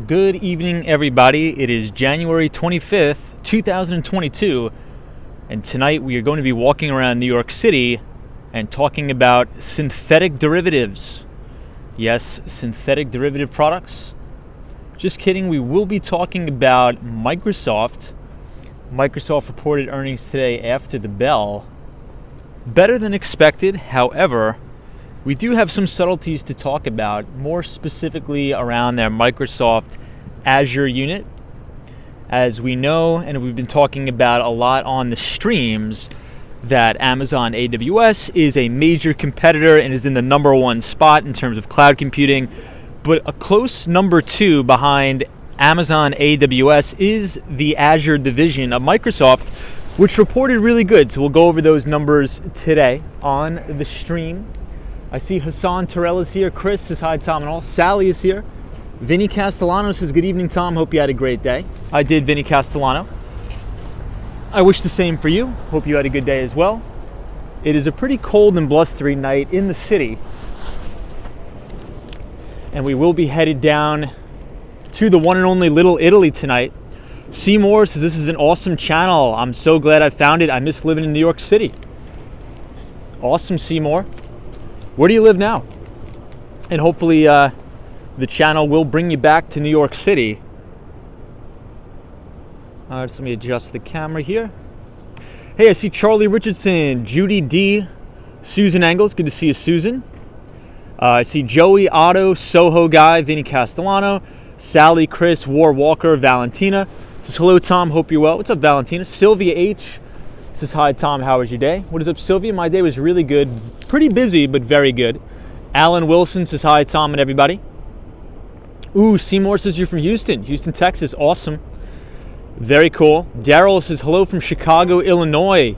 Good evening, everybody. It is January 25th, 2022, and tonight we are going to be walking around New York City and talking about synthetic derivatives. Yes, synthetic derivative products. Just kidding, we will be talking about Microsoft. Microsoft reported earnings today after the bell. Better than expected, however, we do have some subtleties to talk about, more specifically around their Microsoft Azure unit. As we know, and we've been talking about a lot on the streams, that Amazon AWS is a major competitor and is in the number one spot in terms of cloud computing. But a close number two behind Amazon AWS is the Azure division of Microsoft, which reported really good. So we'll go over those numbers today on the stream. I see Hassan Terrell is here. Chris says hi, Tom and all. Sally is here. Vinny Castellano says good evening, Tom. Hope you had a great day. I did, Vinny Castellano. I wish the same for you. Hope you had a good day as well. It is a pretty cold and blustery night in the city. And we will be headed down to the one and only Little Italy tonight. Seymour says this is an awesome channel. I'm so glad I found it. I miss living in New York City. Awesome, Seymour. Where do you live now? And hopefully the channel will bring you back to New York City. Just let me adjust the camera here. Hey, I see Charlie Richardson, Judy D, Susan Engels. Good to see you, Susan. I see Joey, Otto, Soho Guy, Vinny Castellano, Sally, Chris, War Walker, Valentina. Says hello, Tom. Hope you're well. What's up, Valentina? Sylvia H says hi, Tom. How was your day? What is up, Sylvia? My day was really good. Pretty busy, but very good. Alan Wilson says hi, Tom, and everybody. Ooh, Seymour says you're from Houston, Texas. Awesome. Very cool. Daryl says hello from Chicago, Illinois.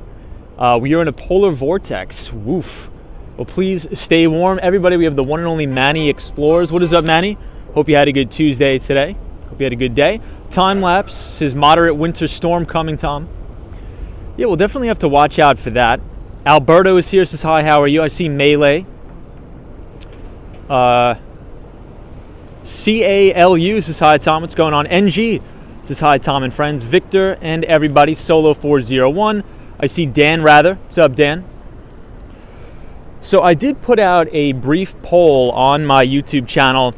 We are in a polar vortex. Woof. Well, please stay warm. Everybody, we have the one and only Manny Explores. What is up, Manny? Hope you had a good Tuesday today. Hope you had a good day. Time Lapse says moderate winter storm coming, Tom. Yeah, we'll definitely have to watch out for that. Alberto is here, says hi, how are you? I see Melee. CALU says hi, Tom. What's going on? NG says hi, Tom and friends. Victor and everybody. Solo 401. I see Dan Rather. What's up, Dan? So I did put out a brief poll on my YouTube channel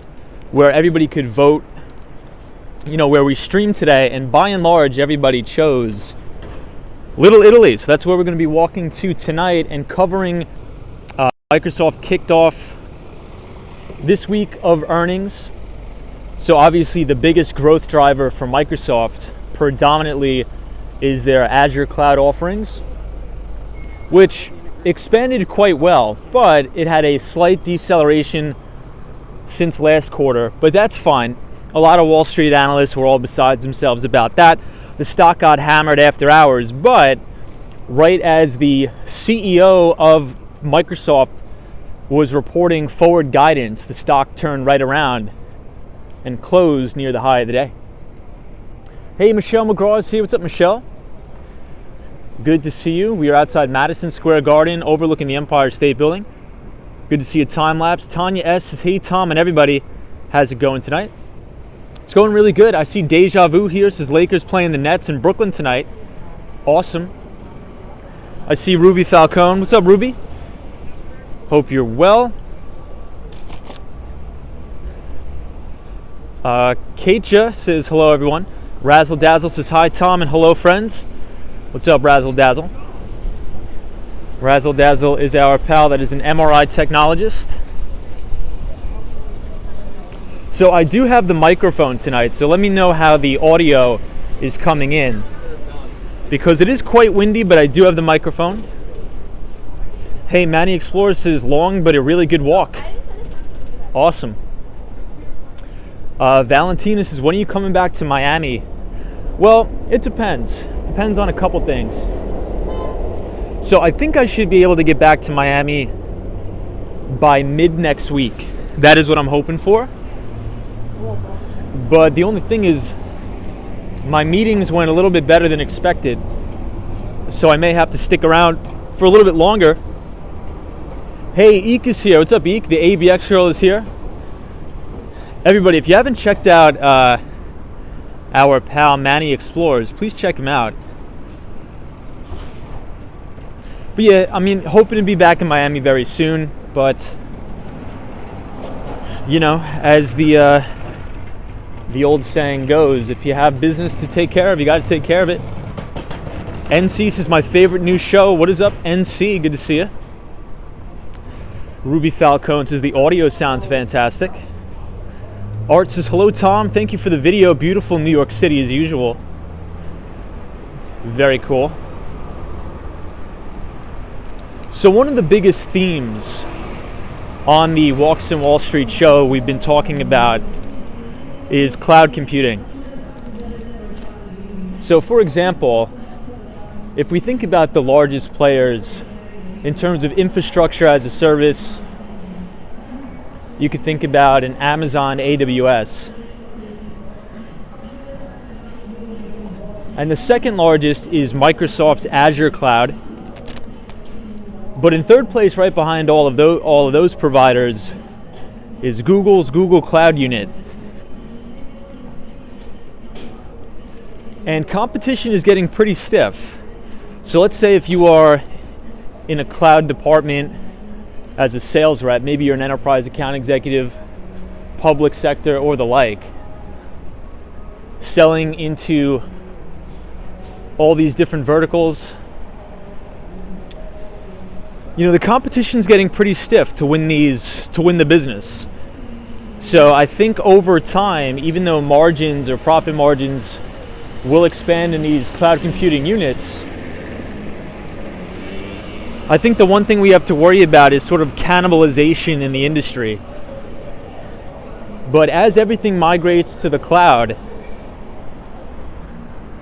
where everybody could vote, where we stream today, and by and large everybody chose Little Italy. So that's where we're going to be walking to tonight and covering. Microsoft kicked off this week of earnings. So obviously the biggest growth driver for Microsoft predominantly is their Azure cloud offerings, which expanded quite well, but it had a slight deceleration since last quarter, but that's fine. A lot of Wall Street analysts were all besides themselves about that. The stock got hammered after hours, but right as the CEO of Microsoft was reporting forward guidance, the stock turned right around and closed near the high of the day. Hey, Michelle McGraw is here. What's up, Michelle? Good to see you. We are outside Madison Square Garden overlooking the Empire State Building. Good to see you, Time Lapse. Tanya S says, hey, Tom and everybody. How's it going tonight? It's going really good. I see Deja Vu here. Says Lakers playing the Nets in Brooklyn tonight. Awesome. I see Ruby Falcone. What's up, Ruby? Hope you're well. Katia says hello, everyone. Razzle Dazzle says hi, Tom, and hello, friends. What's up, Razzle Dazzle? Razzle Dazzle is our pal that is an MRI technologist. So I do have the microphone tonight, so let me know how the audio is coming in, because it is quite windy, but I do have the microphone. Hey, Manny Explorer says long but a really good walk. Awesome. Valentina says, when are you coming back to Miami? Well, it depends. It depends on a couple things. So I think I should be able to get back to Miami by mid next week. That is what I'm hoping for. But the only thing is, my meetings went a little bit better than expected. So I may have to stick around for a little bit longer. Hey, Eek is here. What's up, Eek? The ABX girl is here. Everybody, if you haven't checked out our pal Manny Explores, please check him out. But yeah, I mean, hoping to be back in Miami very soon, but you know, as the old saying goes, if you have business to take care of, you got to take care of it. NCs is my favorite new show. What is up, NC? Good to see you. Ruby Falcone says the audio sounds fantastic. Art says, hello, Tom. Thank you for the video. Beautiful New York City as usual. Very cool. So one of the biggest themes on the Walks in Wall Street show we've been talking about is cloud computing. So for example, if we think about the largest players in terms of infrastructure as a service, you could think about an Amazon AWS. And the second largest is Microsoft's Azure cloud. But in third place, right behind all of those providers, is Google's Google Cloud Unit. And competition is getting pretty stiff. So let's say if you are in a cloud department as a sales rep, maybe you're an enterprise account executive, public sector, or the like, selling into all these different verticals. You know, the competition's getting pretty stiff to win the business. So I think over time, even though margins or profit margins will expand in these cloud computing units, I think the one thing we have to worry about is sort of cannibalization in the industry. But as everything migrates to the cloud,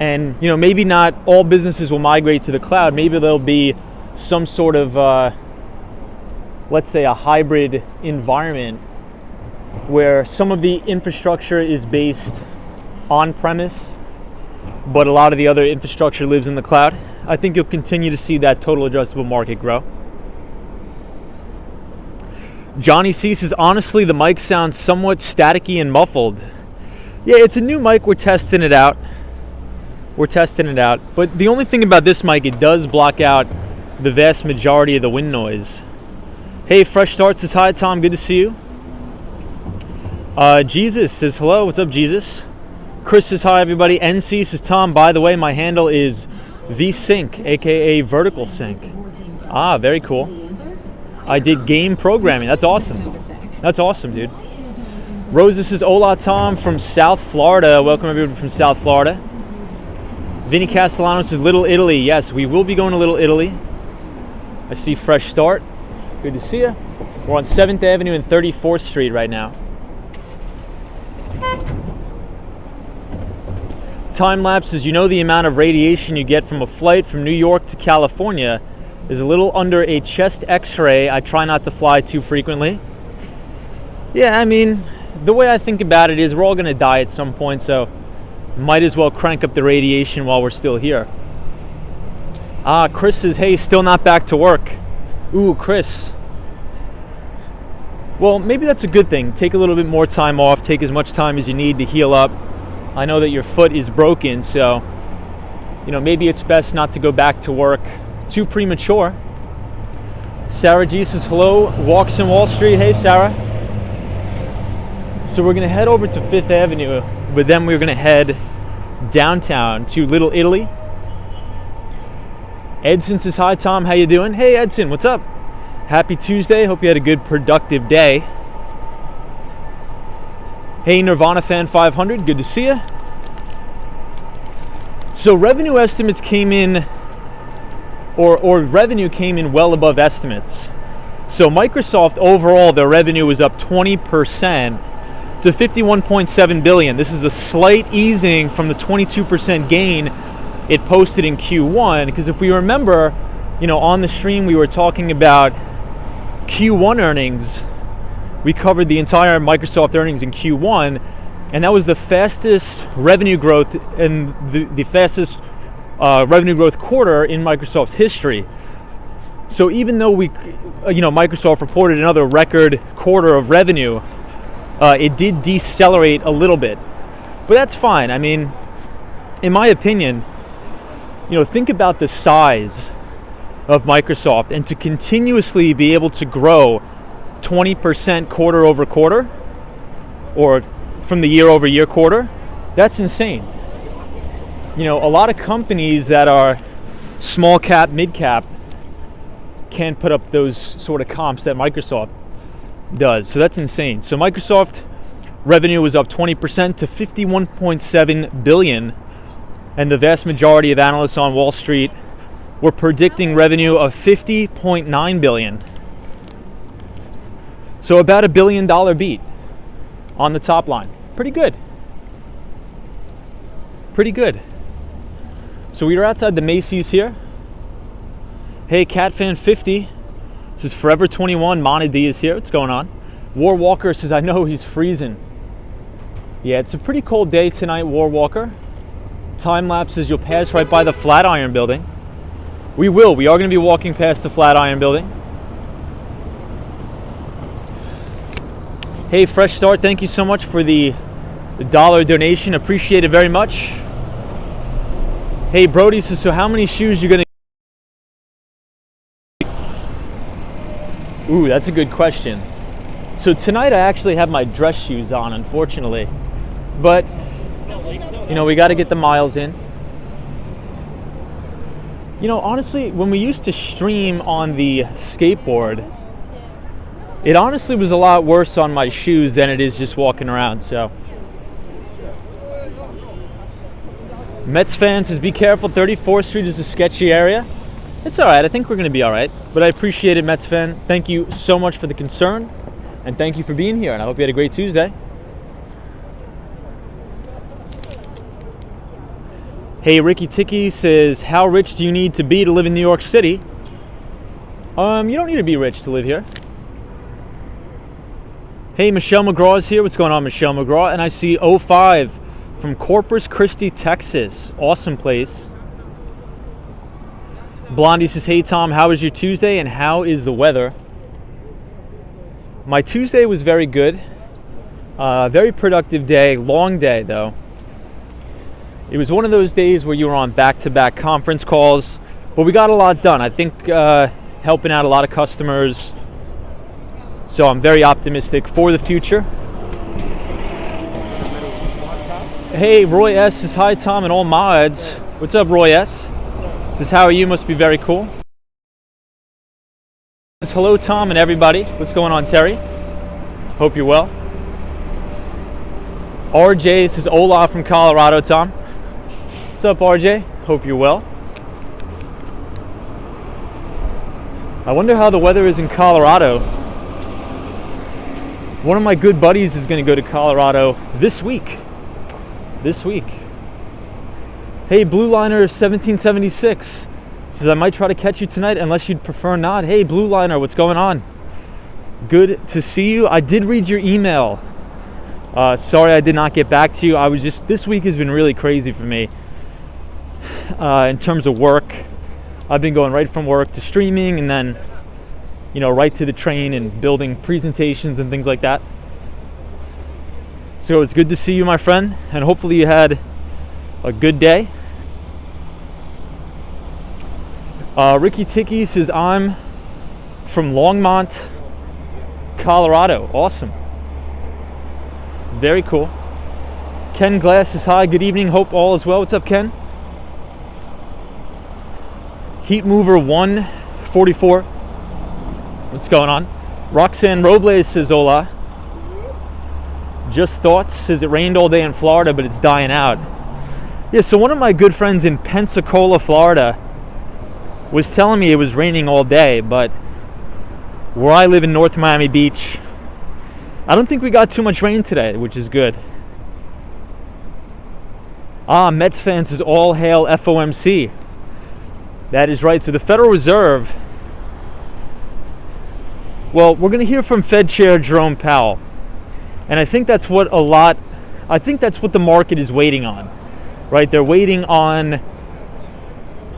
and you know, maybe not all businesses will migrate to the cloud, maybe there'll be some sort of, let's say, a hybrid environment where some of the infrastructure is based on-premise, but a lot of the other infrastructure lives in the cloud. I think you'll continue to see that total addressable market grow. Johnny C says, honestly, the mic sounds somewhat staticky and muffled. Yeah, it's a new mic. We're testing it out. But the only thing about this mic, it does block out the vast majority of the wind noise. Hey, Fresh Start says, hi, Tom. Good to see you. Jesus says, hello. What's up, Jesus? Chris says, hi, everybody. NC says, Tom, by the way, my handle is vSync, aka Vertical Sync. Ah, very cool. I did game programming. That's awesome, dude. Rosa says, hola, Tom, from South Florida. Welcome, everyone from South Florida. Vinny Castellano says, Little Italy. Yes, we will be going to Little Italy. I see Fresh Start. Good to see you. We're on 7th Avenue and 34th Street right now. Time lapses, you know, the amount of radiation you get from a flight from New York to California is a little under a chest x-ray. I try not to fly too frequently. Yeah, I mean, the way I think about it is we're all going to die at some point, so might as well crank up the radiation while we're still here. Chris says, hey, still not back to work. Ooh, Chris. Well, maybe that's a good thing. Take a little bit more time off. Take as much time as you need to heal up. I know that your foot is broken, so you know, maybe it's best not to go back to work too premature. Sarah G says, hello, Walks in Wall Street. Hey, Sarah. So we're going to head over to 5th Avenue, but then we're going to head downtown to Little Italy. Edson says, hi, Tom. How you doing? Hey, Edson. What's up? Happy Tuesday. Hope you had a good, productive day. Hey, Nirvana Fan 500, good to see you. So revenue estimates came in, or revenue came in well above estimates. So Microsoft overall, their revenue was up 20% to $51.7 billion. This is a slight easing from the 22% gain it posted in Q1, because if we remember, you know, on the stream we were talking about Q1 earnings. We covered the entire Microsoft earnings in Q1, and that was the fastest revenue growth and the fastest revenue growth quarter in Microsoft's history. So even though Microsoft reported another record quarter of revenue, it did decelerate a little bit, but that's fine. I mean, in my opinion, think about the size of Microsoft, and to continuously be able to grow 20% quarter over quarter, or from the year over year quarter, that's insane. A lot of companies that are small cap, mid cap can't put up those sort of comps that Microsoft does. So that's insane. So Microsoft revenue was up 20% to $51.7 billion, and the vast majority of analysts on Wall Street were predicting revenue of $50.9 billion. So about $1 billion beat on the top line. Pretty good. Pretty good. So we are outside the Macy's here. Hey, CatFan50. This is Forever 21. Mana D is here. What's going on? War Walker says, I know he's freezing. Yeah, it's a pretty cold day tonight, War Walker. Time lapses, you'll pass right by the Flatiron building. We will. We are going to be walking past the Flatiron building. Hey, Fresh Start, thank you so much for the $1 donation. Appreciate it very much. Hey, Brody says, so how many shoes you going to... Ooh, that's a good question. So tonight I actually have my dress shoes on, unfortunately. But, we got to get the miles in. Honestly, when we used to stream on the skateboard, it honestly was a lot worse on my shoes than it is just walking around, so. Mets fan says, be careful, 34th Street is a sketchy area. It's all right. I think we're going to be all right. But I appreciate it, Mets fan. Thank you so much for the concern. And thank you for being here. And I hope you had a great Tuesday. Hey, Ricky Ticky says, how rich do you need to be to live in New York City? You don't need to be rich to live here. Hey, Michelle McGraw is here. What's going on, Michelle McGraw? And I see 05 from Corpus Christi, Texas. Awesome place. Blondie says, hey Tom, how was your Tuesday and how is the weather? My Tuesday was very good. Very productive day, long day though. It was one of those days where you were on back-to-back conference calls, but we got a lot done. I think helping out a lot of customers. So I'm very optimistic for the future. Hey, Roy S says, hi Tom and all mods. What's up, Roy S? Says, how are you? Must be very cool. Says, hello, Tom and everybody. What's going on, Terry? Hope you're well. RJ says, hola from Colorado, Tom. What's up, RJ? Hope you're well. I wonder how the weather is in Colorado. One of my good buddies is going to go to Colorado this week. Hey, Blue Liner 1776 says, I might try to catch you tonight unless you'd prefer not. Hey, Blue Liner, what's going on? Good to see you. I did read your email. Sorry I did not get back to you. This week has been really crazy for me in terms of work. I've been going right from work to streaming and then, right to the train and building presentations and things like that. So it's good to see you, my friend, and hopefully you had a good day. Ricky Ticky says, I'm from Longmont, Colorado. Awesome. Very cool. Ken Glass says, hi, good evening. Hope all is well. What's up, Ken? Heat Mover 144. What's going on? Roxanne Robles says, hola. Just Thoughts says, it rained all day in Florida, but it's dying out. Yeah, so one of my good friends in Pensacola, Florida, was telling me it was raining all day, but where I live in North Miami Beach, I don't think we got too much rain today, which is good. Mets fan says, all hail FOMC. That is right. So the Federal Reserve, well, we're going to hear from Fed Chair Jerome Powell. And I think that's what the market is waiting on, right? They're waiting on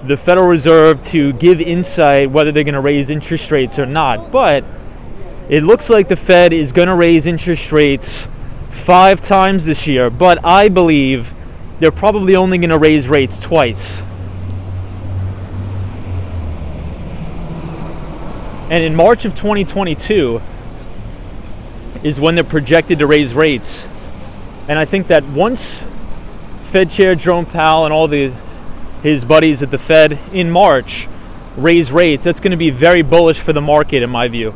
the Federal Reserve to give insight whether they're going to raise interest rates or not. But it looks like the Fed is going to raise interest rates 5 times this year, but I believe they're probably only going to raise rates twice. And in March of 2022 is when they're projected to raise rates. And I think that once Fed Chair Jerome Powell and all his buddies at the Fed in March raise rates, that's going to be very bullish for the market in my view.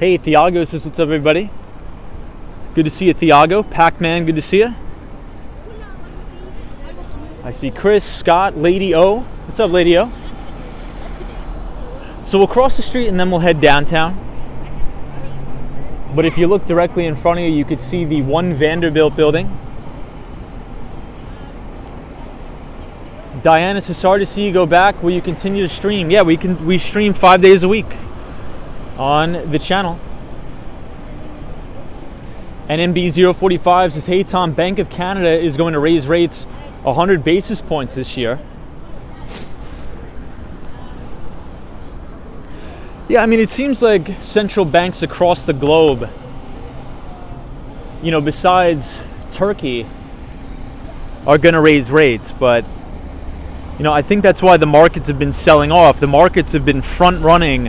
Hey, Thiago says, what's up, everybody? Good to see you, Thiago. Pac-Man, good to see you. I see Chris, Scott, Lady O. What's up, Lady O? So we'll cross the street and then we'll head downtown. But if you look directly in front of you, you could see the One Vanderbilt building. Diana says, sorry to see you go back. Will you continue to stream? Yeah, we stream 5 days a week on the channel. And MB045 says, hey Tom, Bank of Canada is going to raise rates 100 basis points this year. Yeah, I mean, it seems like central banks across the globe, besides Turkey, are going to raise rates. But, I think that's why the markets have been selling off. The markets have been front running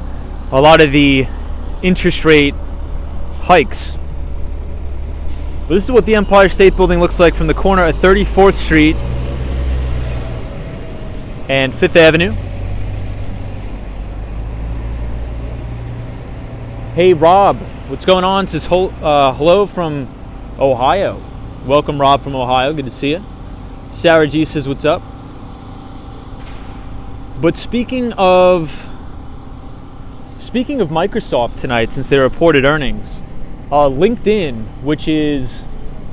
a lot of the interest rate hikes. But this is what the Empire State Building looks like from the corner of 34th Street and 5th Avenue. Hey Rob, what's going on? Says hello from Ohio. Welcome Rob from Ohio, good to see you. Sarah G says what's up. But speaking of Microsoft tonight, since they reported earnings, LinkedIn, which is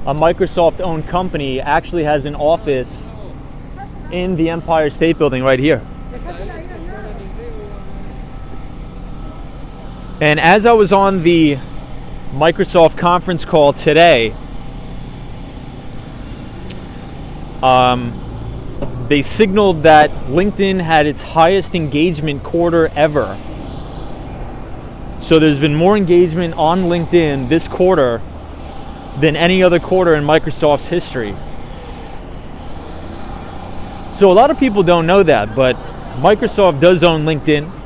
a Microsoft-owned company, actually has an office in the Empire State Building right here. And as I was on the Microsoft conference call today, they signaled that LinkedIn had its highest engagement quarter ever. So there's been more engagement on LinkedIn this quarter than any other quarter in Microsoft's history. So a lot of people don't know that, but Microsoft does own LinkedIn.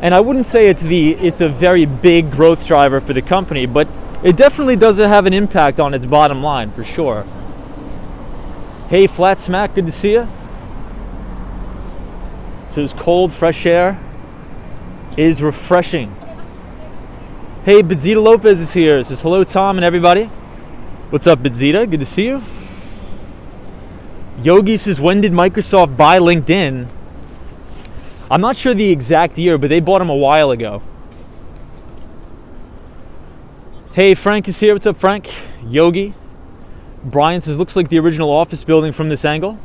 And I wouldn't say it's a very big growth driver for the company, but it definitely does have an impact on its bottom line for sure. Hey Flat Smack, good to see you. So it's cold, fresh air is refreshing. Hey, Bedzita Lopez is here. Says hello, Tom and everybody. What's up, Bedzita? Good to see you. Yogi says, when did Microsoft buy LinkedIn? I'm not sure the exact year, but they bought them a while ago. Hey, Frank is here. What's up, Frank? Yogi. Brian says, looks like the original office building from this angle.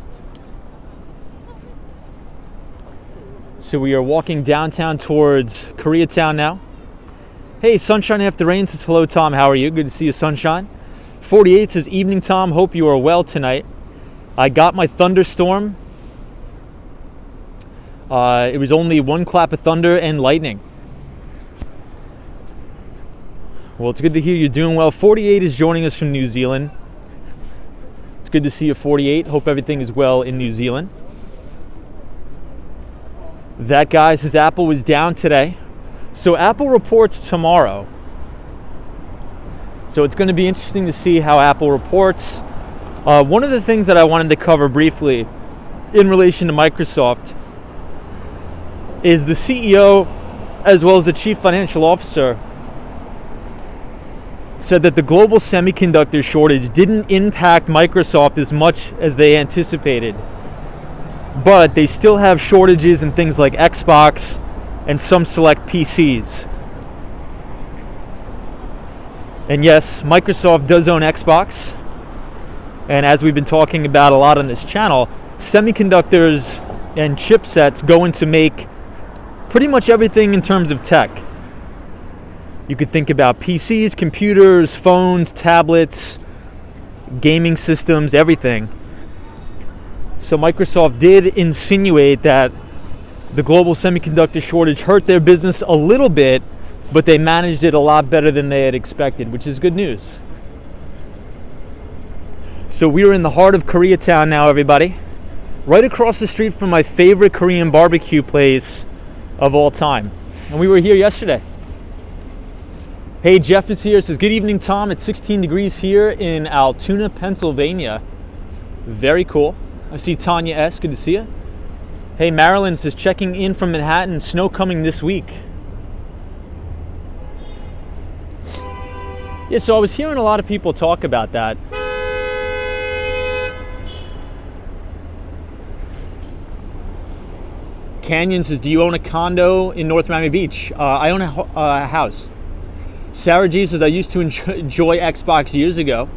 So we are walking downtown towards Koreatown now. Hey, Sunshine After Rain says, hello, Tom. How are you? Good to see you, Sunshine. 48 says, evening, Tom. Hope you are well tonight. I got my thunderstorm. It was only one clap of thunder and lightning. Well, it's good to hear you're doing well. 48 is joining us from New Zealand. It's good to see you, 48. Hope everything is well in New Zealand. That guy says Apple was down today. So Apple reports tomorrow. So it's going to be interesting to see how Apple reports. One of the things that I wanted to cover briefly in relation to Microsoft is the CEO as well as the Chief Financial Officer said that the global semiconductor shortage didn't impact Microsoft as much as they anticipated. But they still have shortages in things like Xbox and some select PCs. And yes, Microsoft does own Xbox. And as we've been talking about a lot on this channel, semiconductors and chipsets go into make pretty much everything in terms of tech. You could think about PCs, computers, phones, tablets, gaming systems, everything. So Microsoft did insinuate that The global semiconductor shortage hurt their business a little bit, but they managed it a lot better than they had expected, which is good news. So we are in the heart of Koreatown now, everybody. Right across the street from my favorite Korean barbecue place of all time. And we were here yesterday. Hey, Jeff is here. Says, good evening, Tom. It's 16 degrees here in Altoona, Pennsylvania. Very cool. I see Tanya S. Good to see you. Hey, Marilyn says, checking in from Manhattan. Snow coming this week. Yeah, so I was hearing a lot of people talk about that. Canyon says, do you own a condo in North Miami Beach? I own a house. Sarah G says, I used to enjoy Xbox years ago.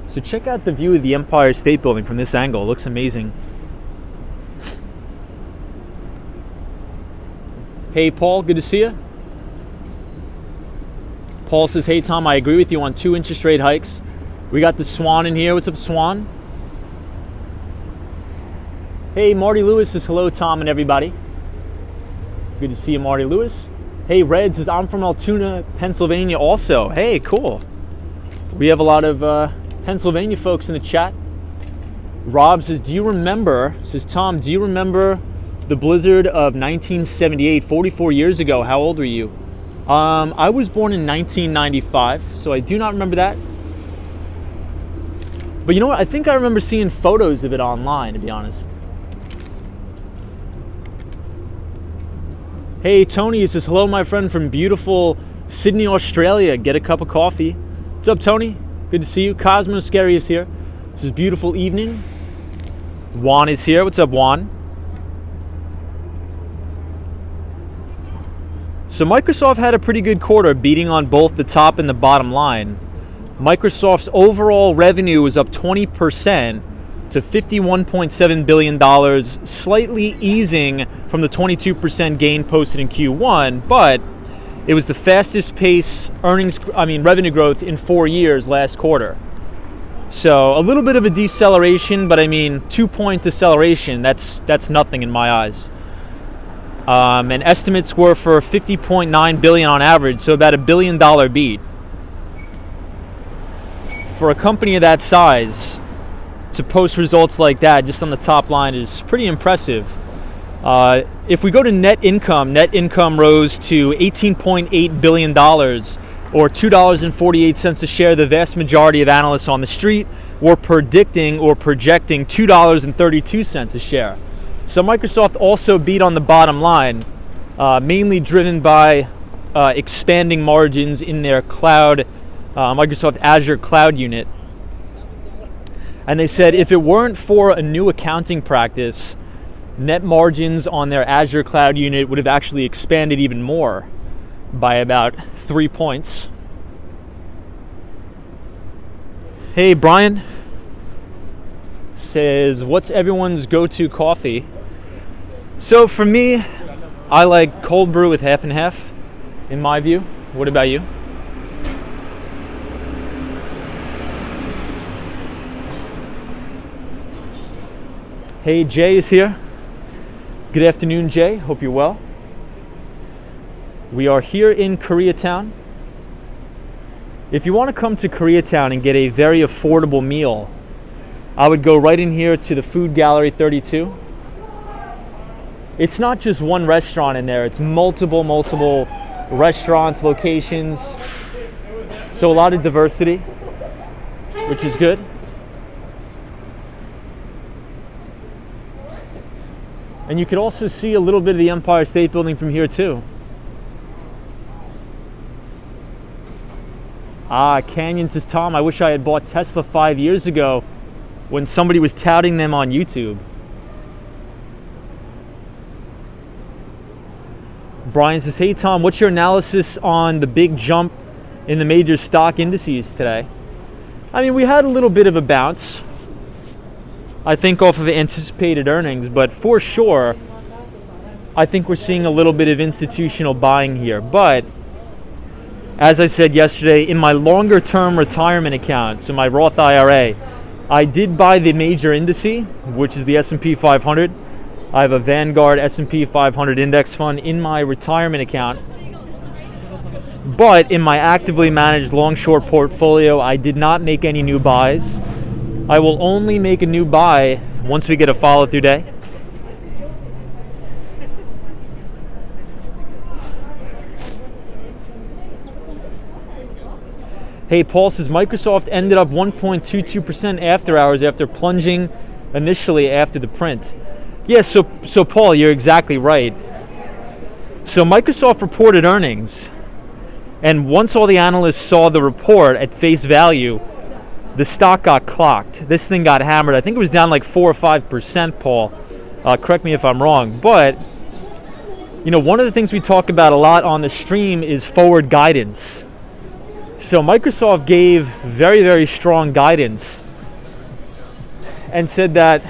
So check out the view of the Empire State Building from this angle. It looks amazing. Hey, Paul, good to see you. Paul says, hey, Tom, I agree with you on 2 interest rate hikes. We got the Swan in here. What's up, Swan? Hey, Marty Lewis says, hello, Tom and everybody. Good to see you, Marty Lewis. Hey, Red says, I'm from Altoona, Pennsylvania also. Hey, cool. We have a lot of Pennsylvania folks in the chat. Rob says, says, Tom, do you remember the blizzard of 1978, 44 years ago? How old were you? I was born in 1995, so I do not remember that. But you know what? I think I remember seeing photos of it online, to be honest. Hey, Tony says, hello, my friend from beautiful Sydney, Australia. Get a cup of coffee. What's up, Tony? Good to see you. Cosmo Scary is here. This is beautiful evening. Juan is here. What's up, Juan? So Microsoft had a pretty good quarter, beating on both the top and the bottom line. Microsoft's overall revenue was up 20% to $51.7 billion, slightly easing from the 22% gain posted in Q1, but it was the fastest pace revenue growth in 4 years last quarter. So a little bit of a deceleration, but 2-point deceleration, that's nothing in my eyes. And estimates were for $50.9 billion on average, so about $1 billion beat. For a company of that size to post results like that just on the top line is pretty impressive. If we go to net income rose to $18.8 billion, or $2.48 a share. The vast majority of analysts on the street were predicting or projecting $2.32 a share. So Microsoft also beat on the bottom line, mainly driven by expanding margins in their cloud, Microsoft Azure cloud unit. And they said if it weren't for a new accounting practice, net margins on their Azure cloud unit would have actually expanded even more by about 3 points. Hey, Brian says, what's everyone's go-to coffee? So for me, I like cold brew with half and half, in my view. What about you? Hey, Jay is here. Good afternoon, Jay. Hope you're well. We are here in Koreatown. If you want to come to Koreatown and get a very affordable meal, I would go right in here to the Food Gallery 32. It's not just one restaurant in there, it's multiple restaurants, locations. So a lot of diversity, which is good. And you could also see a little bit of the Empire State Building from here too. Canyon says, Tom, I wish I had bought Tesla 5 years ago when somebody was touting them on YouTube. Brian says, hey Tom, what's your analysis on the big jump in the major stock indices today? We had a little bit of a bounce, I think, off of anticipated earnings, but for sure, I think we're seeing a little bit of institutional buying here. But as I said yesterday, in my longer term retirement account, so my Roth IRA, I did buy the major indice, which is the S&P 500. I have a Vanguard S&P 500 index fund in my retirement account. But in my actively managed long-short portfolio, I did not make any new buys. I will only make a new buy once we get a follow-through day. Hey, Paul says Microsoft ended up 1.22% after hours after plunging initially after the print. Yeah, so Paul, you're exactly right. So Microsoft reported earnings, and once all the analysts saw the report at face value, the stock got clocked. This thing got hammered. I think it was down like 4 or 5%, Paul. Correct me if I'm wrong. But, one of the things we talk about a lot on the stream is forward guidance. So Microsoft gave very, very strong guidance and said that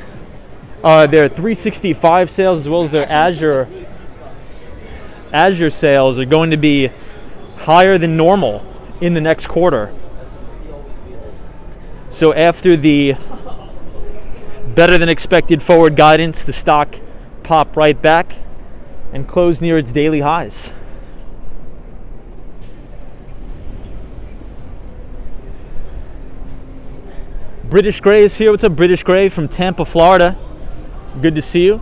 their 365 sales as well as their Azure sales are going to be higher than normal in the next quarter. So after the better than expected forward guidance, the stock popped right back and closed near its daily highs. British Gray is here. What's up, British Gray from Tampa, Florida? Good to see you.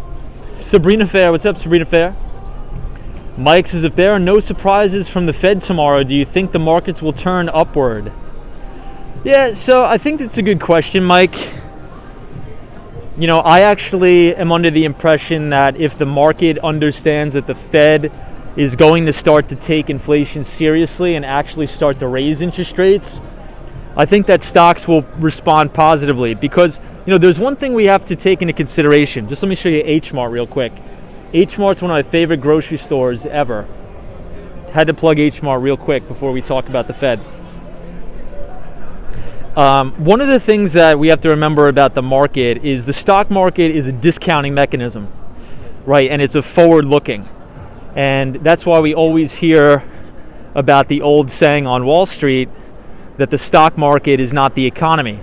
Sabrina Fair. What's up, Sabrina Fair? Mike says, if there are no surprises from the Fed tomorrow, do you think the markets will turn upward? Yeah, so I think that's a good question, Mike. I actually am under the impression that if the market understands that the Fed is going to start to take inflation seriously and actually start to raise interest rates, I think that stocks will respond positively because, there's one thing we have to take into consideration. Just let me show you H Mart real quick. H Mart's one of my favorite grocery stores ever. Had to plug H Mart real quick before we talk about the Fed. One of the things that we have to remember about the market is the stock market is a discounting mechanism, right? And it's a forward-looking. And that's why we always hear about the old saying on Wall Street that the stock market is not the economy.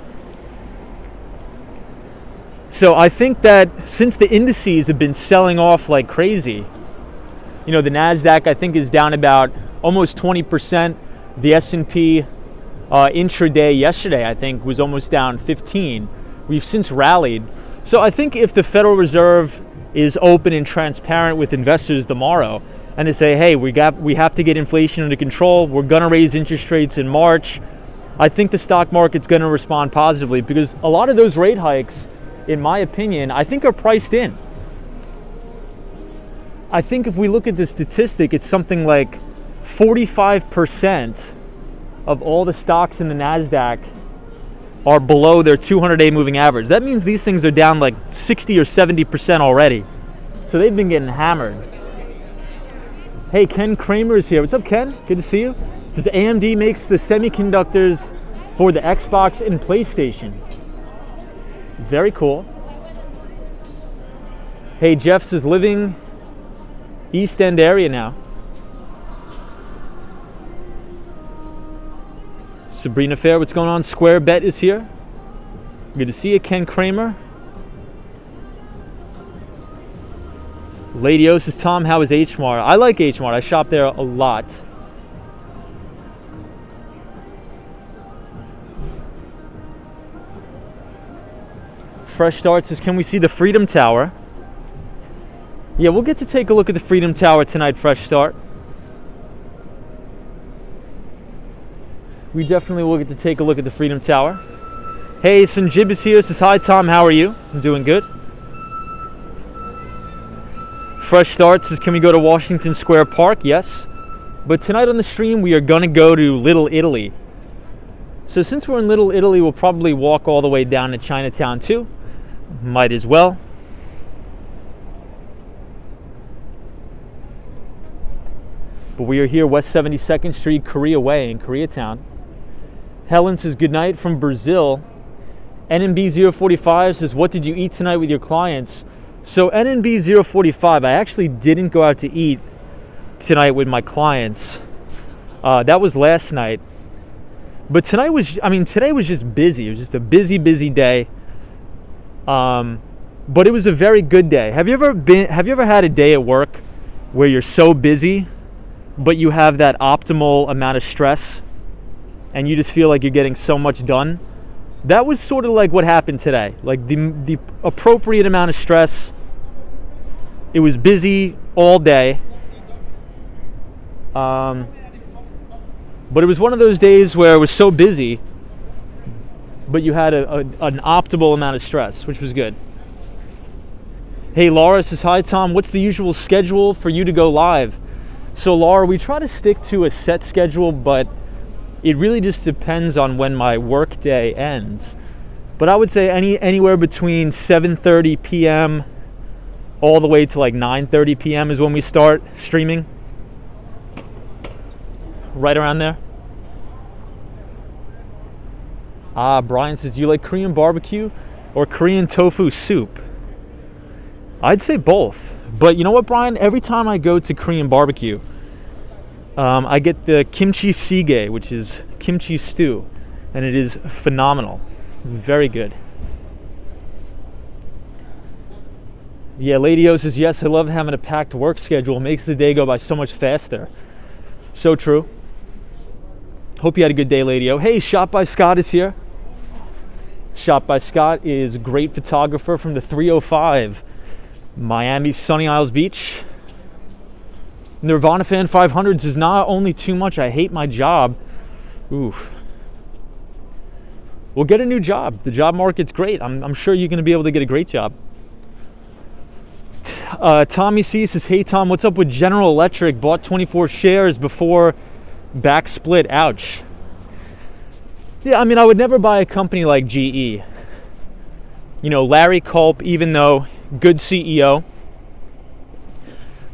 So I think that since the indices have been selling off like crazy, the NASDAQ I think is down about almost 20%. The S&P intraday yesterday I think was almost down 15. We've since rallied. So I think if the Federal Reserve is open and transparent with investors tomorrow and they say, hey, we have to get inflation under control, we're going to raise interest rates in March, I think the stock market's going to respond positively because a lot of those rate hikes, in my opinion, I think are priced in. I think if we look at the statistic, it's something like 45% of all the stocks in the NASDAQ are below their 200-day moving average. That means these things are down like 60 or 70% already. So they've been getting hammered. Hey, Ken Kramer is here. What's up, Ken? Good to see you. Says AMD makes the semiconductors for the Xbox and PlayStation. Very cool. Hey, Jeff says living East End area now. Sabrina Fair, what's going on? Square Bet is here. Good to see you, Ken Kramer. Lady O says, Tom, how is H Mart? I like H Mart. I shop there a lot. Fresh Start says, can we see the Freedom Tower? Yeah, we'll get to take a look at the Freedom Tower tonight, Fresh Start. We definitely will get to take a look at the Freedom Tower. Hey, Sanjib is here. Says, hi, Tom, how are you? I'm doing good. Fresh Start says, can we go to Washington Square Park? Yes. But tonight on the stream, we are going to go to Little Italy. So since we're in Little Italy, we'll probably walk all the way down to Chinatown too. Might as well. But we are here, West 72nd Street, Korea Way in Koreatown. Helen says, good night from Brazil. NNB 045 says, what did you eat tonight with your clients? So NNB 045, I actually didn't go out to eat tonight with my clients. That was last night. But today was just busy. It was just a busy day. but it was a very good day. Have you ever had a day at work where you're so busy, but you have that optimal amount of stress and you just feel like you're getting so much done? That was sort of like what happened today. Like the appropriate amount of stress. It was busy all day. But it was one of those days where it was so busy, but you had an optimal amount of stress, which was good. Hey, Laura says, hi, Tom. What's the usual schedule for you to go live? So, Laura, we try to stick to a set schedule, but it really just depends on when my work day ends. But I would say anywhere between 7:30 p.m. all the way to like 9:30 p.m. is when we start streaming. Right around there. Brian says, do you like Korean barbecue or Korean tofu soup? I'd say both. But you know what, Brian? Every time I go to Korean barbecue, I get the kimchi jjigae, which is kimchi stew, and it is phenomenal. Very good. Yeah, Lady O says, yes, I love having a packed work schedule. It makes the day go by so much faster. So true. Hope you had a good day, Lady O. Hey, Shot by Scott is here. Shot by Scott is a great photographer from the 305, Miami, Sunny Isles Beach. Nirvana Fan 500s is not only too much, I hate my job. Oof. We'll get a new job. The job market's great. I'm sure you're going to be able to get a great job. Tommy C says, hey, Tom, what's up with General Electric? Bought 24 shares before back split. Ouch. Yeah, I mean, I would never buy a company like GE. You know, Larry Culp, even though good CEO,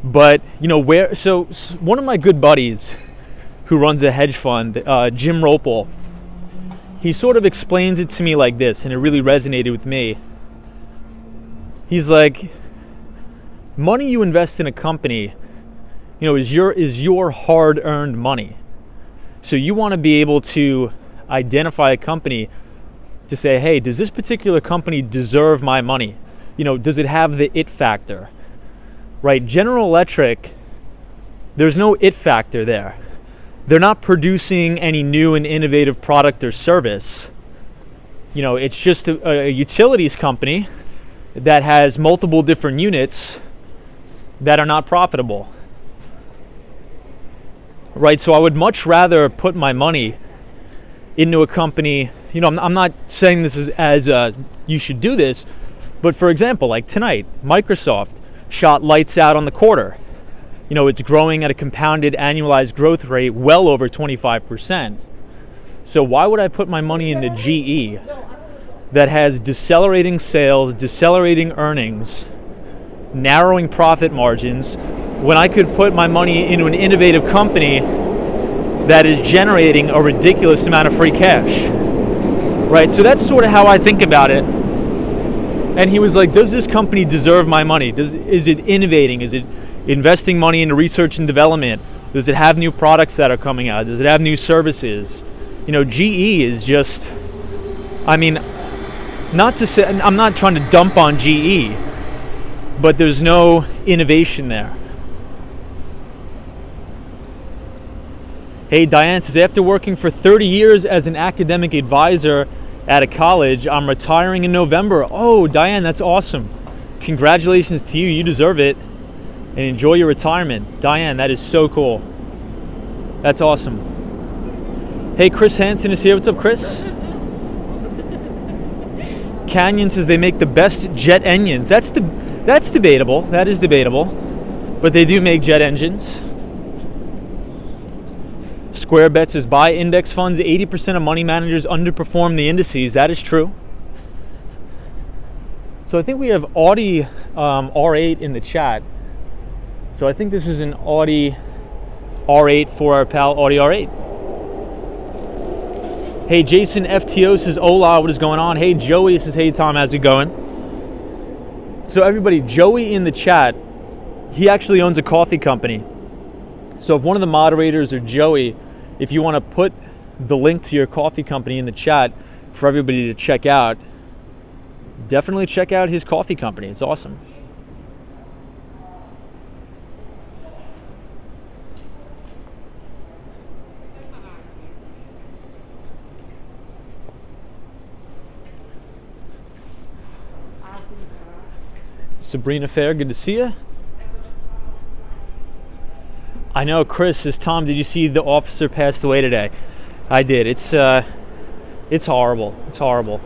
but you know, so one of my good buddies who runs a hedge fund, Jim Ropel, he sort of explains it to me like this, and it really resonated with me. He's like, money you invest in a company, you know, is your hard-earned money. So you want to be able to identify a company to say, hey, does this particular company deserve my money? You know, does it have the it factor? Right? General Electric, there's no it factor there. They're not producing any new and innovative product or service. You know, it's just a utilities company that has multiple different units that are not profitable. Right? So I would much rather put my money into a company. You know, I'm not saying this as you should do this, but for example, like tonight, Microsoft shot lights out on the quarter. You know, it's growing at a compounded annualized growth rate well over 25%. So why would I put my money into GE that has decelerating sales, decelerating earnings, narrowing profit margins, when I could put my money into an innovative company that is generating a ridiculous amount of free cash? Right? So that's sort of how I think about it. And he was like, does this company deserve my money? Is it innovating? Is it investing money into research and development? Does it have new products that are coming out? Does it have new services? You know, GE is just, I mean, not to say, I'm not trying to dump on GE, but there's no innovation there. Hey, Diane says, after working for 30 years as an academic advisor at a college, I'm retiring in November. Oh, Diane, that's awesome. Congratulations to you. You deserve it. And enjoy your retirement. Diane, that is so cool. That's awesome. Hey, Chris Hansen is here. What's up, Chris? Canyon says they make the best jet engines. That's debatable. That is debatable. But they do make jet engines. Square Bet says, buy index funds. 80% of money managers underperform the indices. That is true. So I think we have Audi R8 in the chat. So I think this is an Audi R8 for our pal Audi R8. Hey, Jason FTO says, hola, what is going on? Hey, Joey says, hey, Tom, how's it going? So everybody, Joey in the chat, he actually owns a coffee company. So if one of the moderators or Joey, if you want to put the link to your coffee company in the chat for everybody to check out, definitely check out his coffee company. It's awesome. Sabrina Fair, good to see you. I know, Chris says, Tom, did you see the officer passed away today? I did. It's horrible. It's horrible.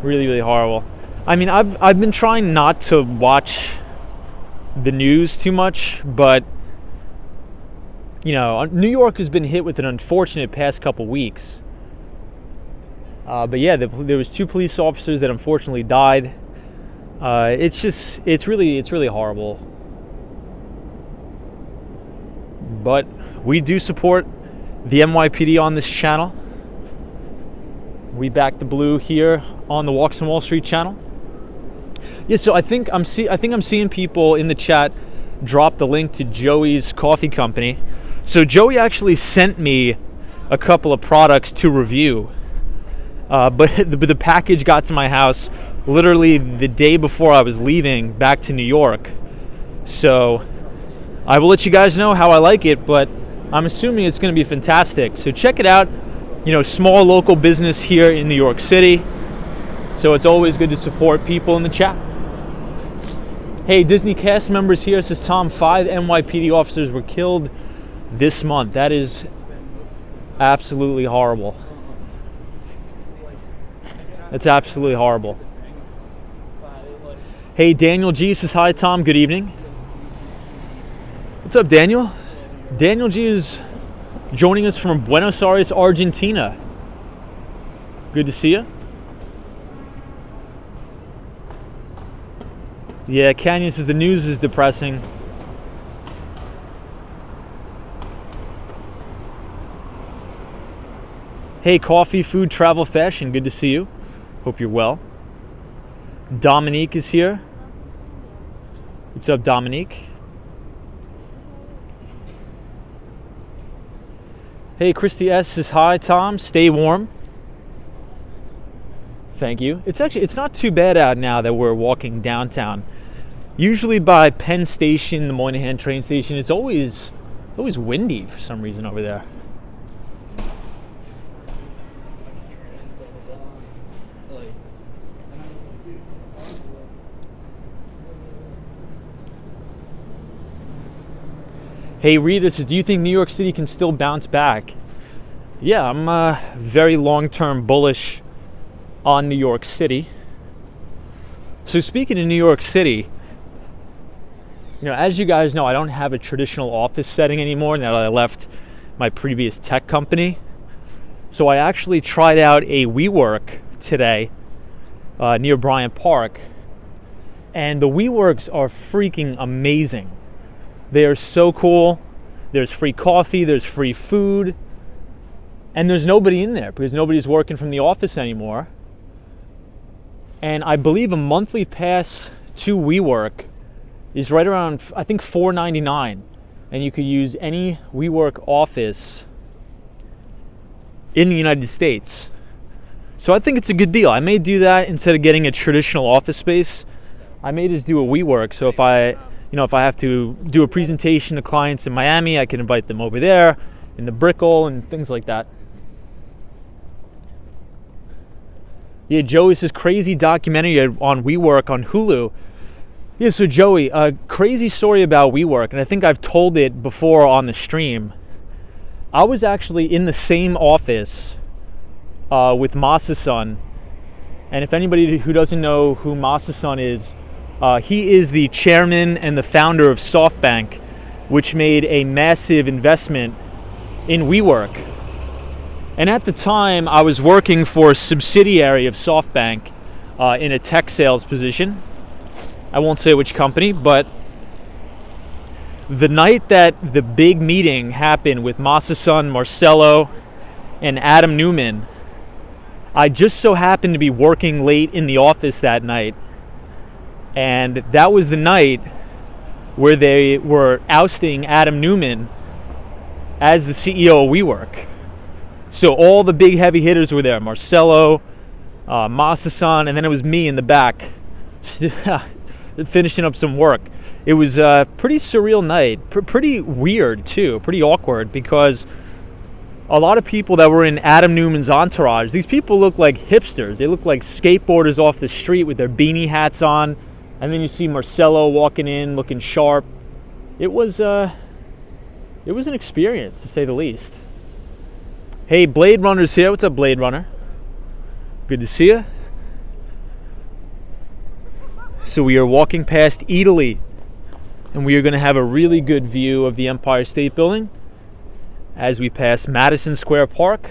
Really, really horrible. I mean, I've been trying not to watch the news too much, but you know, New York has been hit with an unfortunate past couple weeks. But yeah, there was 2 police officers that unfortunately died. It's really horrible. But we do support the NYPD on this channel. We back the blue here on the Walks on Wall Street channel. Yeah, so I think I'm seeing people in the chat drop the link to Joey's coffee company. So Joey actually sent me a couple of products to review, but the package got to my house literally the day before I was leaving back to New York. So I will let you guys know how I like it, but I'm assuming it's going to be fantastic. So check it out. You know, small local business here in New York City. So it's always good to support people in the chat. Hey, Disney cast members here, says Tom, 5 NYPD officers were killed this month. That is absolutely horrible. That's absolutely horrible. Hey, Daniel G says, hi, Tom, good evening. What's up, Daniel? Daniel G is joining us from Buenos Aires, Argentina. Good to see you. Yeah, Canyon says the news is depressing. Hey, coffee, food, travel, fashion. Good to see you. Hope you're well. Dominique is here. What's up, Dominique? Hey, Christy S says, hi, Tom. Stay warm. Thank you. It's not too bad out now that we're walking downtown. Usually by Penn Station, the Moynihan train station, it's always windy for some reason over there. Hey, Rita says, do you think New York City can still bounce back? Yeah, I'm very long-term bullish on New York City. So speaking of New York City, you know, as you guys know, I don't have a traditional office setting anymore now that I left my previous tech company. So I actually tried out a WeWork today near Bryant Park, and the WeWorks are freaking amazing. They are so cool. There's free coffee, there's free food, and there's nobody in there because nobody's working from the office anymore. And I believe a monthly pass to WeWork is right around, I think, $4.99, and you could use any WeWork office in the United States. So I think it's a good deal. I may do that instead of getting a traditional office space. I may just do a WeWork. So if I have to do a presentation to clients in Miami, I can invite them over there in the Brickell and things like that. Yeah, Joey says, crazy documentary on WeWork on Hulu. Yeah, so Joey, a crazy story about WeWork, and I think I've told it before on the stream. I was actually in the same office with Masa-san, and if anybody who doesn't know who Masa-san is, he is the chairman and the founder of SoftBank, which made a massive investment in WeWork. And at the time, I was working for a subsidiary of SoftBank in a tech sales position. I won't say which company, but the night that the big meeting happened with Masa-san, Marcelo, and Adam Newman, I just so happened to be working late in the office that night. And that was the night where they were ousting Adam Newman as the CEO of WeWork. So all the big heavy hitters were there. Marcelo, Masa-san, and then it was me in the back finishing up some work. It was a pretty surreal night, pretty weird too, pretty awkward, because a lot of people that were in Adam Newman's entourage, these people look like hipsters. They look like skateboarders off the street with their beanie hats on, and then you see Marcelo walking in looking sharp. It was an experience, to say the least. Hey, Blade Runner's here. What's up, Blade Runner? Good to see you. So we are walking past Italy, and we are going to have a really good view of the Empire State Building as we pass Madison Square Park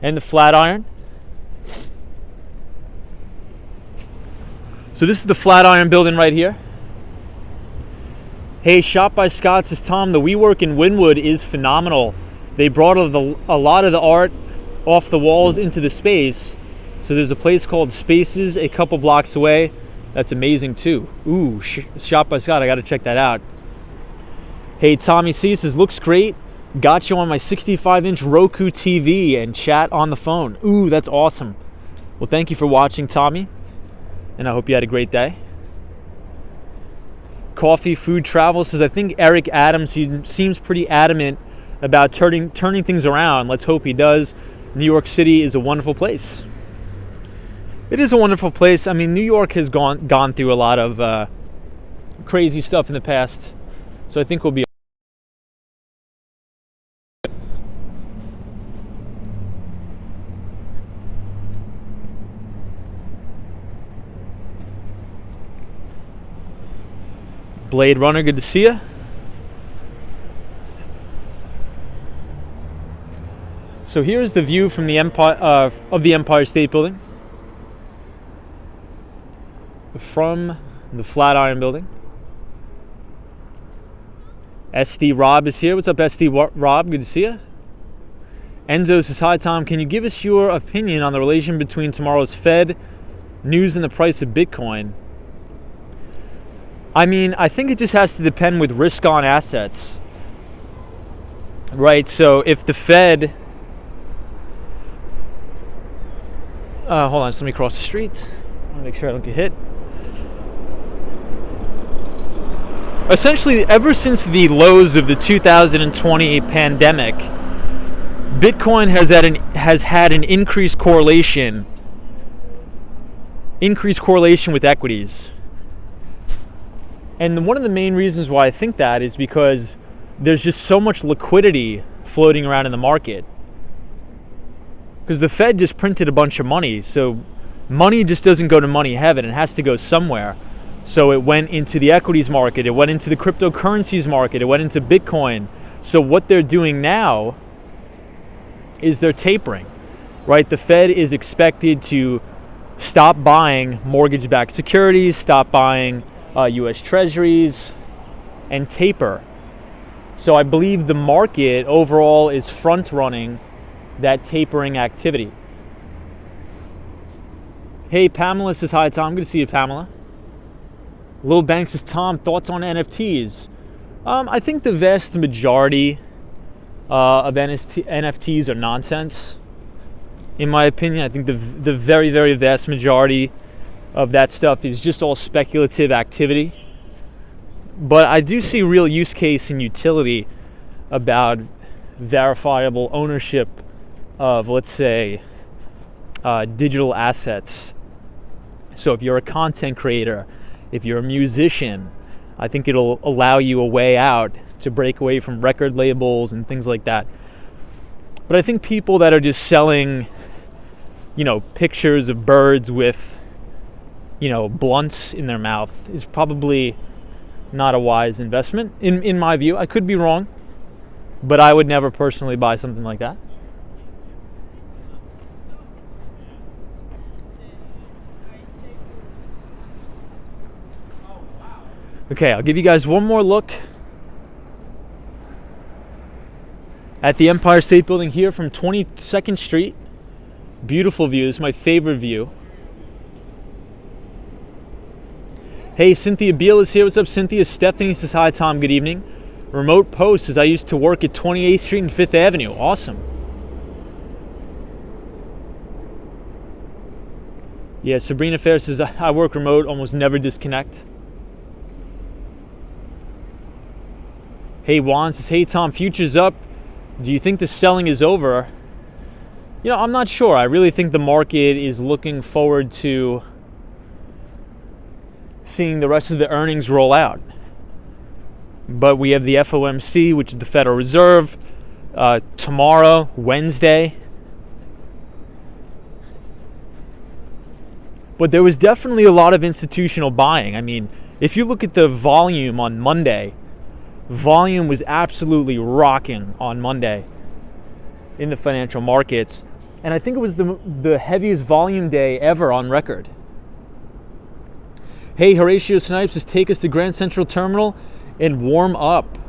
and the Flatiron. So this is the Flatiron building right here. Hey, Shop by Scott says, Tom, the WeWork in Wynwood is phenomenal. They brought a lot of the art off the walls into the space. So there's a place called Spaces a couple blocks away. That's amazing too. Ooh, Shop by Scott, I gotta check that out. Hey, Tommy C says, looks great. Got you on my 65-inch Roku TV and chat on the phone. Ooh, that's awesome. Well, thank you for watching, Tommy, and I hope you had a great day. Coffee Food Travel says, I think Eric Adams seems pretty adamant about turning things around. Let's hope he does. New York City is a wonderful place. It is a wonderful place. I mean, New York has gone through a lot of crazy stuff in the past, so I think we'll be Blade Runner, good to see you. So here's the view from the Empire State Building, from the Flatiron Building. SD Rob is here. What's up, SD Rob? Good to see you. Enzo says, hi, Tom. Can you give us your opinion on the relation between tomorrow's Fed news and the price of Bitcoin? I mean, I think it just has to depend with risk-on assets, right? So if the Fed... hold on, just let me cross the street. I want to make sure I don't get hit. Essentially, ever since the lows of the 2020 pandemic, Bitcoin has had an increased correlation with equities. And one of the main reasons why I think that is because there's just so much liquidity floating around in the market. Because the Fed just printed a bunch of money, so money just doesn't go to money heaven. It has to go somewhere. So it went into the equities market, it went into the cryptocurrencies market, it went into Bitcoin. So what they're doing now is they're tapering, right? The Fed is expected to stop buying mortgage-backed securities, stop buying U.S. Treasuries, and taper. So I believe the market overall is front-running that tapering activity. Hey, Pamela says, hi, Tom. Good to see you, Pamela. Lil Banks says, Tom, thoughts on NFTs? I think the vast majority of NFTs are nonsense, in my opinion. I think the very, very vast majority of that stuff is just all speculative activity. But I do see real use case and utility about verifiable ownership of, let's say, digital assets. So if you're a content creator, if you're a musician, I think it'll allow you a way out to break away from record labels and things like that. But I think people that are just selling, pictures of birds with, blunts in their mouth is probably not a wise investment, in my view. I could be wrong, but I would never personally buy something like that. Okay, I'll give you guys one more look at the Empire State Building here from 22nd Street. Beautiful view. This is my favorite view. Hey, Cynthia Beal is here. What's up, Cynthia? Stephanie says, hi, Tom. Good evening. Remote Post says, I used to work at 28th Street and 5th Avenue. Awesome. Yeah, Sabrina Fair says, I work remote, almost never disconnect. Hey, Juan says, hey, Tom, future's up. Do you think the selling is over? You know, I'm not sure. I really think the market is looking forward to seeing the rest of the earnings roll out. But we have the FOMC, which is the Federal Reserve, tomorrow, Wednesday. But there was definitely a lot of institutional buying. I mean, if you look at the volume on Monday, volume was absolutely rocking on Monday in the financial markets. And I think it was the heaviest volume day ever on record. Hey, Horatio Snipes says, take us to Grand Central Terminal and warm up.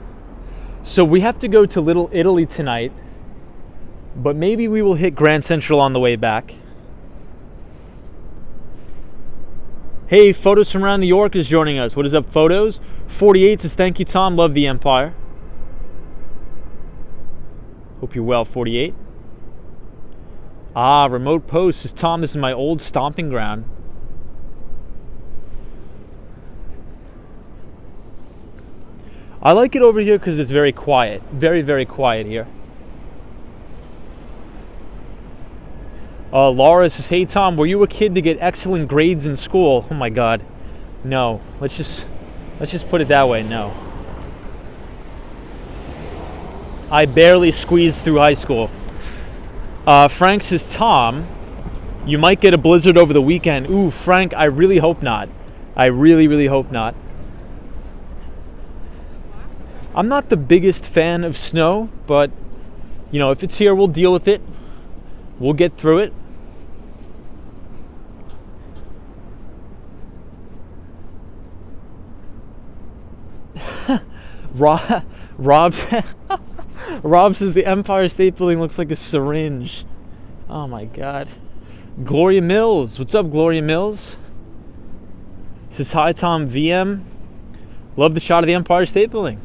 So we have to go to Little Italy tonight, but maybe we will hit Grand Central on the way back. Hey, Photos from Around New York is joining us. What is up, Photos? 48 says, thank you, Tom. Love the Empire. Hope you're well, 48. Remote Post says, Tom, this is my old stomping ground. I like it over here because it's very quiet. Very, very quiet here. Laura says, hey, Tom, were you a kid to get excellent grades in school? Oh, my God. No. Let's just put it that way. No. I barely squeezed through high school. Frank says, Tom, you might get a blizzard over the weekend. Ooh, Frank, I really hope not. I really, really hope not. I'm not the biggest fan of snow, but, you know, if it's here, we'll deal with it. We'll get through it. Rob says the Empire State Building looks like a syringe. Oh my God. Gloria Mills. What's up, Gloria Mills? Says, hi, Tom. VM. Love the shot of the Empire State Building.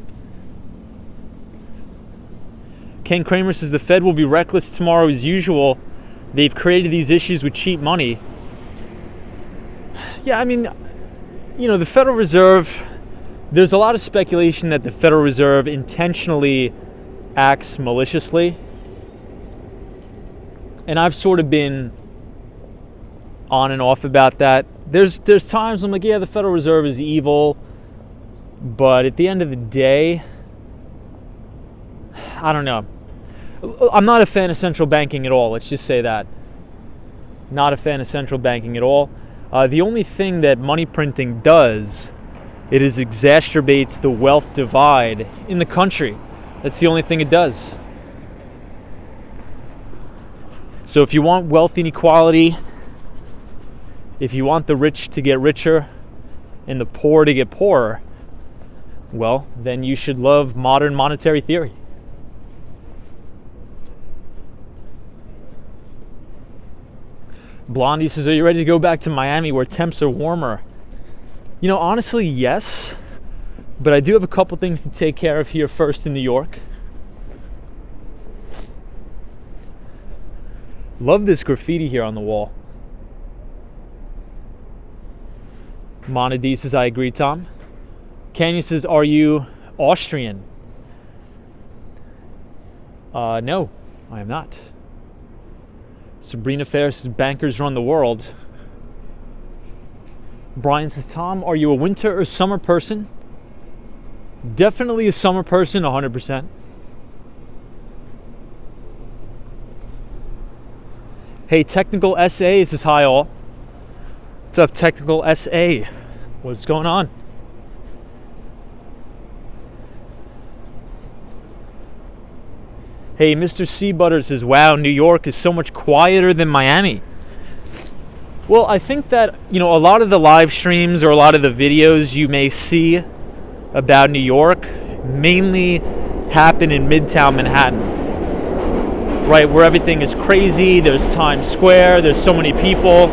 Ken Kramer says the Fed will be reckless tomorrow as usual. They've created these issues with cheap money. Yeah, I mean, you know, the Federal Reserve, there's a lot of speculation that the Federal Reserve intentionally acts maliciously. And I've sort of been on and off about that. There's times I'm like, yeah, the Federal Reserve is evil. But at the end of the day, I don't know. I'm not a fan of central banking at all. Let's just say that. Not a fan of central banking at all. The only thing that money printing does, it is exacerbates the wealth divide in the country. That's the only thing it does. So if you want wealth inequality, if you want the rich to get richer and the poor to get poorer, well, then you should love modern monetary theory. Blondie says, are you ready to go back to Miami where temps are warmer? You know, honestly, yes. But I do have a couple things to take care of here first in New York. Love this graffiti here on the wall. Monady says, I agree, Tom. Kenya says, are you Austrian? No, I am not. Sabrina Fair says, bankers run the world. Brian says, Tom, are you a winter or summer person? Definitely a summer person, 100%. Hey, Technical SA says, hi all. What's up, Technical SA? What's going on? Hey, Mr. Seabutter says, wow, New York is so much quieter than Miami. Well, I think that, you know, a lot of the live streams or a lot of the videos you may see about New York mainly happen in Midtown Manhattan, right, where everything is crazy. There's Times Square, there's so many people.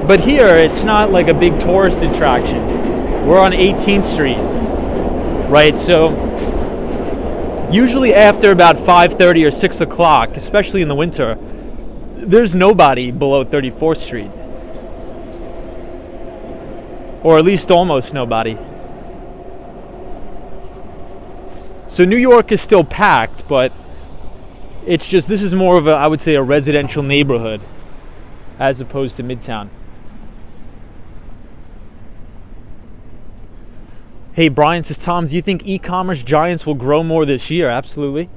But here, it's not like a big tourist attraction. We're on 18th Street, right? So usually after about 5:30 or 6 o'clock, especially in the winter, there's nobody below 34th Street. or at least almost nobody. So New York is still packed, but it's just, this is more of a, I would say, a residential neighborhood as opposed to Midtown. Hey, Brian says, Tom, do you think e-commerce giants will grow more this year? Absolutely.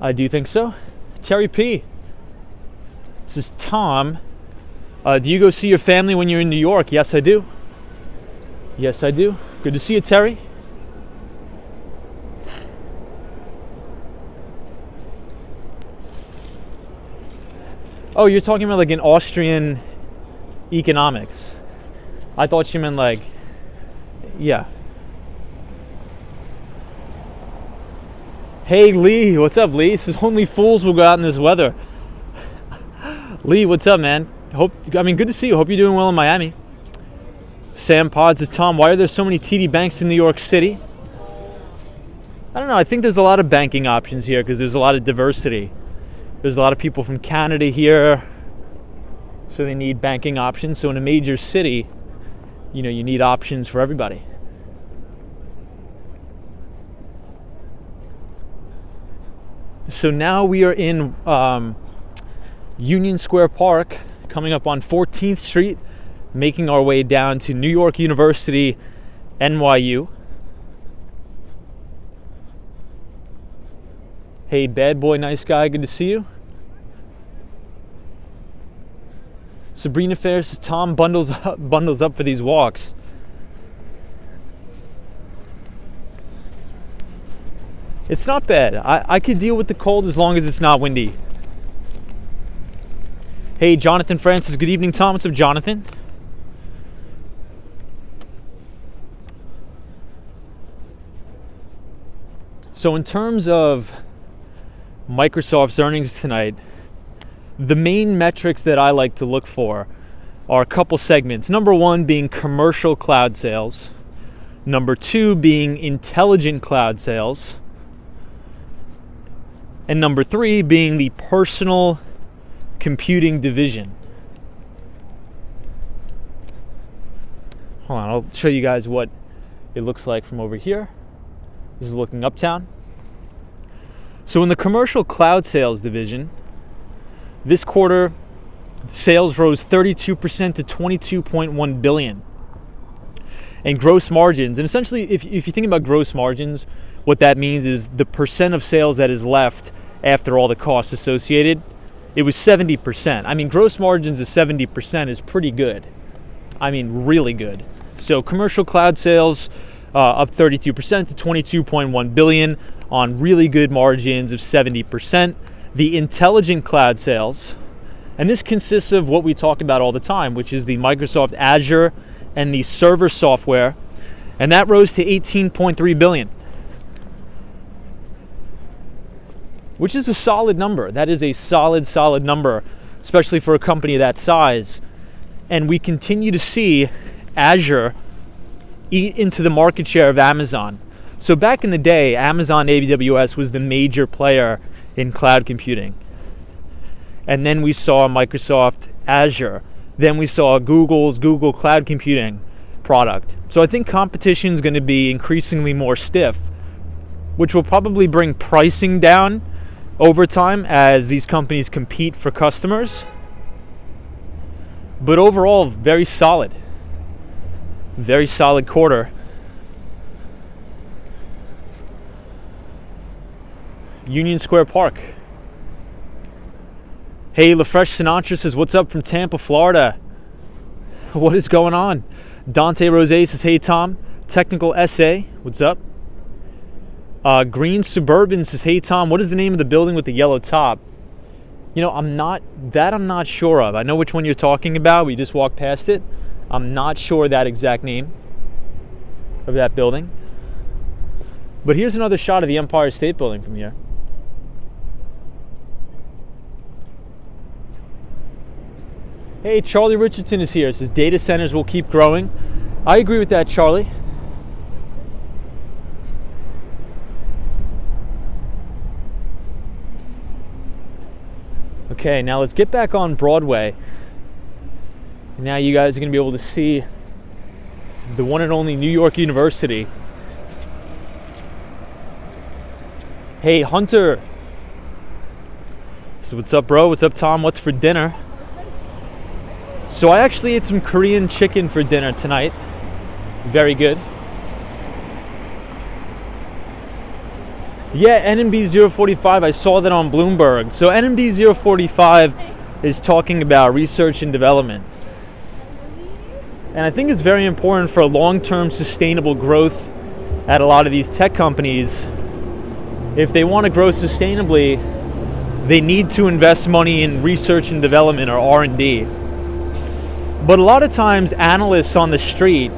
I do think so. Terry P. This is Tom. Do you go see your family when you're in New York? Yes, I do. Yes, I do. Good to see you, Terry. Oh, you're talking about like an Austrian economics. I thought you meant like, yeah. Hey, Lee, what's up, Lee? This is only fools will go out in this weather. Lee, what's up, man? Good to see you. Hope you're doing well in Miami. Sam Pods says, Tom, why are there so many TD banks in New York City? I don't know. I think there's a lot of banking options here because there's a lot of diversity. There's a lot of people from Canada here, so they need banking options. So in a major city, you need options for everybody. So now we are in Union Square Park, coming up on 14th Street, making our way down to New York University, NYU. Hey, bad boy, nice guy, good to see you. Sabrina Fair says, Tom bundles up for these walks. It's not bad. I could deal with the cold as long as it's not windy. Hey, Jonathan Francis, good evening, Tom. What's up, Jonathan? So in terms of Microsoft's earnings tonight, the main metrics that I like to look for are a couple segments. Number one being commercial cloud sales. Number two being intelligent cloud sales. And number three being the personal computing division. Hold on, I'll show you guys what it looks like from over here. This is looking uptown. So in the commercial cloud sales division, this quarter, sales rose 32% to $22.1 billion. And gross margins, and essentially, if you think about gross margins, what that means is the percent of sales that is left after all the costs associated, it was 70%. Gross margins of 70% is pretty good. Really good. So commercial cloud sales up 32% to $22.1 billion on really good margins of 70%. The intelligent cloud sales, and this consists of what we talk about all the time, which is the Microsoft Azure and the server software, and that rose to $18.3 billion, which is a solid number. That is a solid number, especially for a company that size. And we continue to see Azure eat into the market share of Amazon. So back in the day, Amazon AWS was the major player in cloud computing. And then we saw Microsoft Azure. Then we saw Google's Google Cloud Computing product. So I think competition is going to be increasingly more stiff, which will probably bring pricing down over time as these companies compete for customers. But overall, very solid quarter. Union Square Park. Hey, LaFresh Sinatra says, what's up from Tampa, Florida? What is going on? Dante Rose says, hey, Tom. Technical SA, what's up? Green Suburban says, hey, Tom, what is the name of the building with the yellow top? I'm not sure of. I know which one you're talking about. We just walked past it. I'm not sure that exact name of that building. But here's another shot of the Empire State Building from here. Hey, Charlie Richardson is here. It says data centers will keep growing. I agree with that, Charlie. Okay, now let's get back on Broadway. Now you guys are going to be able to see the one and only New York University. Hey, Hunter. So what's up, bro? What's up, Tom? What's for dinner? So I actually ate some Korean chicken for dinner tonight. Very good. Yeah, NMB 045, I saw that on Bloomberg. So NMB 045 is talking about research and development. And I think it's very important for long-term sustainable growth at a lot of these tech companies. If they want to grow sustainably, they need to invest money in research and development, or R&D. But a lot of times analysts on the street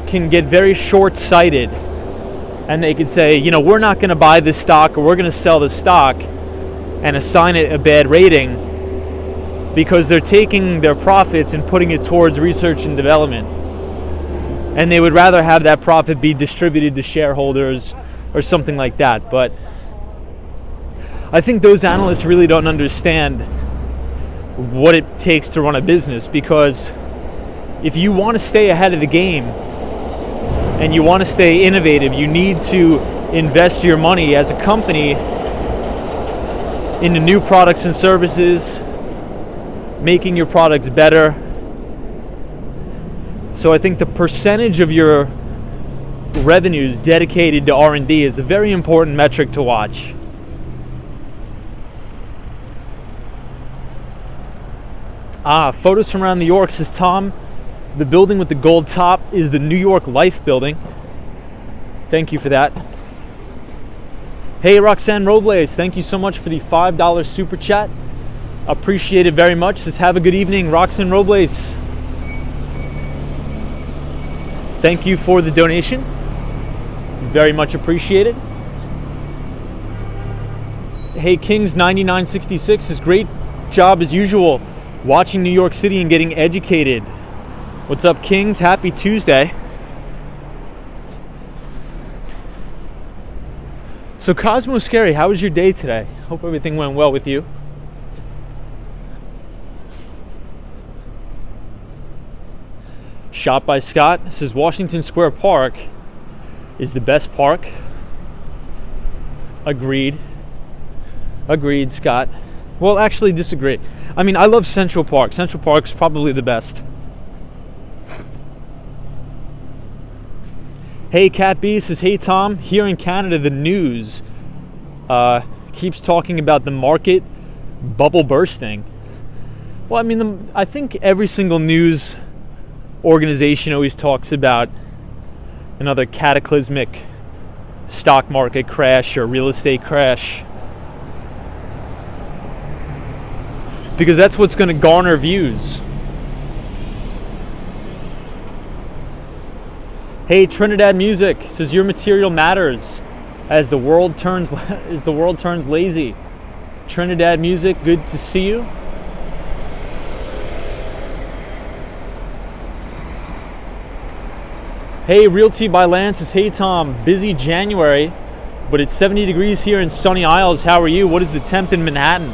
can get very short-sighted, and they could say, you know, we're not going to buy this stock, or we're going to sell this stock and assign it a bad rating, because they're taking their profits and putting it towards research and development. And they would rather have that profit be distributed to shareholders or something like that. But I think those analysts really don't understand what it takes to run a business, because if you want to stay ahead of the game and you want to stay innovative, you need to invest your money as a company into new products and services, making your products better. So I think the percentage of your revenues dedicated to R&D is a very important metric to watch. Photos from around New York, says Tom. The building with the gold top is the New York Life building. Thank you for that. Hey, Roxanne Robles, thank you so much for the $5 super chat. Appreciate it very much. Says, have a good evening, Roxanne Robles. Thank you for the donation. Very much appreciated. Hey, Kings 9966 says, great job as usual watching New York City and getting educated. What's up, Kings? Happy Tuesday. So Cosmo Scary, how was your day today? Hope everything went well with you. Shot by Scott says, Washington Square Park is the best park. Agreed, Scott. Well, actually disagree. I mean, I love Central Park. Central Park's probably the best. Hey, Cat B says, hey, Tom. Here in Canada, the news keeps talking about the market bubble bursting. Well, I mean, I think every single news organization always talks about another cataclysmic stock market crash or real estate crash, because that's what's going to garner views. Hey, Trinidad Music says, your material matters as the world turns lazy. Trinidad Music, good to see you. Hey, Realty by Lance says, hey, Tom, busy January, but it's 70 degrees here in Sunny Isles. How are you? What is the temp in Manhattan?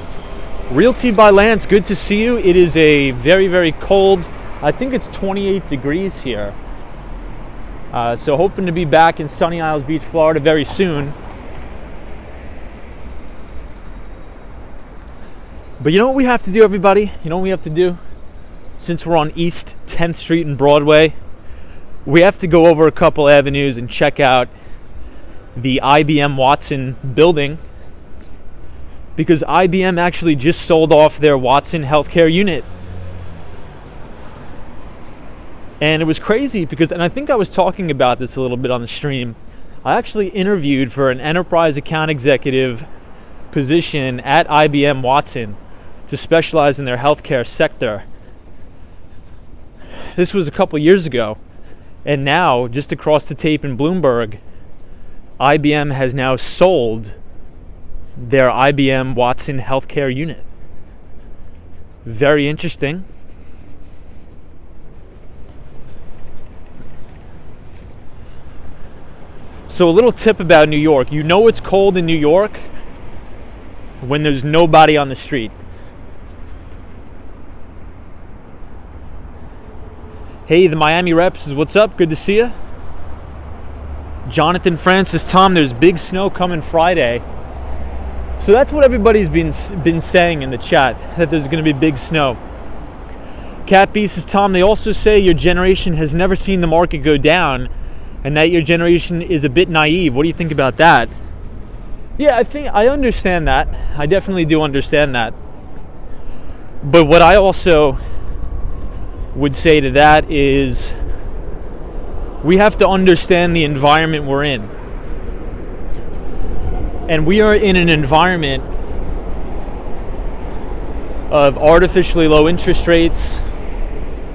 Realty by Lance, good to see you. It is a very, very cold, I think it's 28 degrees here. So hoping to be back in Sunny Isles Beach, Florida very soon. But you know what we have to do, everybody? You know what we have to do? Since we're on East 10th Street and Broadway, we have to go over a couple avenues and check out the IBM Watson building, because IBM actually just sold off their Watson healthcare unit. And it was crazy because, and I think I was talking about this a little bit on the stream, I actually interviewed for an enterprise account executive position at IBM Watson to specialize in their healthcare sector. This was a couple years ago. And now, just across the tape in Bloomberg, IBM has now sold their IBM Watson healthcare unit. Very interesting. So a little tip about New York. You know it's cold in New York when there's nobody on the street. Hey, the Miami Reps, what's up? Good to see you. Jonathan Francis, Tom, there's big snow coming Friday. So that's what everybody's been saying in the chat, that there's going to be big snow. Cat B says, Tom, they also say your generation has never seen the market go down and that your generation is a bit naive. What do you think about that? Yeah, I understand that. I definitely do understand that. But what I also would say to that is we have to understand the environment we're in. And we are in an environment of artificially low interest rates,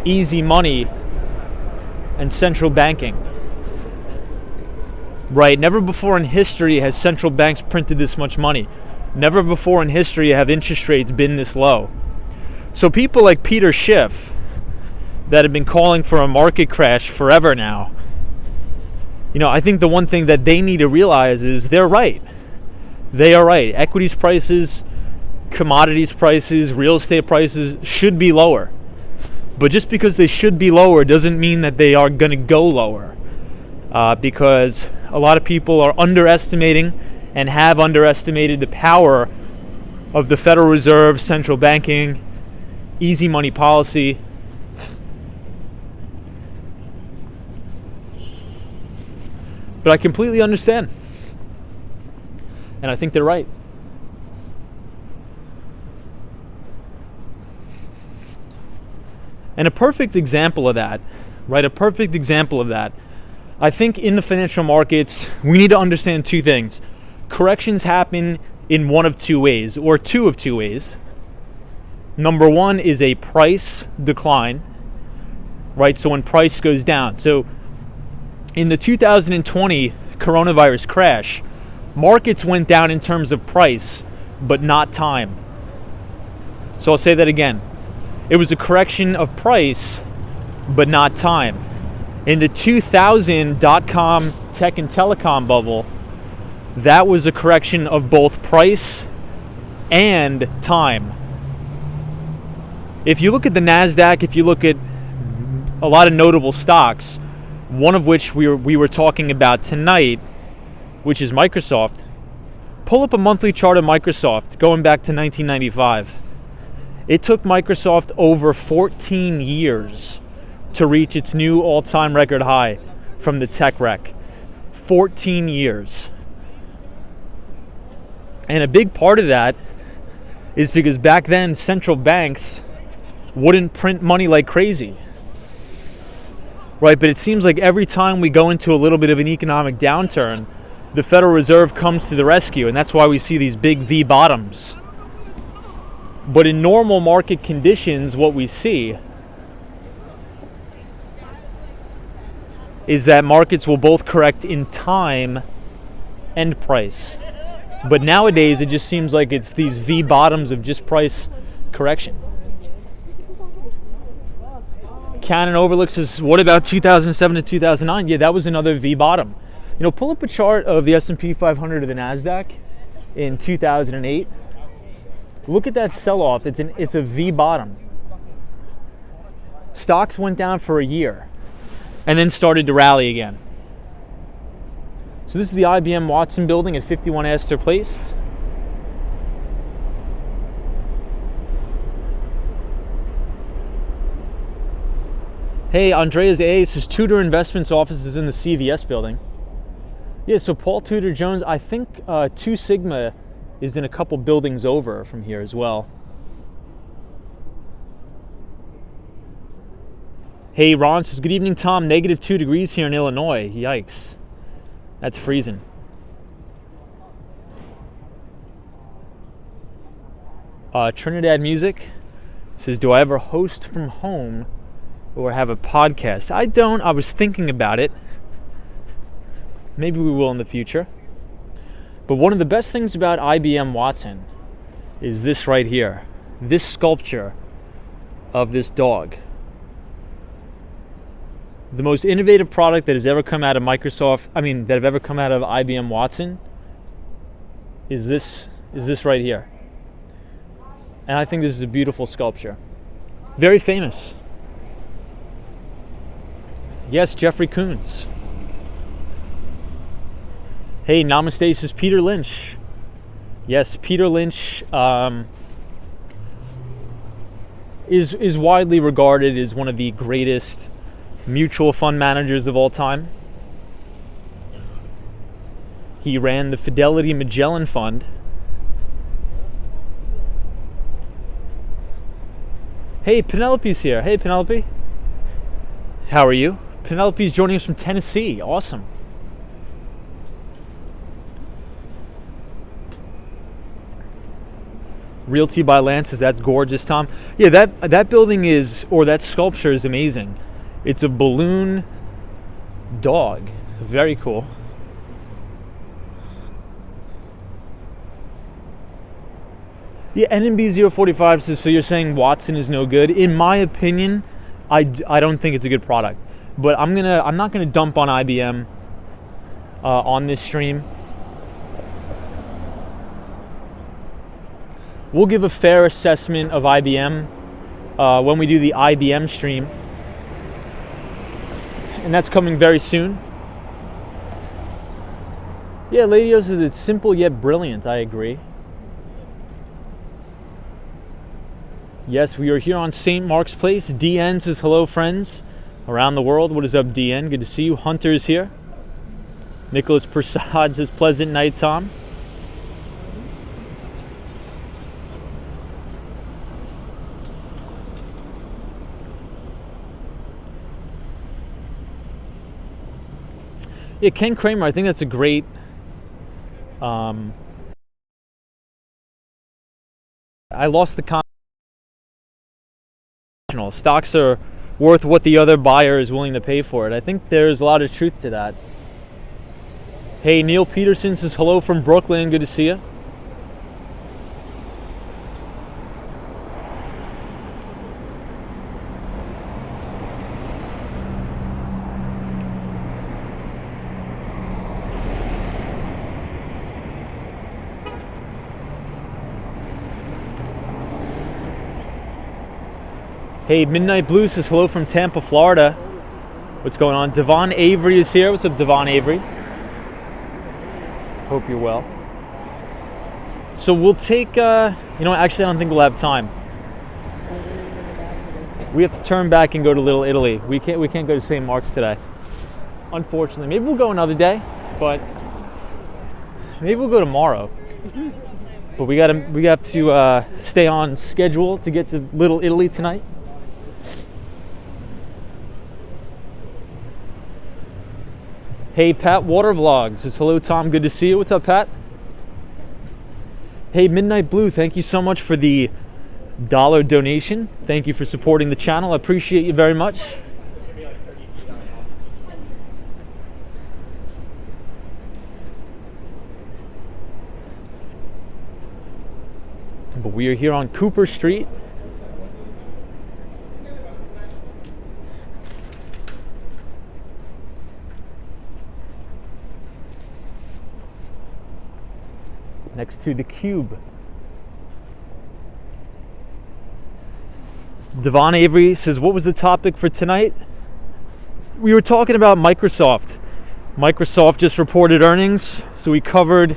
easy money, and central banking. Right? Never before in history has central banks printed this much money. Never before in history have interest rates been this low. So people like Peter Schiff that have been calling for a market crash forever now, I think the one thing that they need to realize is they're right. They are right. Equities prices, commodities prices, real estate prices should be lower. But just because they should be lower doesn't mean that they are going to go lower. Because a lot of people are underestimating and have underestimated the power of the Federal Reserve, central banking, easy money policy. But I completely understand. And I think they're right. And a perfect example of that, I think in the financial markets, we need to understand two things. Corrections happen in one of two ways, or two of two ways. Number one is a price decline, right? So when price goes down. So in the 2020 coronavirus crash, markets went down in terms of price, but not time. So I'll say that again. It was a correction of price, but not time. In the 2000 dot-com tech and telecom bubble, that was a correction of both price and time. If you look at the NASDAQ, if you look at a lot of notable stocks, one of which we were talking about tonight, which is Microsoft, pull up a monthly chart of Microsoft going back to 1995. It took Microsoft over 14 years to reach its new all-time record high from the tech wreck. 14 years. And a big part of that is because back then central banks wouldn't print money like crazy. Right, but it seems like every time we go into a little bit of an economic downturn, the Federal Reserve comes to the rescue, and that's why we see these big V bottoms. But in normal market conditions, what we see is that markets will both correct in time and price. But nowadays, it just seems like it's these V bottoms of just price correction. Cannon Overlook says, what about 2007 to 2009? Yeah, that was another V bottom. Pull up a chart of the S&P 500 or the NASDAQ in 2008. Look at that sell-off. It's a V bottom. Stocks went down for a year and then started to rally again. So this is the IBM Watson building at 51 Astor Place. Hey, Andreas A. says Tudor Investments office is in the CVS building. Yeah, so Paul Tudor Jones, I think Two Sigma is in a couple buildings over from here as well. Hey, Ron says, good evening, Tom. -2 degrees here in Illinois. Yikes. That's freezing. Trinidad Music says, do I ever host from home or have a podcast? I don't. I was thinking about it. Maybe we will in the future. But one of the best things about IBM Watson is this right here. This sculpture of this dog. The most innovative product that has ever come out of that have ever come out of IBM Watson is this right here. And I think this is a beautiful sculpture. Very famous. Yes, Jeffrey Coons. Hey, Namaste says Peter Lynch. Yes, Peter Lynch is widely regarded as one of the greatest mutual fund managers of all time. He ran the Fidelity Magellan Fund. Hey, Penelope's here. Hey, Penelope. How are you? Penelope's joining us from Tennessee. Awesome. Realty by Lance says that's gorgeous, Tom. Yeah, that building is, or that sculpture is amazing. It's a balloon dog. Very cool. Yeah, NMB 045 says, so you're saying Watson is no good? In my opinion, I don't think it's a good product. But I'm not gonna dump on IBM on this stream. We'll give a fair assessment of IBM when we do the IBM stream. And that's coming very soon. Yeah, Lady O says it's simple yet brilliant. I agree. Yes, we are here on St. Mark's Place. DN says hello, friends around the world. What is up, DN? Good to see you. Hunter is here. Nicholas Prasad says pleasant night, Tom. Yeah, Ken Kramer, I think that's a great I lost the stocks are worth what the other buyer is willing to pay for it. I think there's a lot of truth to that. Hey, Neil Peterson says hello from Brooklyn. Good to see you. Hey, Midnight Blue says hello from Tampa, Florida. What's going on? Devon Avery is here. What's up, Devon Avery? Hope you're well. So we'll take, actually I don't think we'll have time. We have to turn back and go to Little Italy. We can't go to St. Mark's today. Unfortunately. Maybe we'll go another day, but maybe we'll go tomorrow. But we have to stay on schedule to get to Little Italy tonight. Hey, Pat Watervlog says hello, Tom. Good to see you. What's up, Pat? Hey, Midnight Blue, thank you so much for the $1 donation. Thank you for supporting the channel. I appreciate you very much. But we are here on Cooper Street. Next to the Cube. Devon Avery says, what was the topic for tonight? We were talking about Microsoft. Microsoft just reported earnings, so we covered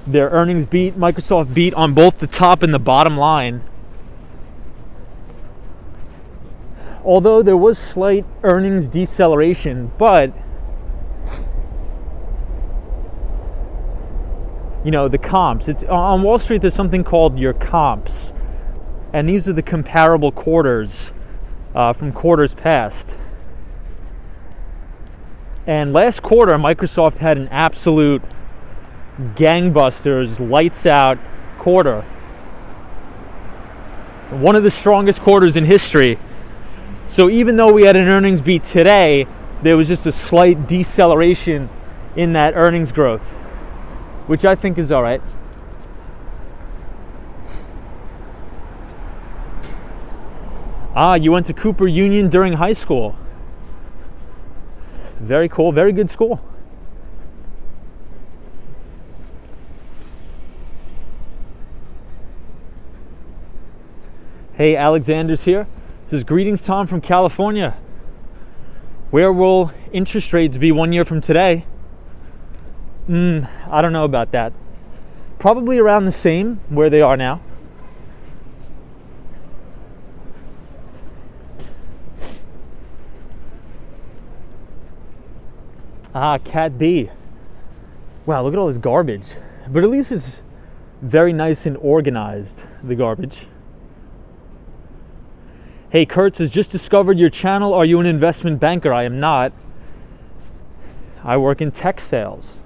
their earnings beat. Microsoft beat on both the top and the bottom line. Although there was slight earnings deceleration, but the comps. It's on Wall Street, there's something called your comps. And these are the comparable quarters from quarters past. And last quarter, Microsoft had an absolute gangbusters, lights out quarter. One of the strongest quarters in history. So even though we had an earnings beat today, there was just a slight deceleration in that earnings growth, which I think is all right. You went to Cooper Union during high school. Very cool, very good school. Hey, Alexander's here. Says, greetings, Tom, from California. Where will interest rates be 1 year from today? I don't know about that. Probably around the same where they are now. Cat B. Wow, look at all this garbage. But at least it's very nice and organized, the garbage. Hey, Kurtz has just discovered your channel. Are you an investment banker? I am not. I work in tech sales.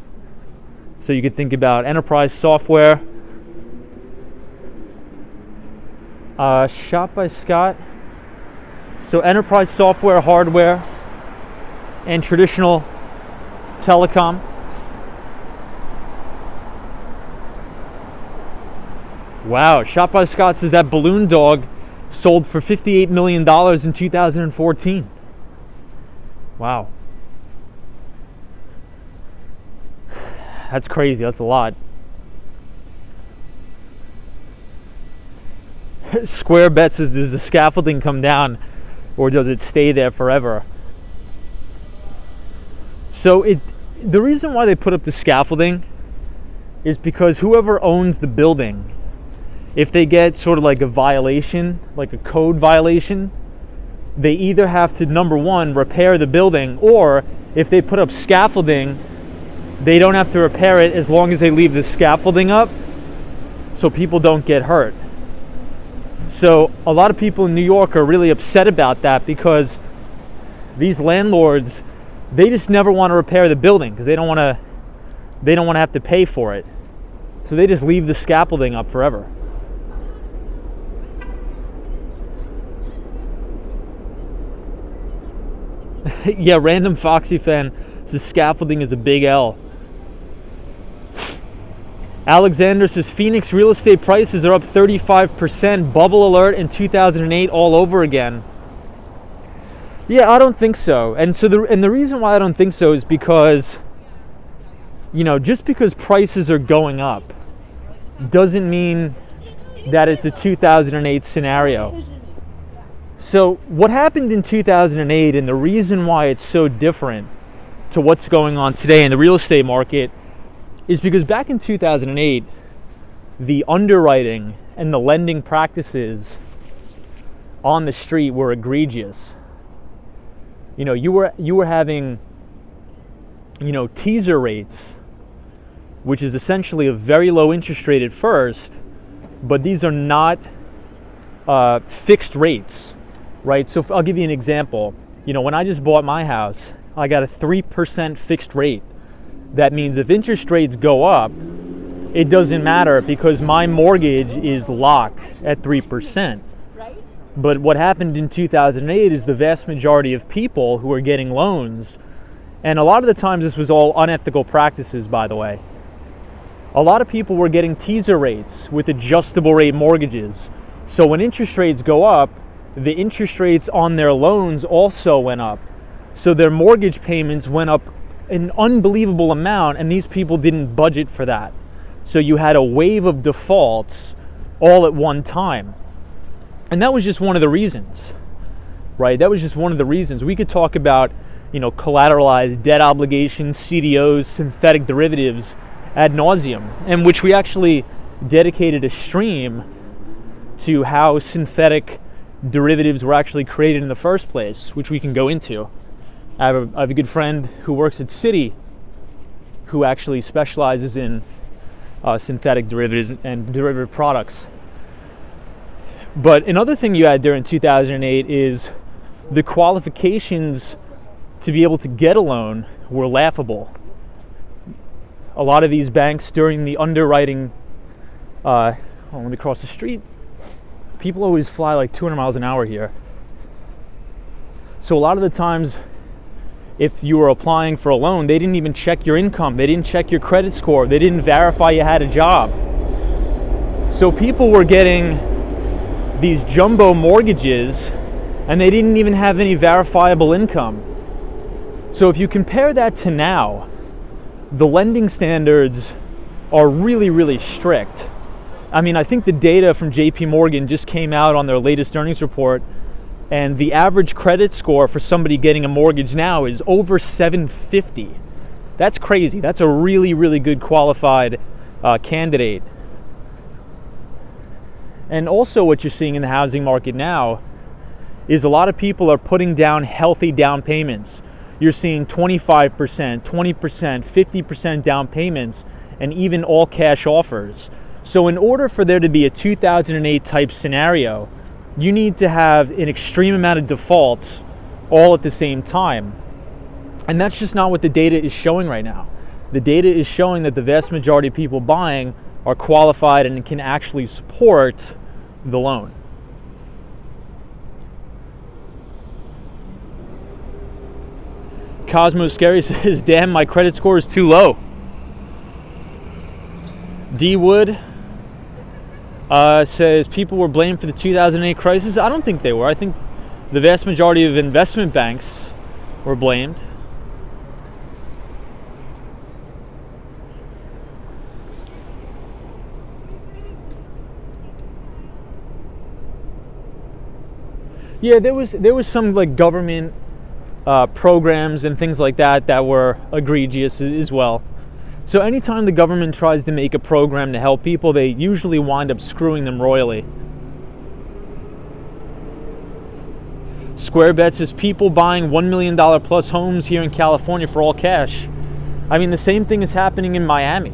So you could think about enterprise software. Shot by Scott. So enterprise software, hardware, and traditional telecom. Wow, Shot by Scott says that balloon dog sold for $58 million in 2014. Wow. That's crazy. That's a lot. Square Bet says, does the scaffolding come down or does it stay there forever? So the reason why they put up the scaffolding is because whoever owns the building, if they get sort of like a violation, like a code violation, they either have to, number one, repair the building, or if they put up scaffolding, they don't have to repair it as long as they leave the scaffolding up so people don't get hurt. So a lot of people in New York are really upset about that because these landlords, they just never want to repair the building because they don't want to have to pay for it. So they just leave the scaffolding up forever. Yeah, Random Foxy fan says scaffolding is a big L. Alexander says Phoenix real estate prices are up 35%. Bubble alert in 2008 all over again. Yeah, I don't think so. And so the reason why I don't think so is because, just because prices are going up doesn't mean that it's a 2008 scenario. So what happened in 2008, and the reason why it's so different to what's going on today in the real estate market, is because back in 2008, the underwriting and the lending practices on the street were egregious. You were having, teaser rates, which is essentially a very low interest rate at first, but these are not fixed rates, right? So I'll give you an example. When I just bought my house, I got a 3% fixed rate. That means if interest rates go up, it doesn't matter because my mortgage is locked at 3%. But what happened in 2008 is the vast majority of people who are getting loans, and a lot of the times this was all unethical practices, by the way. A lot of people were getting teaser rates with adjustable rate mortgages. So when interest rates go up, the interest rates on their loans also went up. So their mortgage payments went up an unbelievable amount, and these people didn't budget for that. So you had a wave of defaults all at one time. And that was just one of the reasons, right? That was just one of the reasons. We could talk about, collateralized debt obligations, CDOs, synthetic derivatives ad nauseum, and which we actually dedicated a stream to how synthetic derivatives were actually created in the first place, which we can go into. I have a good friend who works at Citi who actually specializes in synthetic derivatives and derivative products. But another thing you had during 2008 is the qualifications to be able to get a loan were laughable. A lot of these banks during the underwriting, let me cross the street. People always fly like 200 miles an hour here. So a lot of the times, if you were applying for a loan, they didn't even check your income. They didn't check your credit score. They didn't verify you had a job. So people were getting these jumbo mortgages and they didn't even have any verifiable income. So if you compare that to now, the lending standards are really, really strict. I mean, I think the data from JP Morgan just came out on their latest earnings report, And the average credit score for somebody getting a mortgage now is over 750. That's crazy. That's a really, really good qualified candidate. And also what you're seeing in the housing market now is a lot of people are putting down healthy down payments. You're seeing 25%, 20%, 50% down payments, and even all cash offers. So in order for there to be a 2008 type scenario, you need to have an extreme amount of defaults all at the same time. And that's just not what the data is showing right now. The data is showing that the vast majority of people buying are qualified and can actually support the loan. Cosmo Scary says, damn, my credit score is too low. D Wood says people were blamed for the 2008 crisis. I don't think they were. I think the vast majority of investment banks were blamed. Yeah, there was some like government programs and things like that were egregious as well. So anytime the government tries to make a program to help people, they usually wind up screwing them royally. Square Bets is people buying $1 million plus homes here in California for all cash. I mean, the same thing is happening in Miami.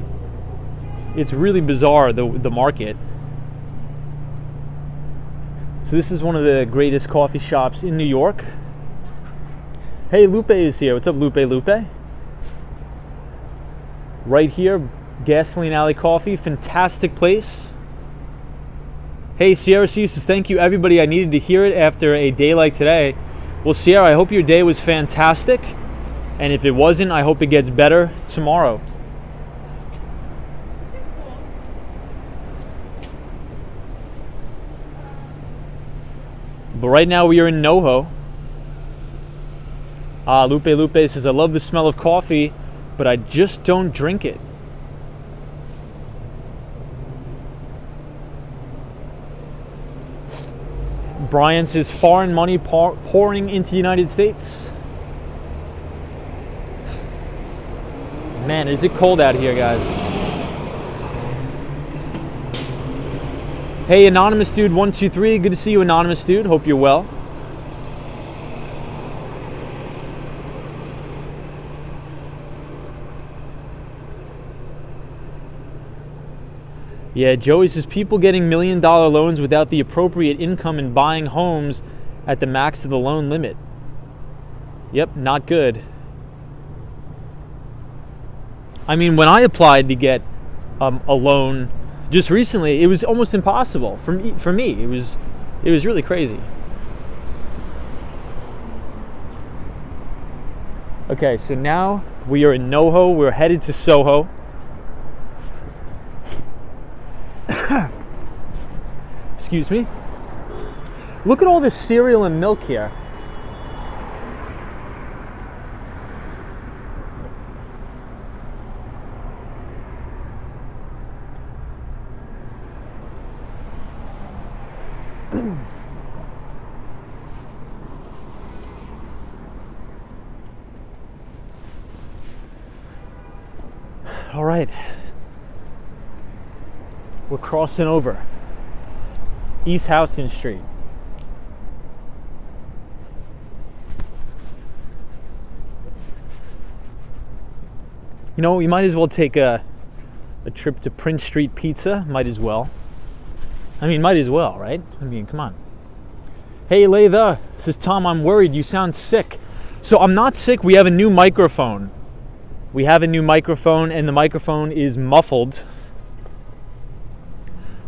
It's really bizarre, the market. So this is one of the greatest coffee shops in New York. Hey, Lupe is here. What's up, Lupe? Right here, Gasoline Alley Coffee, fantastic place. Hey, Sierra C says, thank you, everybody. I needed to hear it after a day like today. Well, Sierra, I hope your day was fantastic. And if it wasn't, I hope it gets better tomorrow. But right now we are in NoHo. Lupe says, I love the smell of coffee, but I just don't drink it. Brian says, foreign money pouring into the United States. Man, is it cold out here, guys. Hey, Anonymous Dude 123, good to see you, Anonymous Dude. Hope you're well. Yeah, Joey says, people getting $1 million loans without the appropriate income and buying homes at the max of the loan limit. Yep, not good. I mean, when I applied to get a loan just recently, it was almost impossible for me. It was really crazy. Okay, so now we are in NoHo. We're headed to Soho. Excuse me. Look at all this cereal and milk here. All right. We're crossing over East Houston Street. You know, we might as well take a trip to Prince Street Pizza. Might as well, right? I mean, come on. Hey, Laytha, says Tom, I'm worried. You sound sick. So I'm not sick. We have a new microphone. And the microphone is muffled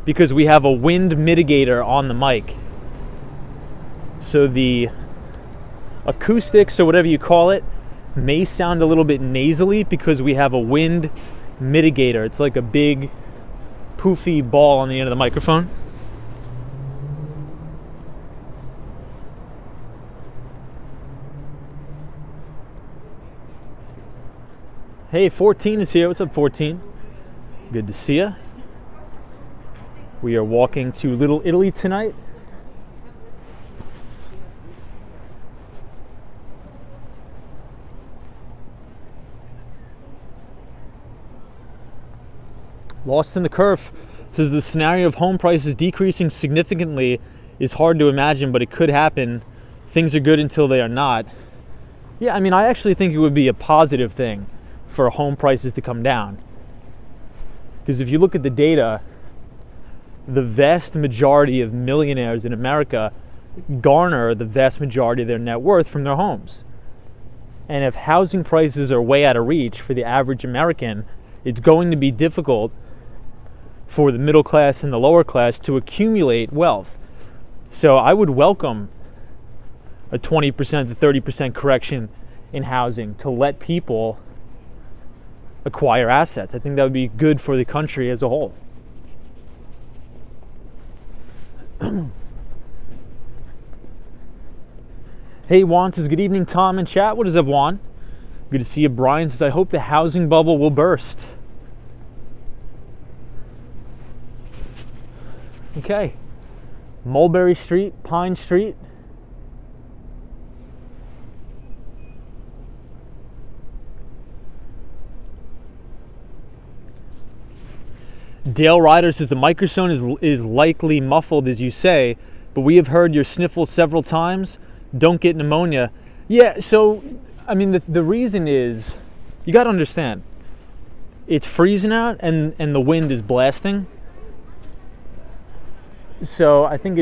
because we have a wind mitigator on the mic. So the acoustics, or whatever you call it, may sound a little bit nasally because we have a wind mitigator. It's like a big poofy ball on the end of the microphone. Hey, 14 is here. What's up, 14? Good to see ya. We are walking to Little Italy tonight. Lost in the Curve says the scenario of home prices decreasing significantly is hard to imagine, but it could happen. Things are good until they are not. Yeah, I mean, I actually think it would be a positive thing for home prices to come down. Because if you look at the data, the vast majority of millionaires in America garner the vast majority of their net worth from their homes. And if housing prices are way out of reach for the average American, it's going to be difficult for the middle class and the lower class to accumulate wealth. So I would welcome a 20% to 30% correction in housing to let people acquire assets. I think that would be good for the country as a whole. Hey, Juan says, good evening, Tom and chat. What is up, Juan? Good to see you. Brian says, I hope the housing bubble will burst. Okay. Mulberry Street, Pine Street. Dale Ryder says the microphone is likely muffled, as you say, but we have heard your sniffles several times. Don't get pneumonia. Yeah, so, I mean, the reason is, you got to understand, it's freezing out and the wind is blasting. So I think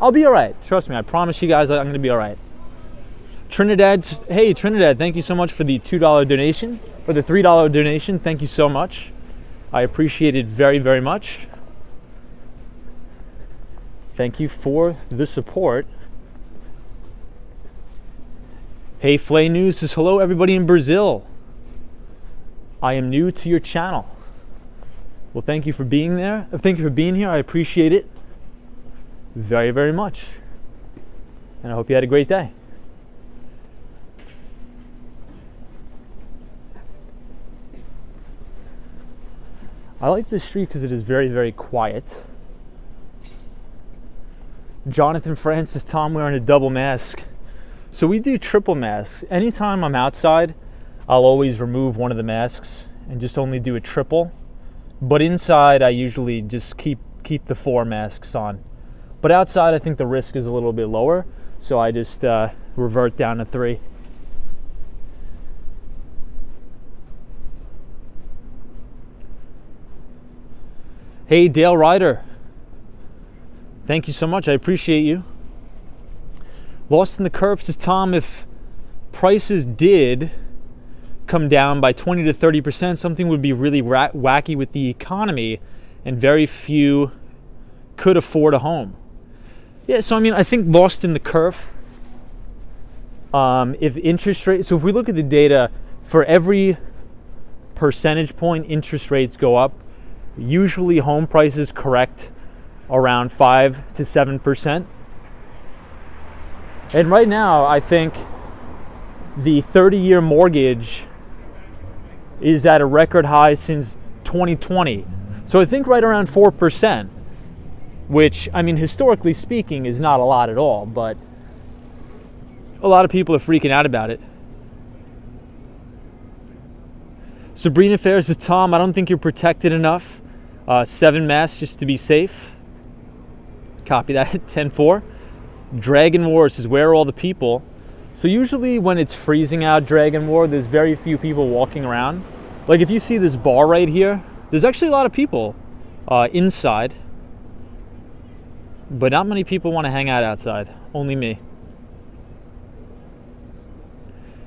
I'll be all right. Trust me, I promise you guys I'm going to be all right. Hey, Trinidad, thank you so much for the $2 donation, or the $3 donation. Thank you so much. I appreciate it very, very much. Thank you for the support. Hey, Flay News says, hello everybody in Brazil. I am new to your channel. Well, thank you for being there. Thank you for being here. I appreciate it very, very much. And I hope you had a great day. I like this street because it is very, very quiet. Jonathan Francis, Tom wearing a double mask. So we do triple masks. Anytime I'm outside, I'll always remove one of the masks and just only do a triple. But inside, I usually just keep the 4 masks on. But outside, I think the risk is a little bit lower, so I just revert down to 3. Hey, Dale Ryder. Thank you so much. I appreciate you. Lost in the Curve says, Tom, if prices did come down by 20 to 30%, something would be really wacky with the economy, and very few could afford a home. Yeah, so I mean, I think lost in the curve. If interest rates, so if we look at the data, for every percentage point interest rates go up, usually home prices correct around 5 to 7%. And right now, I think the 30-year mortgage is at a record high since 2020. So I think right around 4%, which, I mean, historically speaking, is not a lot at all, but a lot of people are freaking out about it. Sabrina Fair says, Tom, I don't think you're protected enough. 7 masks just to be safe. Copy that, 10-4. Dragon War says, where are all the people? So usually when it's freezing out, Dragon War, there's very few people walking around. Like if you see this bar right here, there's actually a lot of people inside. But not many people want to hang out outside. Only me.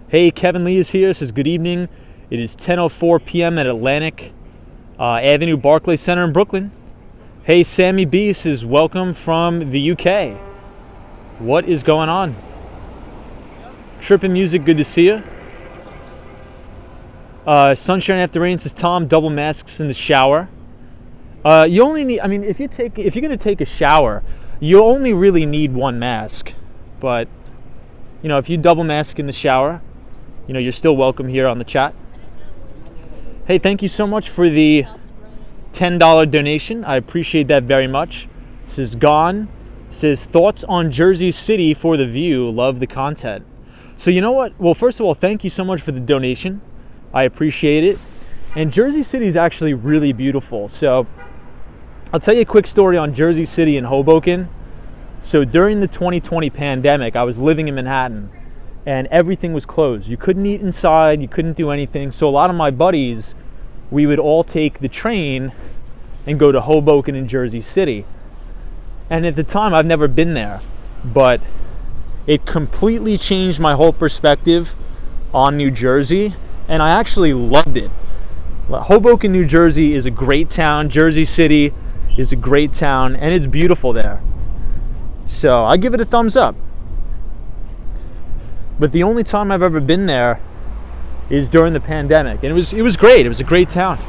Hey, Kevin Lee is here. Says, good evening. It is 10:04 p.m. at Atlantic Avenue Barclays Center in Brooklyn. Hey, Sammy B says, welcome from the UK. What is going on? Trippin' Music, good to see you. Sunshine After Rain says, Tom, double masks in the shower. You only need, I mean, if you're going to take a shower, you only really need 1 mask. But, you know, if you double mask in the shower, you know, you're still welcome here on the chat. Hey, thank you so much for the $10 donation. I appreciate that very much. This is Gone. Says, thoughts on Jersey City for the view. Love the content. So you know what? Well, first of all, thank you so much for the donation. I appreciate it. And Jersey City is actually really beautiful. So I'll tell you a quick story on Jersey City and Hoboken. So during the 2020 pandemic, I was living in Manhattan and everything was closed. You couldn't eat inside, you couldn't do anything. So a lot of my buddies, we would all take the train and go to Hoboken and Jersey City. And at the time, I've never been there, but it completely changed my whole perspective on New Jersey, and I actually loved it. Hoboken, New Jersey is a great town. Jersey City is a great town, and it's beautiful there. So I give it a thumbs up. But the only time I've ever been there is during the pandemic, and it was great. It was a great town,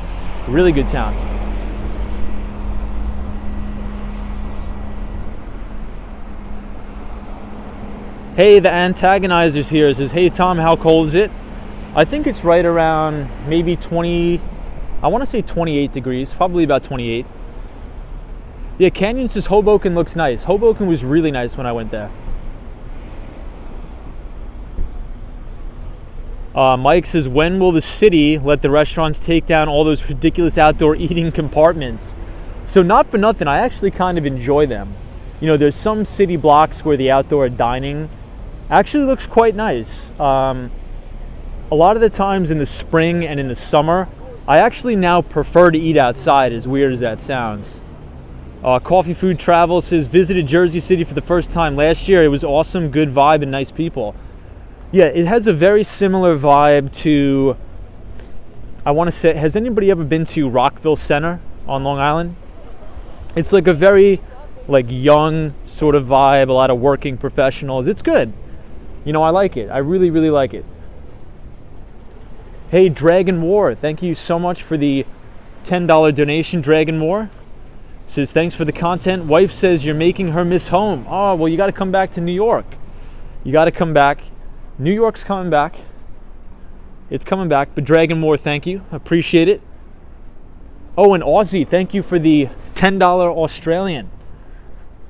a really good town. Hey, the antagonizer's here. It says, hey Tom, how cold is it? I think it's right around maybe 20, I want to say 28 degrees, probably about 28. Yeah, Canyon says Hoboken looks nice. Hoboken was really nice when I went there. Mike says, when will the city let the restaurants take down all those ridiculous outdoor eating compartments? So not for nothing, I actually kind of enjoy them. You know, there's some city blocks where the outdoor dining actually looks quite nice. A lot of the times in the spring and in the summer, I actually now prefer to eat outside, as weird as that sounds. Coffee Food Travel says, visited Jersey City for the first time last year. It was awesome, good vibe, and nice people. Yeah, it has a very similar vibe to, I want to say, has anybody ever been to Rockville Center on Long Island? It's like a very young sort of vibe, a lot of working professionals. It's good. You know, I like it. I really, really like it. Hey, Dragon War, thank you so much for the $10 donation, Dragon War. Says, thanks for the content. Wife says you're making her miss home. Oh, well, you got to come back to New York. You got to come back. New York's coming back. It's coming back. But Dragon War, thank you. Appreciate it. Oh, and Aussie, thank you for the $10 Australian.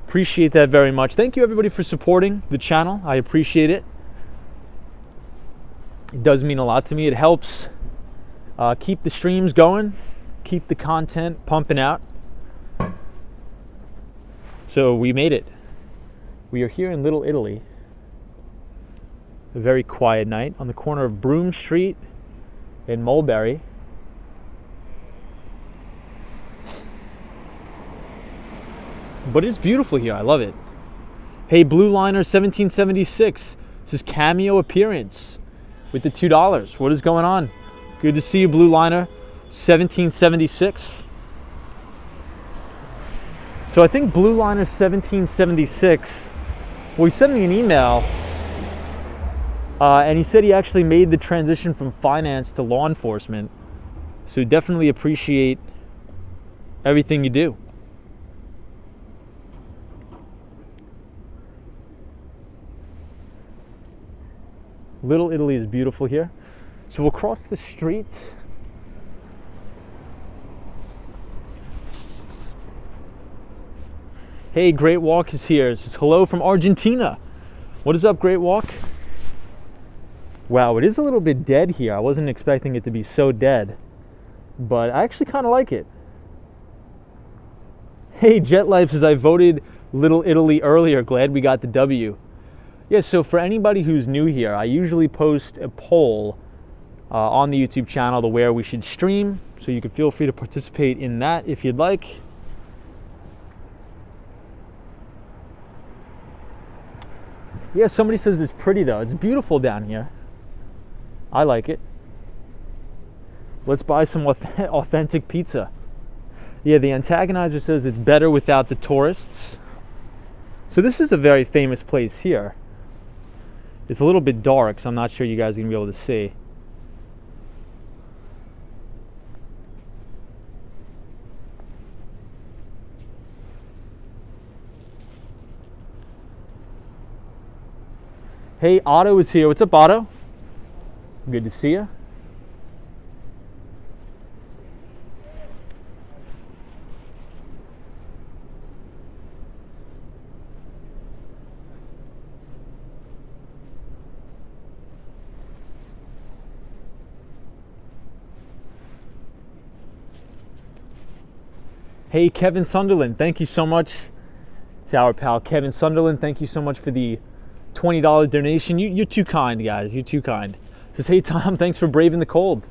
Appreciate that very much. Thank you, everybody, for supporting the channel. I appreciate it. It does mean a lot to me. It helps keep the streams going, keep the content pumping out. So we made it. We are here in Little Italy. A very quiet night on the corner of Broome Street and Mulberry. But it's beautiful here. I love it. Hey, Blue Liner 1776. This is cameo appearance with the $2. What is going on? Good to see you, Blue Liner 1776. So I think Blue Liner 1776, well, he sent me an email and he said he actually made the transition from finance to law enforcement. So definitely appreciate everything you do. Little Italy is beautiful here. So we'll cross the street. Hey, Great Walk is here. It says, hello from Argentina. What is up, Great Walk? Wow, it is a little bit dead here. I wasn't expecting it to be so dead, but I actually kind of like it. Hey, Jet Life says, I voted Little Italy earlier. Glad we got the W. Yeah, so for anybody who's new here, I usually post a poll on the YouTube channel to where we should stream, so you can feel free to participate in that if you'd like. Yeah, somebody says it's pretty though. It's beautiful down here. I like it. Let's buy some authentic pizza. Yeah, the antagonizer says it's better without the tourists. So this is a very famous place here. It's a little bit dark, so I'm not sure you guys are going to be able to see. Hey, Otto is here. What's up, Otto? Good to see you. Hey, Kevin Sunderland, thank you so much. It's our pal Kevin Sunderland. Thank you so much for the $20 donation. You're too kind, guys. You're too kind. Says, hey, Tom, thanks for braving the cold.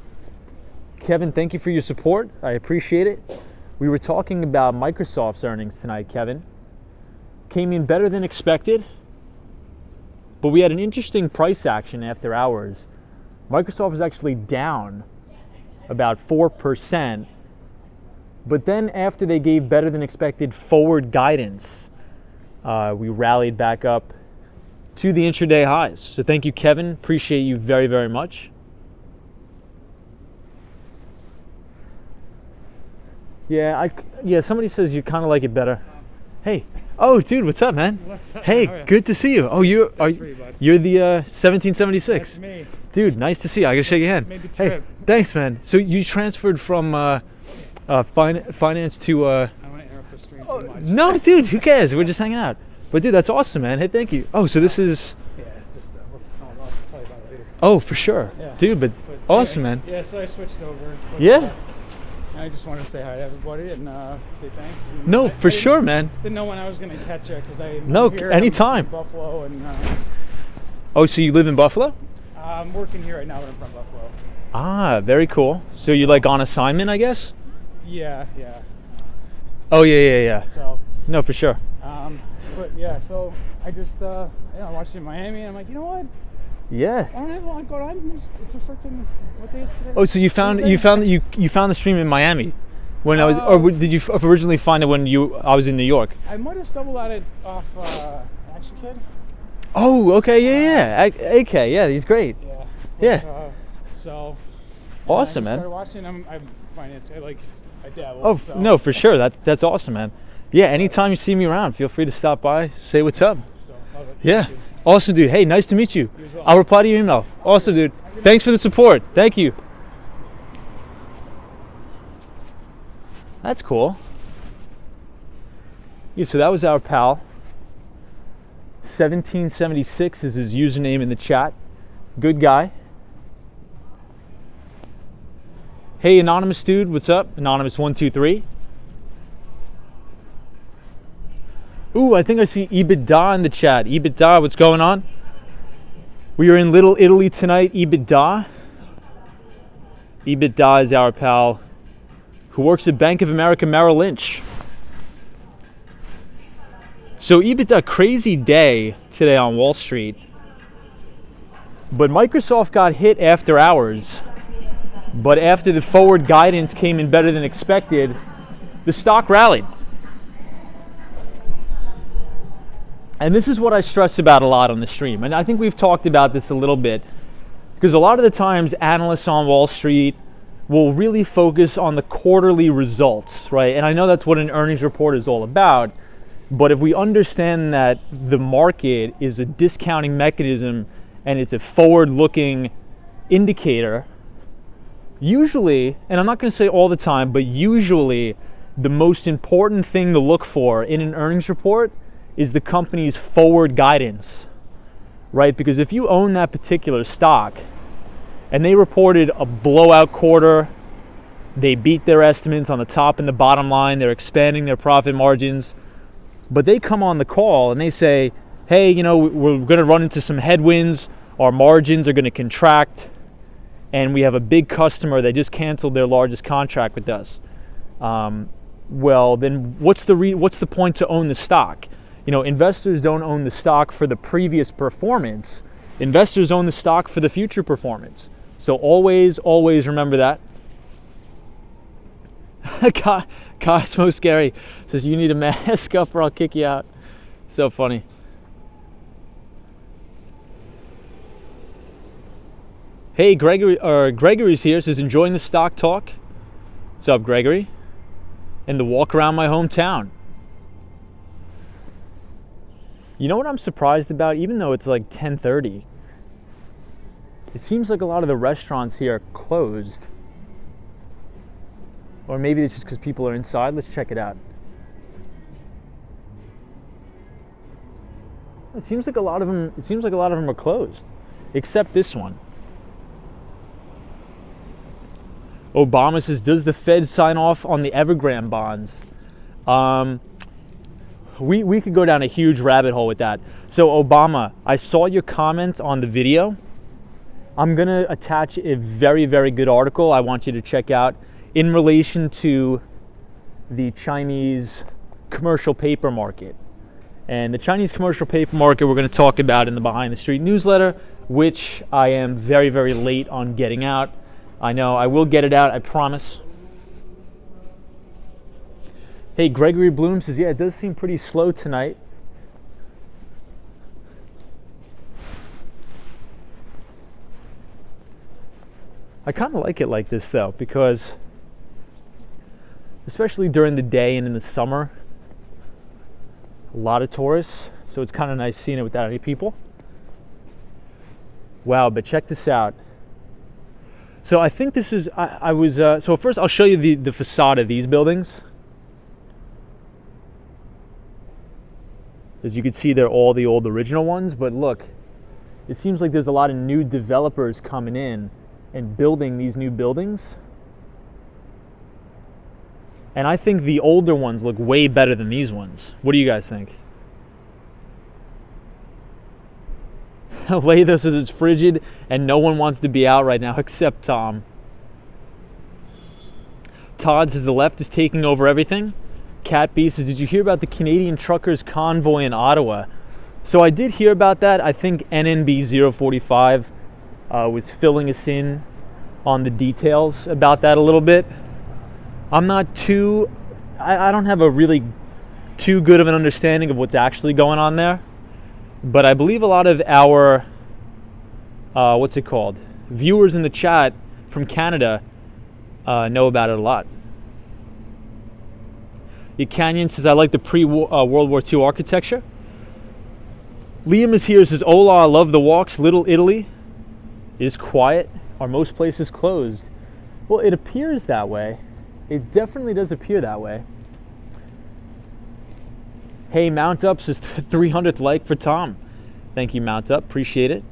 Kevin, thank you for your support. I appreciate it. We were talking about Microsoft's earnings tonight, Kevin. Came in better than expected, but we had an interesting price action after hours. Microsoft was actually down about 4%, but then after they gave better than expected forward guidance, we rallied back up to the intraday highs. So thank you, Kevin. Appreciate you very, very much. Yeah, somebody says you kind of like it better. Hey. Oh, dude, what's up, man? What's up? Hey, good to see you. Oh, you're the 1776. That's me. Dude, nice to see you. I gotta shake your hand. Made the trip. Hey, thanks, man. So you transferred from finance to I don't want to interrupt the stream too much. No, dude, who cares? We're just hanging out. But dude, that's awesome, man. Hey, thank you. Oh, so this is Yeah, just I'll tell you about it later. Oh, for sure. Yeah. Dude, but awesome, yeah, man. Yeah, so I switched over. But, Yeah. I just wanted to say hi to everybody and say thanks. And No, I for sure, man. Didn't know when I was going to catch you because No, here, anytime. I'm in Buffalo and Oh, so you live in Buffalo? I'm working here right now, but I'm from Buffalo. Ah, very cool. So you're like on assignment, I guess? Yeah. Oh, yeah. So, No, for sure. but yeah, so I just I watched it in Miami and I'm like, you know what? Yeah. I don't have a lot going on. It's a freaking what day is today? Oh, so you found the stream in Miami when I was, or did you originally find it when I was in New York? I might have stumbled on it off Action Kid. Oh, okay, yeah. AK, yeah, he's great. Yeah. Yeah. So. Awesome, I man. started watching. I find it. I dabble. Oh, so. no, for sure. That's awesome, man. Yeah, anytime you see me around, feel free to stop by, say what's up. So, love it. Yeah. Awesome, dude. Hey, nice to meet you. You as well. I'll reply to your email. Awesome, dude. Thanks for the support. Thank you. That's cool. Yeah, so that was our pal. 1776 is his username in the chat. Good guy. Hey, anonymous dude, what's up? Anonymous123. Ooh, I think I see EBITDA in the chat. EBITDA, what's going on? We are in Little Italy tonight. EBITDA. EBITDA is our pal who works at Bank of America Merrill Lynch. So EBITDA, crazy day today on Wall Street. But Microsoft got hit after hours. But after the forward guidance came in better than expected, the stock rallied. And this is what I stress about a lot on the stream. And I think we've talked about this a little bit. Because a lot of the times analysts on Wall Street will really focus on the quarterly results, right? And I know that's what an earnings report is all about. But if we understand that the market is a discounting mechanism and it's a forward-looking indicator, usually, and I'm not going to say all the time, but usually the most important thing to look for in an earnings report is the company's forward guidance, right? Because if you own that particular stock and they reported a blowout quarter, they beat their estimates on the top and the bottom line, they're expanding their profit margins, but they come on the call and they say, hey, we're going to run into some headwinds, our margins are going to contract, and we have a big customer that just canceled their largest contract with us. Well, then what's the point to own the stock? Investors don't own the stock for the previous performance. Investors own the stock for the future performance. So always remember that. Cosmo Scary says you need a mask up or I'll kick you out. So funny. Hey, Gregory's here, says enjoying the stock talk. What's up, Gregory? And the walk around my hometown. You know what I'm surprised about? Even though it's like 10:30, it seems like a lot of the restaurants here are closed. Or maybe it's just because people are inside. Let's check it out. It seems like a lot of them are closed, except this one. Obama says, does the Fed sign off on the Evergrande bonds? We could go down a huge rabbit hole with that. So Obama, I saw your comment on the video. I'm going to attach a very, very good article I want you to check out in relation to the Chinese commercial paper market. And the Chinese commercial paper market we're going to talk about in the Behind the Street newsletter, which I am very, very late on getting out. I know I will get it out, I promise. Hey, Gregory Bloom says, yeah, it does seem pretty slow tonight. I kind of like it like this, though, because especially during the day and in the summer, a lot of tourists, so it's kind of nice seeing it without any people. Wow, but check this out. So I think this is, so first I'll show you the facade of these buildings. As you can see, they're all the old original ones, but look, it seems like there's a lot of new developers coming in and building these new buildings. And I think the older ones look way better than these ones. What do you guys think? Latho says it's frigid and no one wants to be out right now except Tom. Todd says the left is taking over everything. Cat B says, did you hear about the Canadian truckers convoy in Ottawa? So I did hear about that. I think NNB 045 was filling us in on the details about that a little bit. I'm not too, I don't have a really too good of an understanding of what's actually going on there. But I believe a lot of our, viewers in the chat from Canada know about it a lot. The Canyon says, I like the pre-World War II architecture. Liam is here, says, hola, I love the walks. Little Italy is quiet. Are most places closed? Well, it appears that way. It definitely does appear that way. Hey, Mount Up says 300th like for Tom. Thank you, Mount Up. Appreciate it.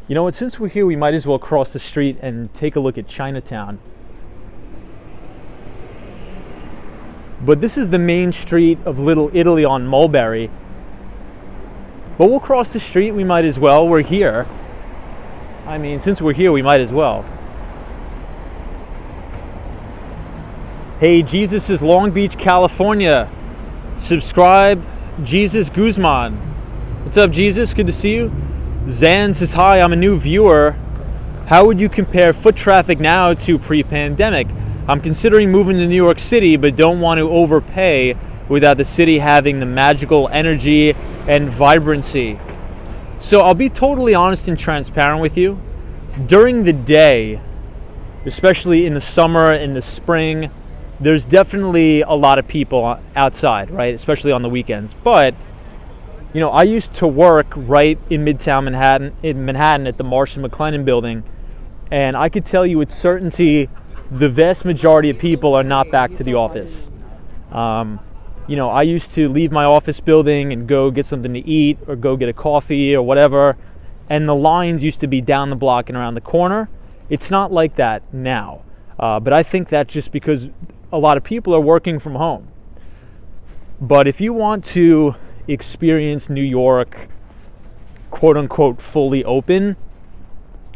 You know what, since we're here, we might as well cross the street and take a look at Chinatown. But this is the main street of Little Italy on Mulberry. But we'll cross the street, we might as well, we're here. I mean, since we're here, we might as well. Hey, Jesus is Long Beach, California. Subscribe, Jesus Guzman. What's up, Jesus? Good to see you. Zan says, hi, I'm a new viewer. How would you compare foot traffic now to pre-pandemic? I'm considering moving to New York City, but don't want to overpay without the city having the magical energy and vibrancy. So I'll be totally honest and transparent with you. During the day, especially in the summer, in the spring, there's definitely a lot of people outside, right? Especially on the weekends. But you know, I used to work right in Midtown Manhattan at the Marsh & McLennan building, and I could tell you with certainty the vast majority of people are not back to the office. You know, I used to leave my office building and go get something to eat or go get a coffee or whatever, and the lines used to be down the block and around the corner. It's not like that now, but I think that's just because a lot of people are working from home. But if you want to experience New York, quote unquote, fully open,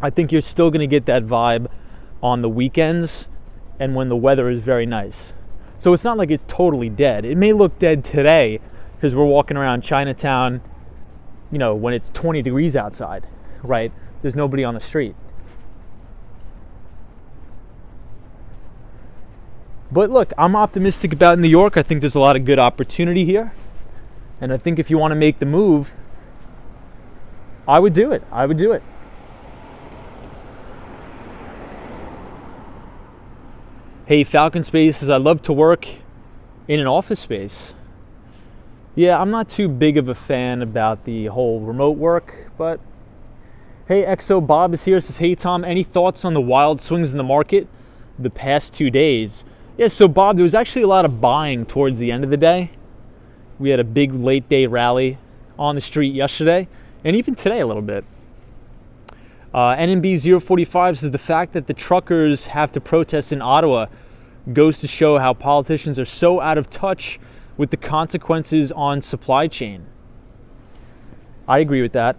I think you're still going to get that vibe on the weekends and when the weather is very nice. So it's not like it's totally dead. It may look dead today because we're walking around Chinatown, you know, when it's 20 degrees outside, right? There's nobody on the street. But look, I'm optimistic about New York. I think there's a lot of good opportunity here. And I think if you want to make the move, I would do it. I would do it. Hey, Falcon Space says, I love to work in an office space. Yeah, I'm not too big of a fan about the whole remote work, but hey, XO Bob is here, says, hey Tom, any thoughts on the wild swings in the market the past 2 days? Yeah, so Bob, there was actually a lot of buying towards the end of the day. We had a big late day rally on the street yesterday, and even today a little bit. NMB 045 says the fact that the truckers have to protest in Ottawa goes to show how politicians are so out of touch with the consequences on supply chain. I agree with that.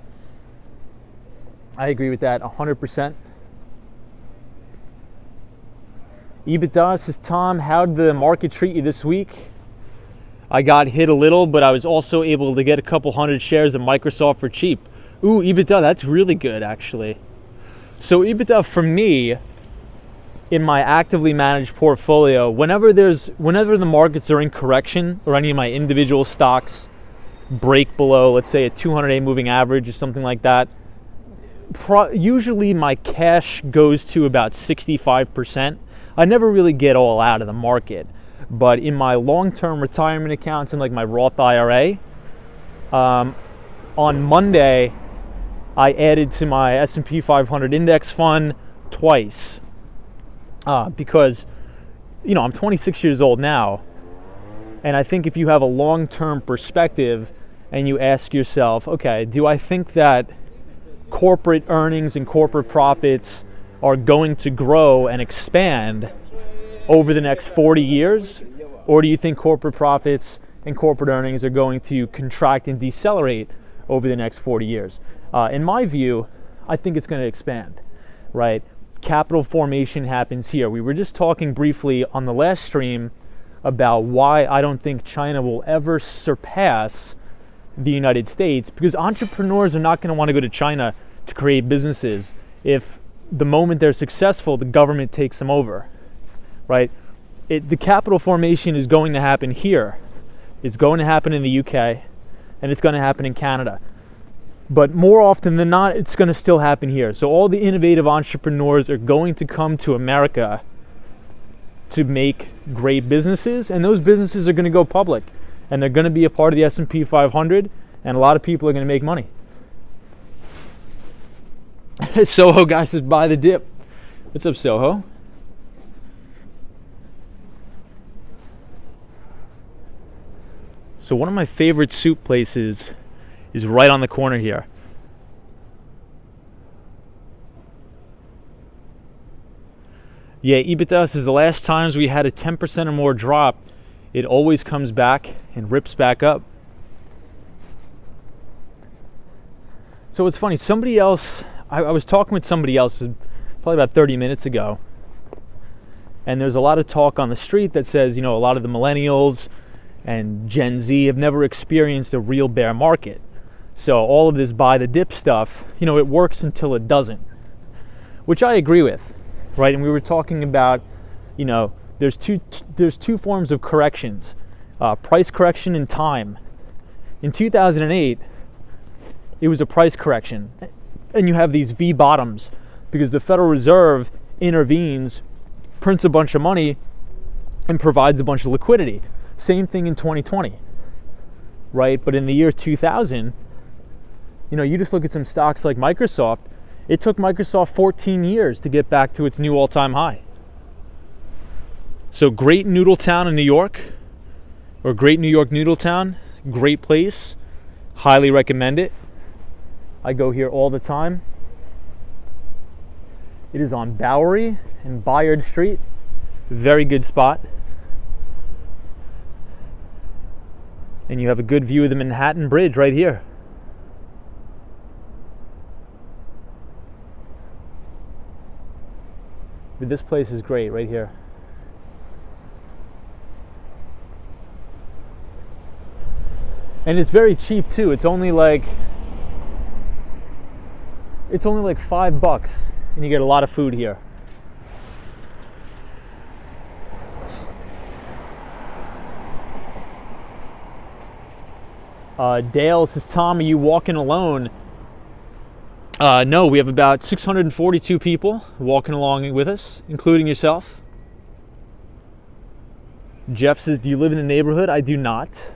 I agree with that 100%. EBITDA says, Tom, how did the market treat you this week? I got hit a little, but I was also able to get a couple hundred shares of Microsoft for cheap. Ooh, EBITDA, that's really good, actually. So EBITDA for me, in my actively managed portfolio, whenever the markets are in correction or any of my individual stocks break below, let's say a 200-day moving average or something like that, usually my cash goes to about 65%. I never really get all out of the market. But in my long-term retirement accounts and like my Roth IRA, on Monday, I added to my S&P 500 index fund twice because, I'm 26 years old now. And I think if you have a long-term perspective and you ask yourself, okay, do I think that corporate earnings and corporate profits are going to grow and expand over the next 40 years? Or do you think corporate profits and corporate earnings are going to contract and decelerate over the next 40 years? In my view, I think it's going to expand, right? Capital formation happens here. We were just talking briefly on the last stream about why I don't think China will ever surpass the United States, because entrepreneurs are not going to want to go to China to create businesses if the moment they're successful, the government takes them over, right? The capital formation is going to happen here. It's going to happen in the UK, and it's going to happen in Canada. But more often than not, it's going to still happen here. So all the innovative entrepreneurs are going to come to America to make great businesses, and those businesses are going to go public, and they're going to be a part of the S&P 500, and a lot of people are going to make money. Soho guy says, buy the dip. What's up, Soho? So one of my favorite soup places is right on the corner here. Yeah, EBITDA says the last times we had a 10% or more drop, it always comes back and rips back up. So it's funny, somebody else, I was talking with somebody else probably about 30 minutes ago, and there's a lot of talk on the street that says, a lot of the millennials and Gen Z have never experienced a real bear market. So all of this buy the dip stuff, it works until it doesn't, which I agree with, right? And we were talking about, there's two forms of corrections, price correction and time. In 2008, it was a price correction, and you have these V bottoms because the Federal Reserve intervenes, prints a bunch of money, and provides a bunch of liquidity. Same thing in 2020, right? But in the year 2000, you just look at some stocks like Microsoft. It took Microsoft 14 years to get back to its new all-time high. So Great Noodle Town in New York, or Great New York Noodle Town, great place. Highly recommend it. I go here all the time. It is on Bowery and Bayard Street. Very good spot. And you have a good view of the Manhattan Bridge right here. But this place is great right here. And it's very cheap too. It's only like $5 and you get a lot of food here. Dale says, Tom, are you walking alone? No, we have about 642 people walking along with us, including yourself. Jeff says, do you live in the neighborhood? I do not.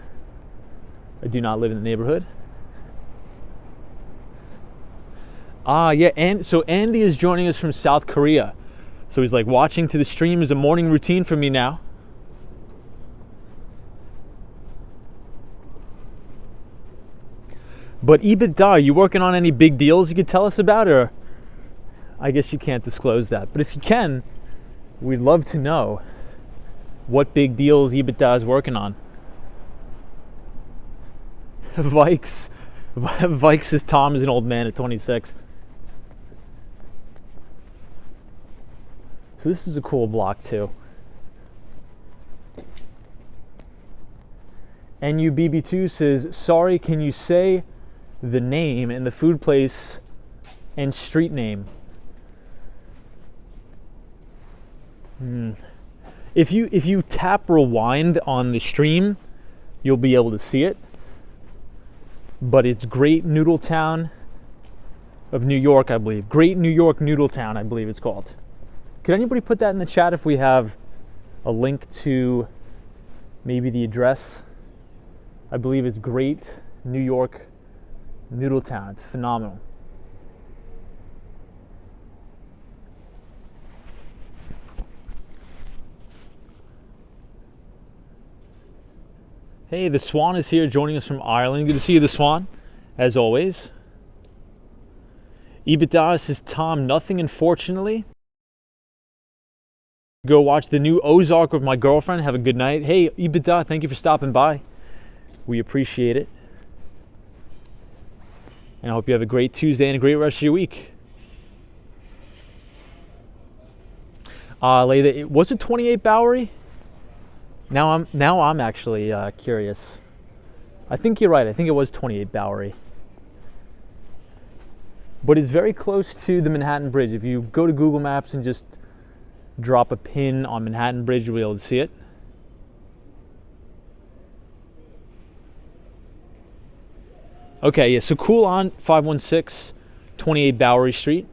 I do not live in the neighborhood. Yeah, and so Andy is joining us from South Korea. So he's like, watching to the stream is a morning routine for me now. But EBITDA, are you working on any big deals you could tell us about, or I guess you can't disclose that. But if you can, we'd love to know what big deals EBITDA is working on. Vikes says Tom is an old man at 26. So this is a cool block too. NUBB2 says, sorry, can you say the name and the food place and street name? If you tap rewind on the stream, you'll be able to see it. But it's Great Noodle Town of New York, I believe. Great New York Noodle Town, I believe it's called. Could anybody put that in the chat if we have a link to maybe the address? I believe it's Great New York Noodle Town. It's phenomenal. Hey, the Swan is here joining us from Ireland. Good to see you, the Swan, as always. EBITDA says, Tom, nothing unfortunately. Go watch the new Ozark with my girlfriend. Have a good night. Hey, EBITDA, thank you for stopping by. We appreciate it. And I hope you have a great Tuesday and a great rest of your week. Was it 28 Bowery? Now I'm actually curious. I think you're right. I think it was 28 Bowery. But it's very close to the Manhattan Bridge. If you go to Google Maps and just drop a pin on Manhattan Bridge, you'll be able to see it. Okay, yeah, so cool on 516, 28 Bowery Street.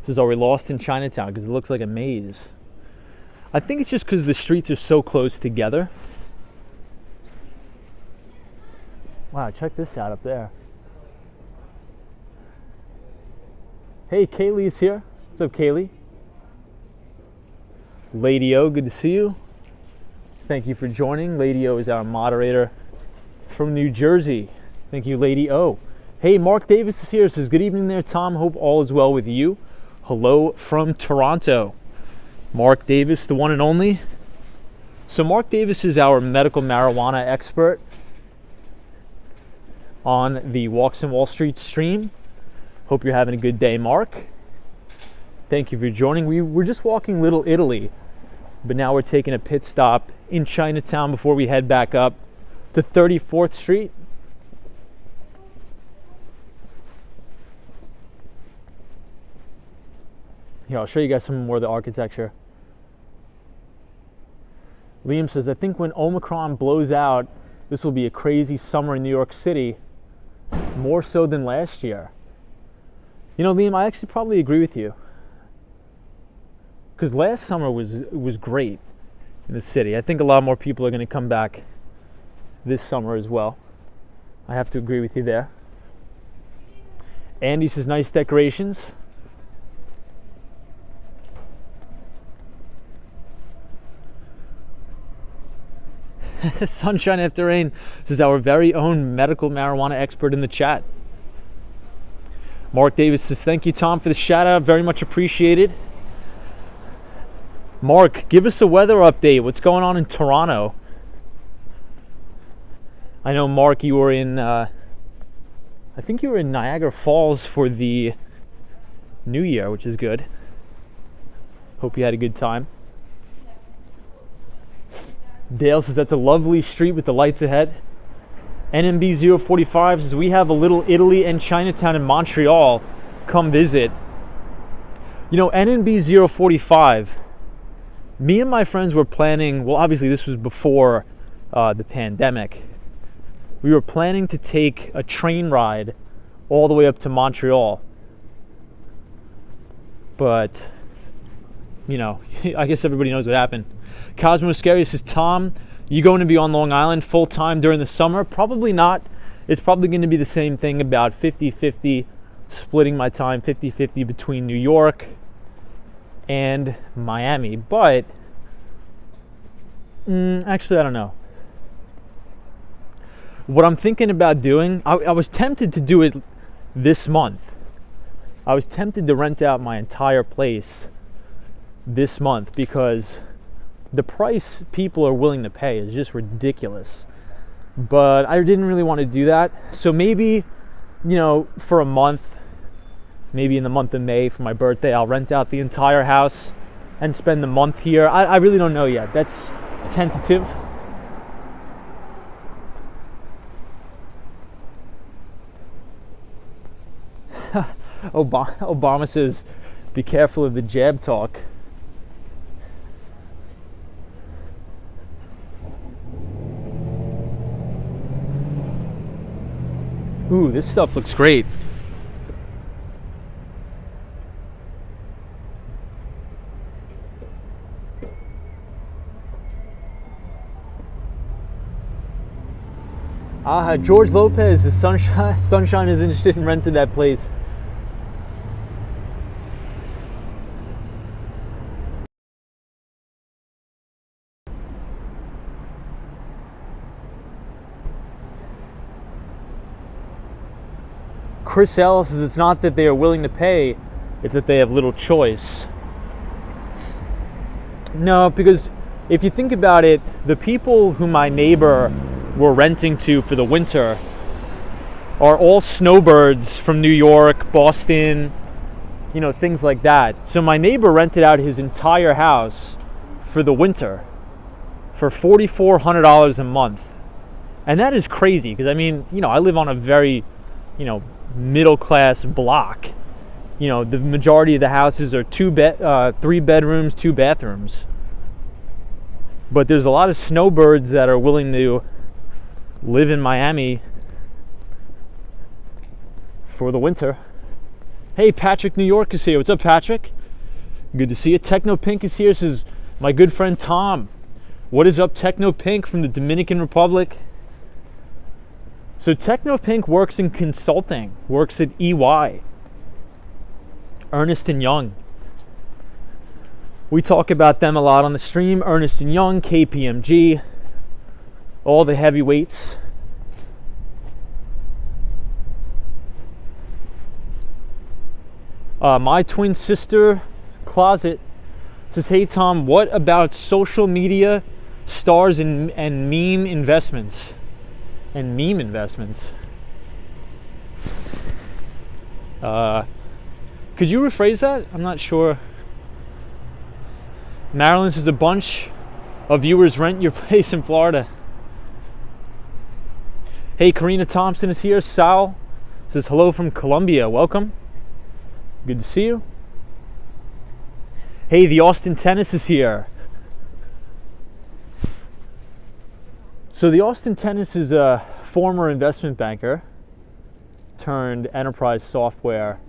Says, are we lost in Chinatown? Because it looks like a maze. I think it's just because the streets are so close together. Wow, check this out up there. Hey, Kaylee's here. What's up, Kaylee? Lady O, good to see you. Thank you for joining. Lady O is our moderator from New Jersey. Thank you, Lady O. Hey, Mark Davis is here. Says, good evening there, Tom. Hope all is well with you. Hello from Toronto. Mark Davis, the one and only. So Mark Davis is our medical marijuana expert on the Walks in Wall Street stream. Hope you're having a good day, Mark. Thank you for joining. We were just walking Little Italy, but now we're taking a pit stop in Chinatown before we head back up to 34th Street. Here, I'll show you guys some more of the architecture. Liam says, I think when Omicron blows out, this will be a crazy summer in New York City, more so than last year. You know, Liam, I actually probably agree with you. Because last summer was great in the city. I think a lot more people are going to come back this summer as well. I have to agree with you there. Andy says, nice decorations. Sunshine After Rain. This is our very own medical marijuana expert in the chat. Mark Davis says, thank you, Tom, for the shout out. Very much appreciated. Mark, give us a weather update. What's going on in Toronto? I know, Mark, you were in, I think you were in Niagara Falls for the New Year, which is good. Hope you had a good time. Dale says, that's a lovely street with the lights ahead. NMB 045 says, we have a Little Italy and Chinatown in Montreal. Come visit. You know, NNB 045, me and my friends were planning, well, obviously this was before the pandemic. We were planning to take a train ride all the way up to Montreal. But, you know, I guess everybody knows what happened. Cosmo Scary says, Tom, you going to be on Long Island full time during the summer? Probably not. It's probably going to be the same thing, about 50-50, splitting my time 50-50 between New York and Miami. But actually, I don't know. What I'm thinking about doing, I was tempted to do it this month. I was tempted to rent out my entire place this month because the price people are willing to pay is just ridiculous. But I didn't really want to do that. So maybe, for a month, maybe in the month of May for my birthday, I'll rent out the entire house and spend the month here. I really don't know yet. That's tentative. Obama says, be careful of the jab talk. Ooh, this stuff looks great. George Lopez, his Sunshine is interested in renting that place. Chris L says it's not that they are willing to pay, it's that they have little choice. No, because if you think about it, the people who my neighbor were renting to for the winter are all snowbirds from New York, Boston, things like that. So my neighbor rented out his entire house for the winter for $4,400 a month. And that is crazy because, I live on a very, middle class block. The majority of the houses are 3 bedrooms, 2 bathrooms. But there's a lot of snowbirds that are willing to live in Miami for the winter. Hey, Patrick New York is here. What's up, Patrick? Good to see you. Techno Pink is here. This is my good friend Tom. What is up, Techno Pink from the Dominican Republic? So Techno Pink works in consulting, works at EY, Ernst & Young. We talk about them a lot on the stream. Ernst & Young, KPMG, all the heavyweights. My twin sister, Closet, says, hey Tom, what about social media stars and meme investments? And meme investments. Could you rephrase that? I'm not sure. Marilyn says a bunch of viewers rent your place in Florida. Hey, Karina Thompson is here. Sal says hello from Colombia. Welcome. Good to see you. Hey, the Austin Tennis is here. So the Austin Tennis is a former investment banker turned enterprise software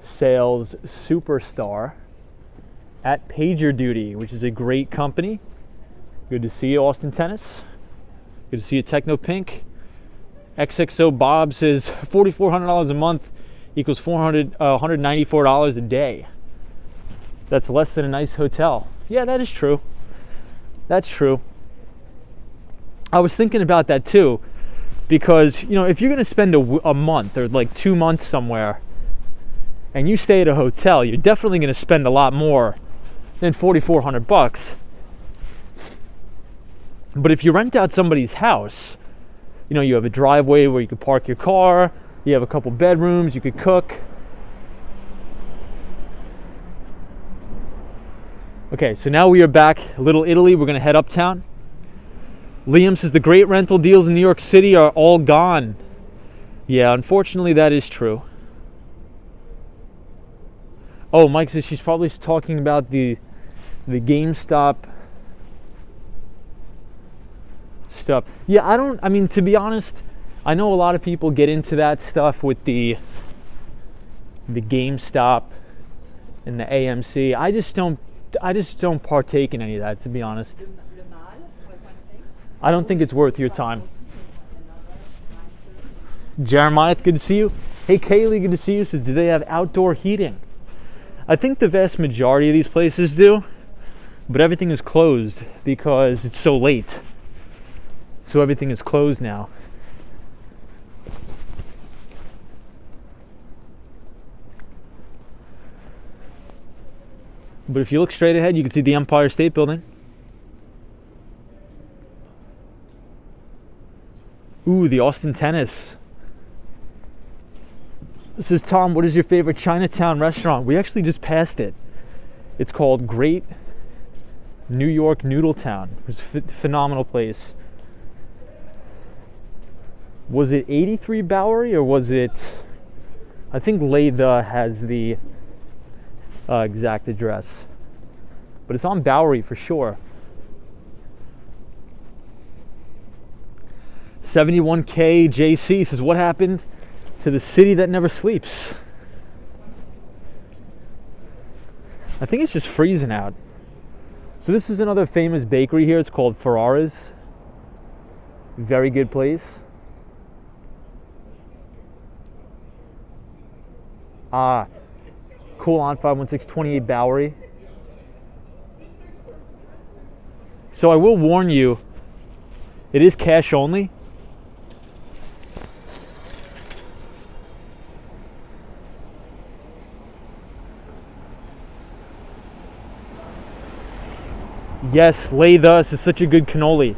sales superstar at PagerDuty, which is a great company. Good to see you, Austin Tennis. Good to see you, Techno Pink. XXO Bob says $4,400 a month equals $194 a day. That's less than a nice hotel. Yeah, that is true. That's true. I was thinking about that too, because if you're going to spend a month or like 2 months somewhere and you stay at a hotel, you're definitely going to spend a lot more than $4,400. But if you rent out somebody's house, you have a driveway where you could park your car, you have a couple bedrooms, you could cook. Okay, so now we are back, Little Italy. We're going to head uptown. Liam says the great rental deals in New York City are all gone. Yeah, unfortunately that is true. Oh, Mike says she's probably talking about the GameStop stuff. Yeah, to be honest, I know a lot of people get into that stuff with the GameStop and the AMC. I just don't partake in any of that, to be honest. I don't think it's worth your time. Jeremiah, good to see you. Hey, Kaylee, good to see you. Says, do they have outdoor heating? I think the vast majority of these places do, but everything is closed because it's so late. So everything is closed now. But if you look straight ahead, you can see the Empire State Building. Ooh, the Austin Tennis. This is Tom. What is your favorite Chinatown restaurant? We actually just passed it. It's called Great New York Noodletown. It was a phenomenal place. Was it 83 Bowery or was it... I think Latha has the exact address. But it's on Bowery for sure. 71K JC says, what happened to the city that never sleeps? I think it's just freezing out. So this is another famous bakery here. It's called Ferrara's. Very good place. Cool on 516 28 Bowery. So I will warn you, it is cash only. Yes, Latha, this is such a good cannoli.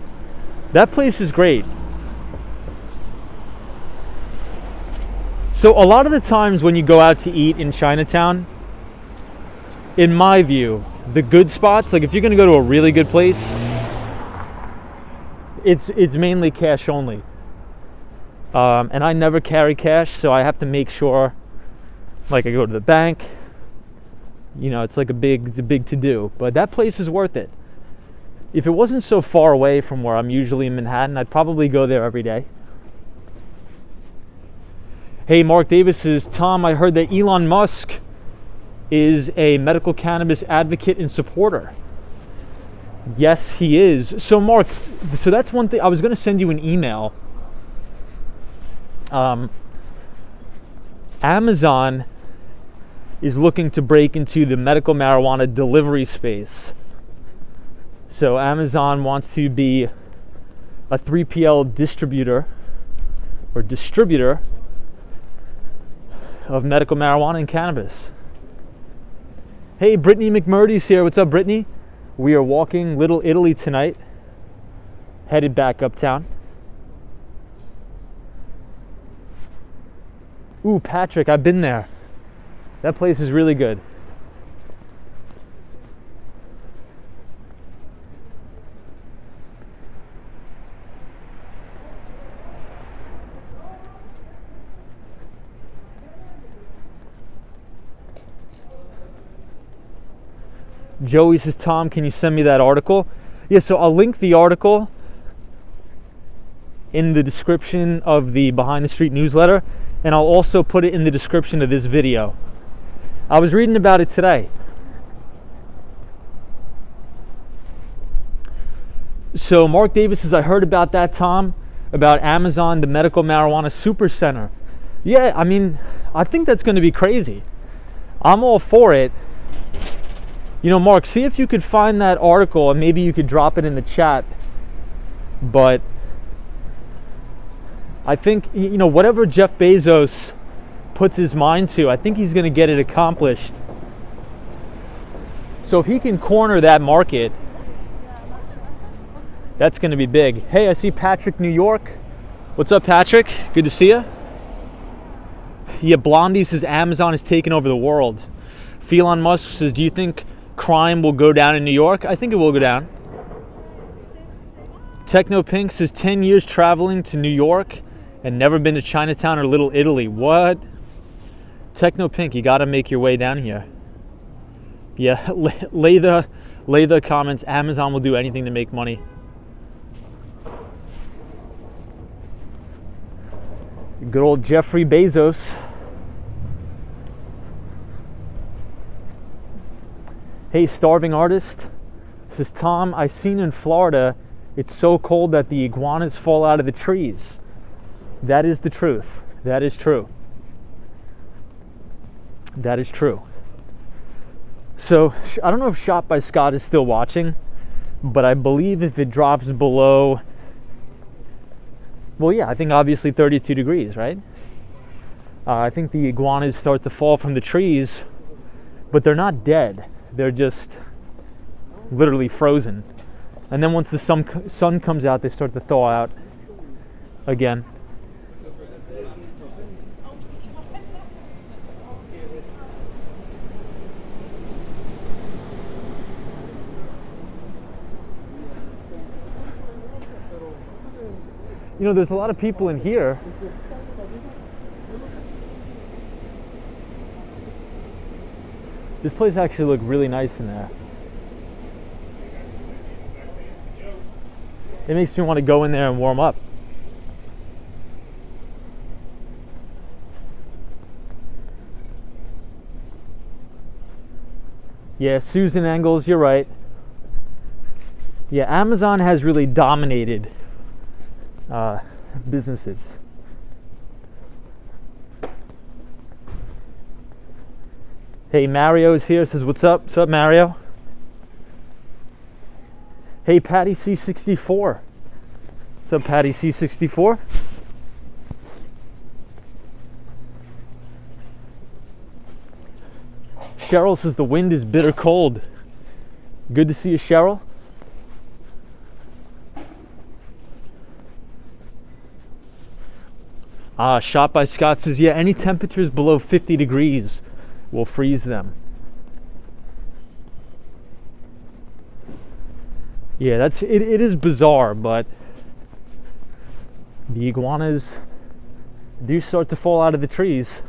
That place is great. So a lot of the times when you go out to eat in Chinatown, in my view, the good spots, like if you're gonna go to a really good place, it's mainly cash only. And I never carry cash, so I have to make sure, like I go to the bank, you know, it's a big to-do. But that place is worth it. If it wasn't so far away from where I'm usually in Manhattan, I'd probably go there every day. Hey, Mark Davis says, Tom, I heard that Elon Musk is a medical cannabis advocate and supporter. Yes, he is. So, Mark, so that's one thing. I was going to send you an email. Amazon is looking to break into the medical marijuana delivery space. So Amazon wants to be a 3PL distributor of medical marijuana and cannabis. Hey, Brittany McMurdy's here. What's up, Brittany? We are walking Little Italy tonight, headed back uptown. Ooh, Patrick, I've been there. That place is really good. Joey says, Tom, can you send me that article? Yeah, so I'll link the article in the description of the Behind the Street newsletter, and I'll also put it in the description of this video. I was reading about it today. So Mark Davis says, I heard about that, Tom, about Amazon, the medical marijuana super center. Yeah, I mean, I think that's going to be crazy. I'm all for it. You know, Mark, see if you could find that article and maybe you could drop it in the chat. But I think, you know, whatever Jeff Bezos puts his mind to, I think he's going to get it accomplished. So if he can corner that market, that's going to be big. Hey, I see Patrick, New York. What's up, Patrick? Good to see you. Yeah, Blondie says Amazon is taking over the world. Elon Musk says, do you think crime will go down in New York? I think it will go down. Techno Pink says 10 years traveling to New York and never been to Chinatown or Little Italy. What? Techno Pink, you got to make your way down here. Yeah, lay the comments. Amazon will do anything to make money. Good old Jeffrey Bezos. Hey, Starving Artist. This is Tom. I seen in Florida, it's so cold that the iguanas fall out of the trees. That is the truth. That is true. That is true. So I don't know if Shot by Scott is still watching, but I believe if it drops below, well, yeah, I think obviously 32 degrees, right? I think the iguanas start to fall from the trees, but they're not dead. They're just literally frozen. And then once the sun comes out, they start to thaw out again. You know, there's a lot of people in here. This place actually looked really nice in there. It makes me want to go in there and warm up. Yeah, Susan Engels, you're right. Yeah, Amazon has really dominated businesses. Hey, Mario's here, says, what's up? What's up, Mario? Hey, Patty C64. What's up, Patty C64? Cheryl says the wind is bitter cold. Good to see you, Cheryl. Shot by Scott says, yeah, any temperatures below 50 degrees will freeze them. Yeah, it is bizarre, but the iguanas do start to fall out of the trees.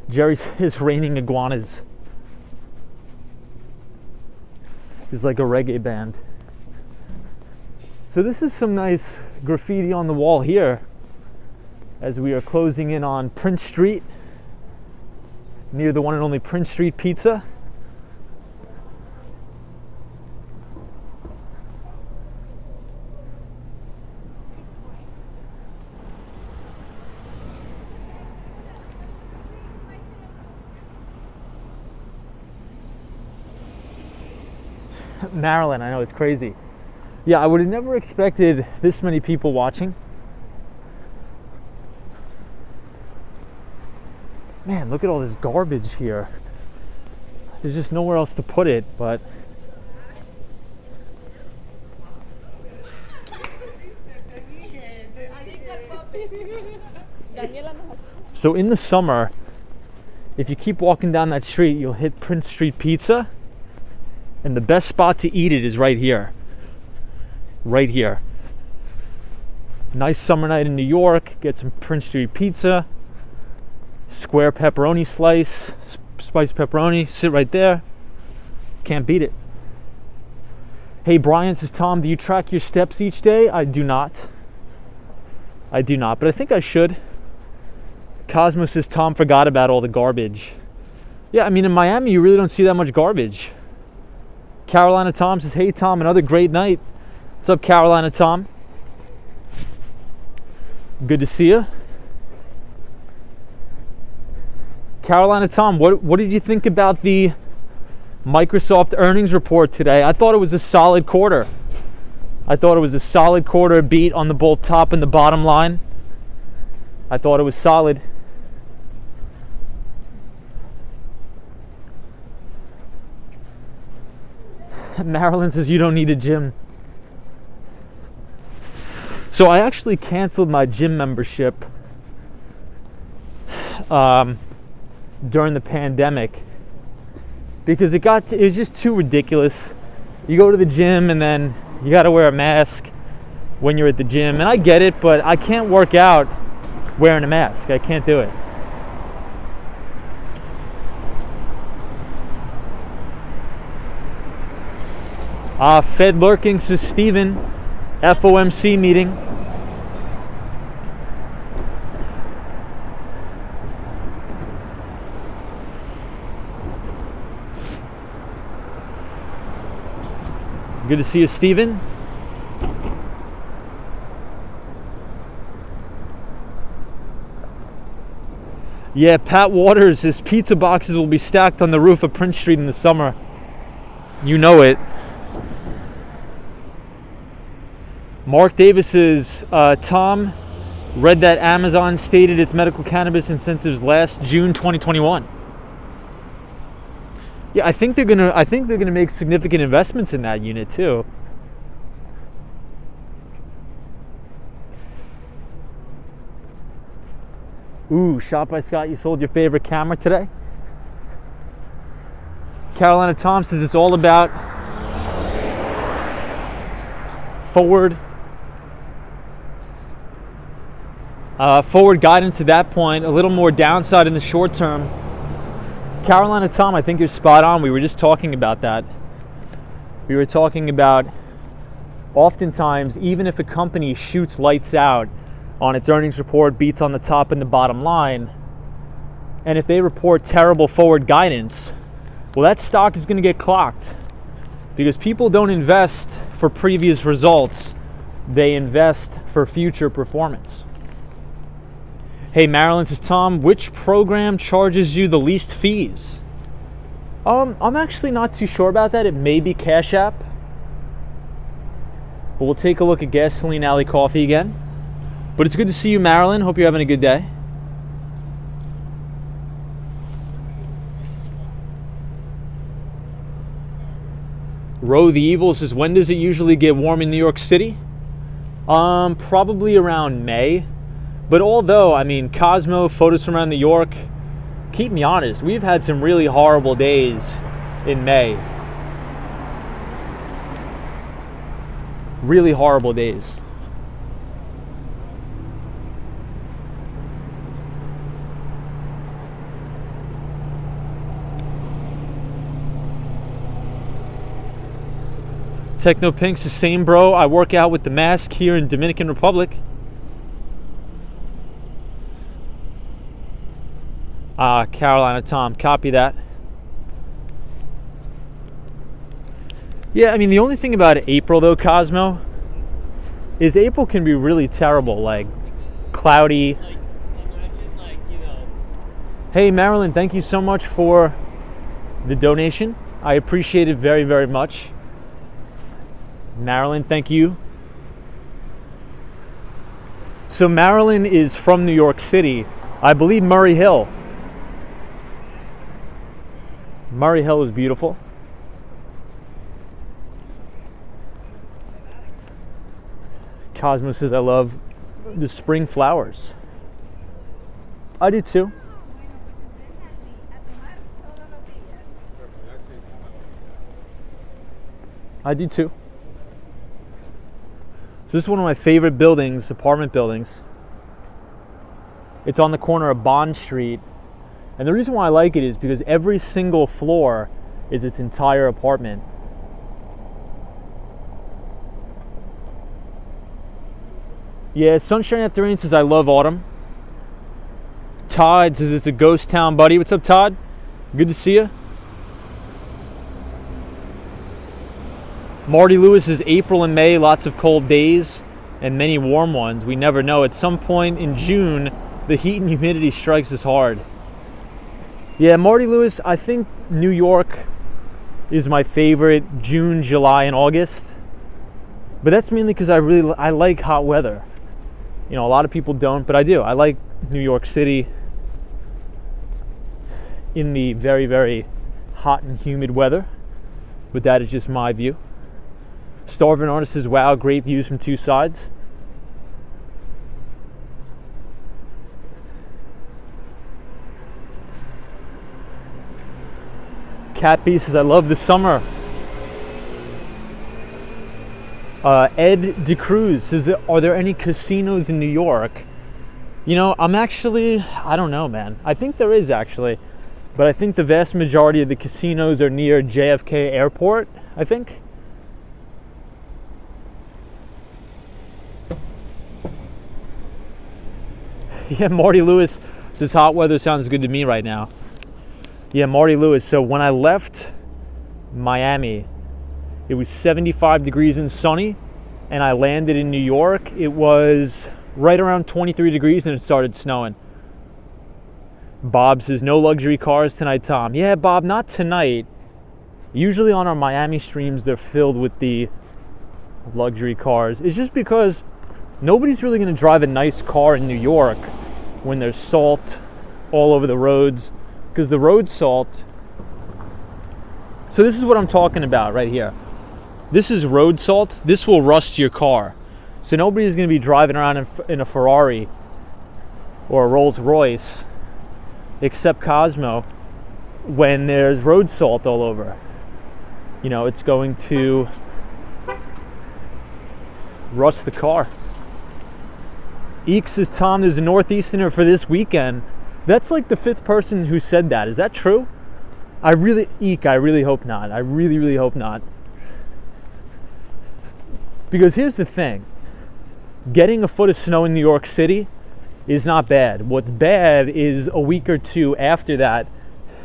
Jerry says raining iguanas. It's like a reggae band. So this is some nice graffiti on the wall here as we are closing in on Prince Street, near the one and only Prince Street Pizza. Maryland, I know, it's crazy. Yeah, I would have never expected this many people watching. Man, look at all this garbage here. There's just nowhere else to put it, but so in the summer, if you keep walking down that street, you'll hit Prince Street Pizza, and the best spot to eat it is right here. Right here. Nice summer night in New York, get some Prince Street Pizza, square pepperoni slice, spiced pepperoni, sit right there. Can't beat it. Hey, Brian says, Tom, do you track your steps each day? I do not. I do not, but I think I should. Cosmo says, Tom forgot about all the garbage. Yeah, I mean, in Miami, you really don't see that much garbage. Carolina Tom says, hey, Tom, another great night. What's up, Carolina Tom? Good to see you. Carolina Tom, what did you think about the Microsoft earnings report today? I thought it was a solid quarter. I thought it was a solid quarter, beat on the both top and the bottom line. I thought it was solid. Marilyn says you don't need a gym. So I actually canceled my gym membership during the pandemic because it was just too ridiculous. You go to the gym and then you got to wear a mask when you're at the gym, and I get it, but I can't work out wearing a mask. I can't do it. Fed lurking says Steven, FOMC meeting. Good to see you, Steven. Yeah, Pat Waters, his pizza boxes will be stacked on the roof of Prince Street in the summer. You know it. Mark Davis's Tom read that Amazon stated its medical cannabis incentives last June 2021. Yeah, I think they're gonna make significant investments in that unit too. Ooh, Shot by Scott, you sold your favorite camera today? Carolina Tom says it's all about forward guidance at that point, a little more downside in the short term. Carolina Tom, I think you're spot on. We were just talking about that. We were talking about oftentimes, even if a company shoots lights out on its earnings report, beats on the top and the bottom line, and if they report terrible forward guidance, well, that stock is going to get clocked because people don't invest for previous results. They invest for future performance. Hey, Marilyn, says Tom, which program charges you the least fees? I'm actually not too sure about that. It may be Cash App. But we'll take a look at Gasoline Alley Coffee again. But it's good to see you, Marilyn. Hope you're having a good day. Row the Evil says, when does it usually get warm in New York City? Probably around May. But although, I mean, Cosmo, photos from around New York, keep me honest, we've had some really horrible days in May. Really horrible days. Techno Pink's the same, bro. I work out with the mask here in Dominican Republic. Carolina Tom, copy that. Yeah, I mean, the only thing about April, though, Cosmo, is April can be really terrible, like cloudy. Hey, Marilyn, thank you so much for the donation. I appreciate it very, very much. Marilyn, thank you. So Marilyn is from New York City. I believe Murray Hill. Murray Hill is beautiful. Cosmo says, I love the spring flowers. I do too. I do too. So this is one of my favorite buildings, apartment buildings. It's on the corner of Bond Street. And the reason why I like it is because every single floor is its entire apartment. Yeah, Sunshine After Rain says, I love autumn. Todd says, it's a ghost town, buddy. What's up, Todd? Good to see you. Marty Lewis says, April and May, lots of cold days and many warm ones. We never know. At some point in June, the heat and humidity strikes us hard. Yeah, Marty Lewis, I think New York is my favorite June, July, and August. But that's mainly because I like hot weather. You know, a lot of people don't, but I do. I like New York City in the very, very hot and humid weather. But that is just my view. Starvin' Artist says, wow, great views from two sides. Cat B says, I love the summer. Ed DeCruz says, are there any casinos in New York? You know, I don't know, man. I think there is actually. But I think the vast majority of the casinos are near JFK Airport, I think. Yeah, Marty Lewis says, hot weather sounds good to me right now. Yeah, Marty Lewis. So when I left Miami, it was 75 degrees and sunny, and I landed in New York. It was right around 23 degrees and it started snowing. Bob says, no luxury cars tonight, Tom. Yeah, Bob, not tonight. Usually on our Miami streams, they're filled with the luxury cars. It's just because nobody's really going to drive a nice car in New York when there's salt all over the roads, because the road salt. So this is what I'm talking about right here. This is road salt. This will rust your car. So nobody's going to be driving around in a Ferrari or a Rolls Royce, except Cosmo, when there's road salt all over. You know, it's going to rust the car. Eek says, Tom, there's a Northeasterner for this weekend. That's like the 5th person who said that. Is that true? I really hope not. I really hope not. Because here's the thing. Getting a foot of snow in New York City is not bad. What's bad is a week or two after that,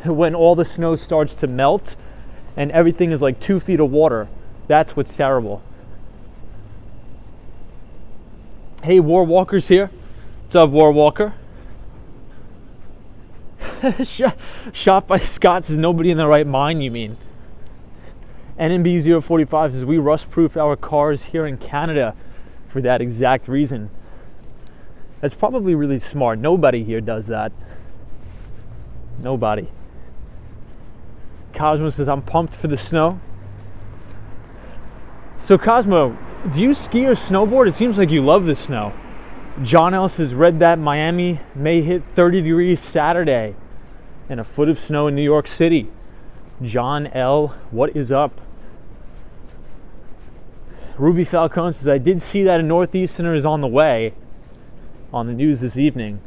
when all the snow starts to melt and everything is like 2 feet of water. That's what's terrible. Hey, War Walker's here. What's up, War Walker? Shot by Scott says, nobody in their right mind, you mean? NMB045 says, we rust-proof our cars here in Canada for that exact reason. That's probably really smart. Nobody here does that. Nobody. Cosmo says, I'm pumped for the snow. So Cosmo, do you ski or snowboard? It seems like you love the snow. John Ellis has read that Miami may hit 30 degrees Saturday and a foot of snow in New York City. John L., what is up? Ruby Falcone says, I did see that a Northeasterner is on the way on the news this evening.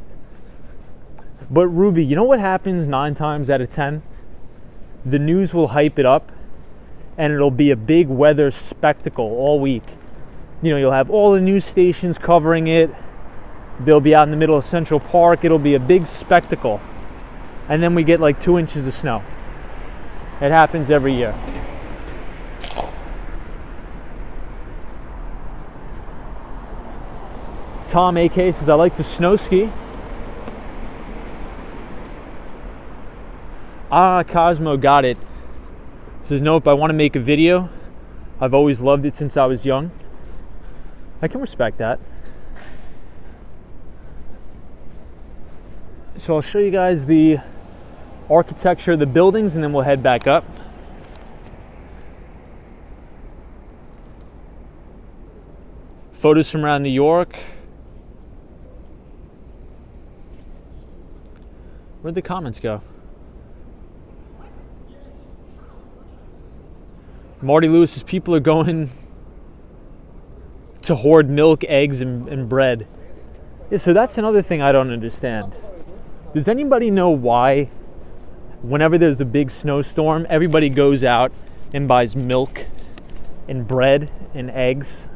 But Ruby, you know what happens 9 times out of 10? The news will hype it up and it'll be a big weather spectacle all week. You know, you'll have all the news stations covering it. They'll be out in the middle of Central Park. It'll be a big spectacle. And then we get like 2 inches of snow. It happens every year. Tom AK says, I like to snow ski. Cosmo got it. Says, nope, I want to make a video. I've always loved it since I was young. I can respect that. So I'll show you guys the architecture of the buildings and then we'll head back up. Photos from around New York. Where'd the comments go? Marty Lewis says people are going to hoard milk, eggs, and bread. Yeah, so that's another thing I don't understand. Does anybody know why whenever there's a big snowstorm, everybody goes out and buys milk and bread and eggs?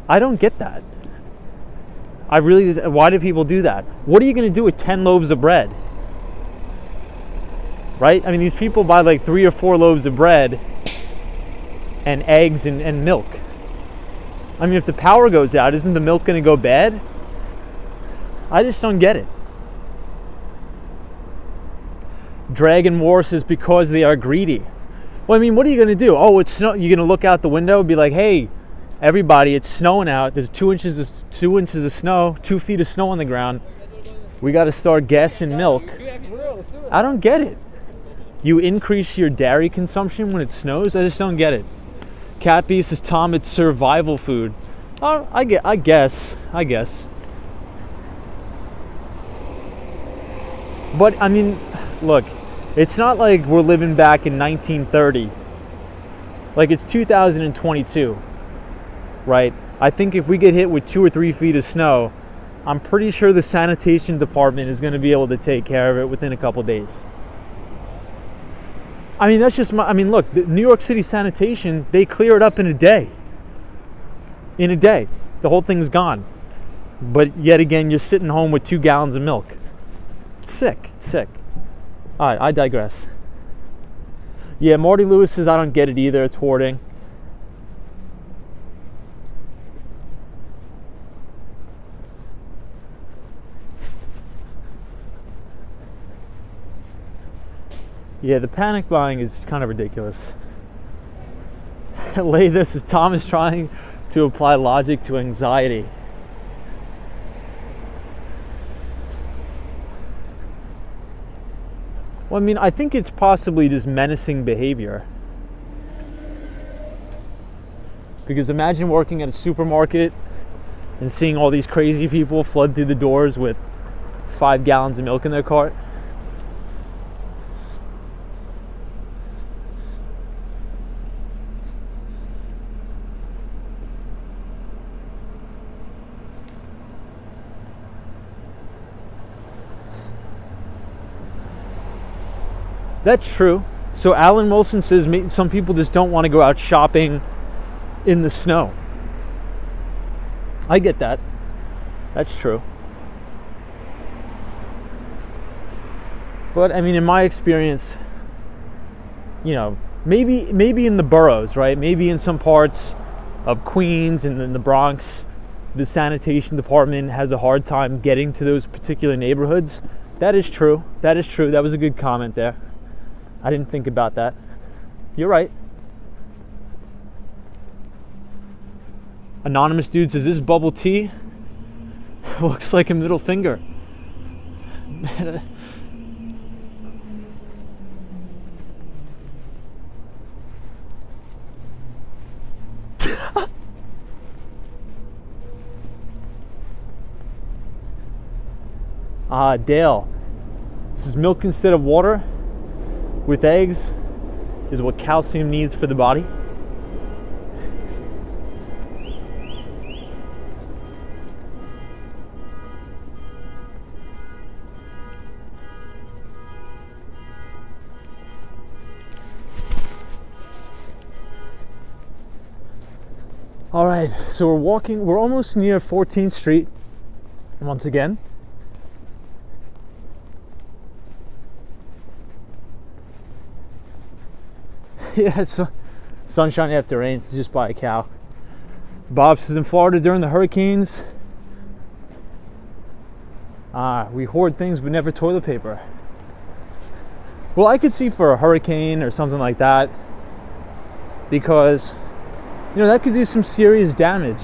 I don't get that. Why do people do that? What are you going to do with 10 loaves of bread? Right? I mean, these people buy like 3 or 4 loaves of bread and eggs and milk. I mean, if the power goes out, isn't the milk going to go bad? I just don't get it. Dragon War says because they are greedy. Well, I mean, what are you going to do? Oh, it's snow. You're going to look out the window and be like, hey, everybody, it's snowing out. There's 2 inches of snow, 2 feet of snow on the ground. We got to start gassing milk. I don't get it. You increase your dairy consumption when it snows? I just don't get it. Cat Beast says, Tom, it's survival food. Oh, I guess. But, I mean, look, it's not like we're living back in 1930. Like, it's 2022, right? I think if we get hit with 2 or 3 feet of snow, I'm pretty sure the sanitation department is going to be able to take care of it within a couple days. I mean, that's just look, the New York City sanitation, they clear it up in a day. In a day. The whole thing's gone. But yet again, you're sitting home with 2 gallons of milk. It's sick. All right, I digress. Yeah, Marty Lewis says, I don't get it either. It's hoarding. Yeah, the panic buying is kind of ridiculous. Lay this as Tom is trying to apply logic to anxiety. Well, I mean, I think it's possibly just menacing behavior. Because imagine working at a supermarket and seeing all these crazy people flood through the doors with 5 gallons of milk in their cart. That's true. So Alan Wilson says some people just don't want to go out shopping in the snow. I get that. That's true. But I mean, in my experience, you know, maybe in the boroughs, right? Maybe in some parts of Queens and in the Bronx, the sanitation department has a hard time getting to those particular neighborhoods. That is true. That is true. That was a good comment there. I didn't think about that. You're right. Anonymous dude says, this bubble tea looks like a middle finger. Dale, this is milk instead of water with eggs is what calcium needs for the body. All right, so we're almost near 14th Street once again. Yeah, so sunshine after rain. It's just by a cow. Bob says in Florida during the hurricanes, we hoard things but never toilet paper. Well, I could see for a hurricane or something like that, because you know that could do some serious damage.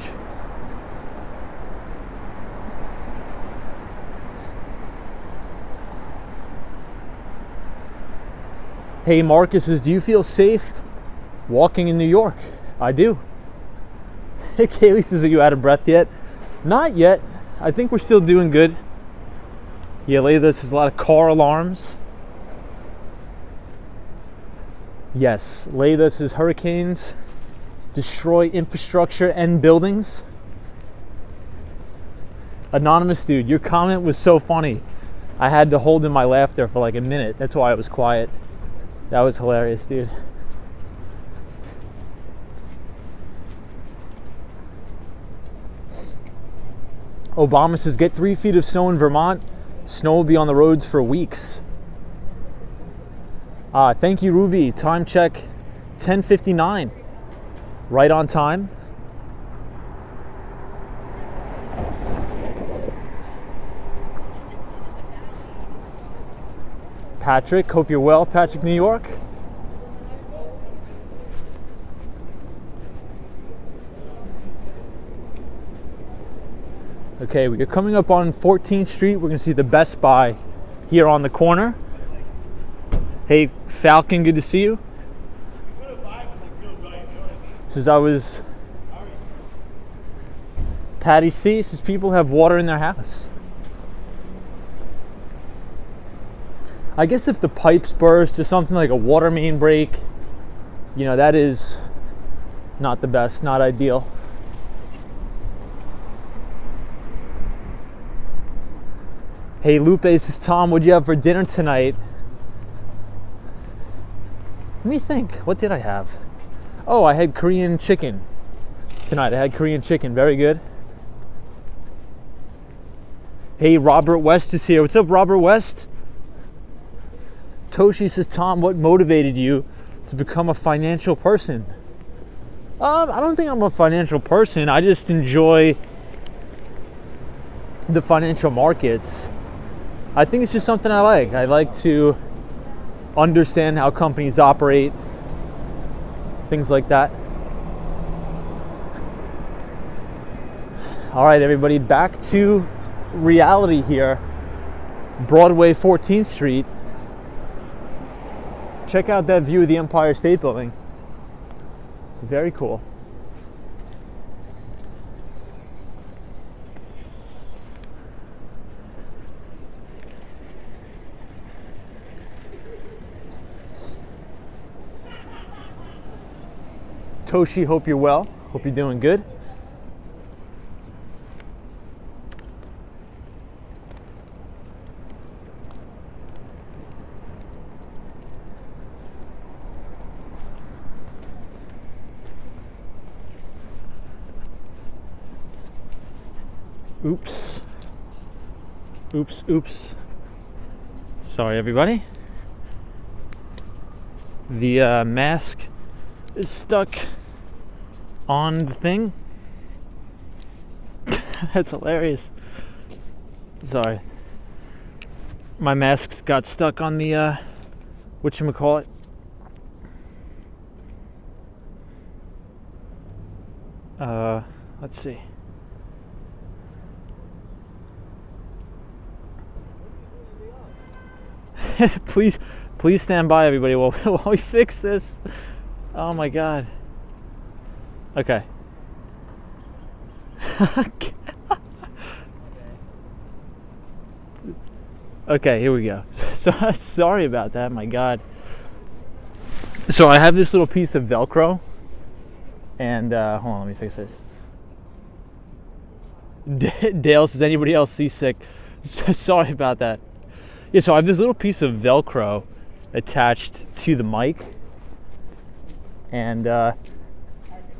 Hey, Marcus says, do you feel safe walking in New York? I do. Hey, Kaylee says, are you out of breath yet? Not yet. I think we're still doing good. Yeah, lately there's a lot of car alarms. Yes, lately says hurricanes destroy infrastructure and buildings. Anonymous dude, your comment was so funny. I had to hold in my laughter for like a minute. That's why I was quiet. That was hilarious, dude. Obama says, get 3 feet of snow in Vermont. Snow will be on the roads for weeks. Thank you, Ruby. Time check, 10:59. Right on time. Patrick, hope you're well. Patrick, New York. Okay, we're coming up on 14th Street. We're going to see the Best Buy here on the corner. Hey, Falcon, good to see you. Says I was Patty C says people have water in their house. I guess if the pipes burst or something like a water main break, you know, that is not the best, not ideal. Hey, Lupe says, Tom, what'd you have for dinner tonight? Let me think. What did I have? Oh, I had Korean chicken tonight. I had Korean chicken. Very good. Hey, Robert West is here. What's up, Robert West? Toshi says, Tom, what motivated you to become a financial person? I don't think I'm a financial person. I just enjoy the financial markets. I think it's just something I like. I like to, understand how companies operate, things like that. All right, everybody, back to reality here. Broadway, 14th Street. Check out that view of the Empire State Building. Very cool. Toshi, hope you're well. Hope you're doing good. Oops. Oops. Sorry, everybody. The mask is stuck on the thing. That's hilarious. Sorry. My masks got stuck on the, whatchamacallit. Let's see. Please stand by, everybody, while we fix this. Oh my God. Okay. Okay, here we go. So sorry about that. My God. So I have this little piece of Velcro, and hold on, let me fix this. Dale says, anybody else seasick? Sorry about that. Yeah, so I have this little piece of Velcro attached to the mic, and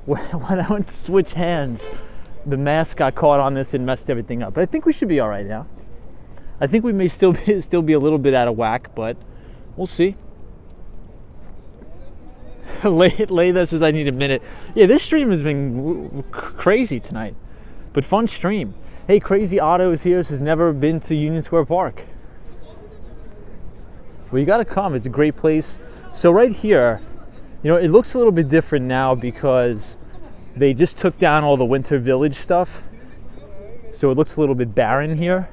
when I went to switch hands, the mask got caught on this and messed everything up. But I think we should be all right now. I think we may still be a little bit out of whack, but we'll see. Layla says I need a minute. Yeah, this stream has been crazy tonight, but fun stream. Hey, Crazy Otto is here. Says never been to Union Square Park. Well, you gotta come. It's a great place. So right here, you know, it looks a little bit different now because they just took down all the Winter Village stuff. So it looks a little bit barren here.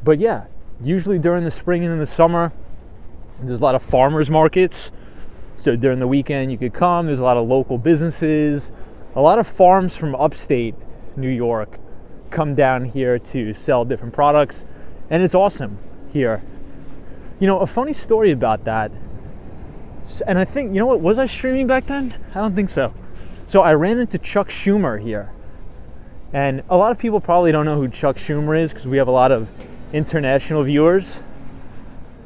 But yeah, usually during the spring and in the summer, there's a lot of farmers markets. So during the weekend you could come. There's a lot of local businesses. A lot of farms from upstate New York come down here to sell different products, and it's awesome here. You know, a funny story about that, and I think, you know what, was I streaming back then? I don't think so. So I ran into Chuck Schumer here, and a lot of people probably don't know who Chuck Schumer is because we have a lot of international viewers,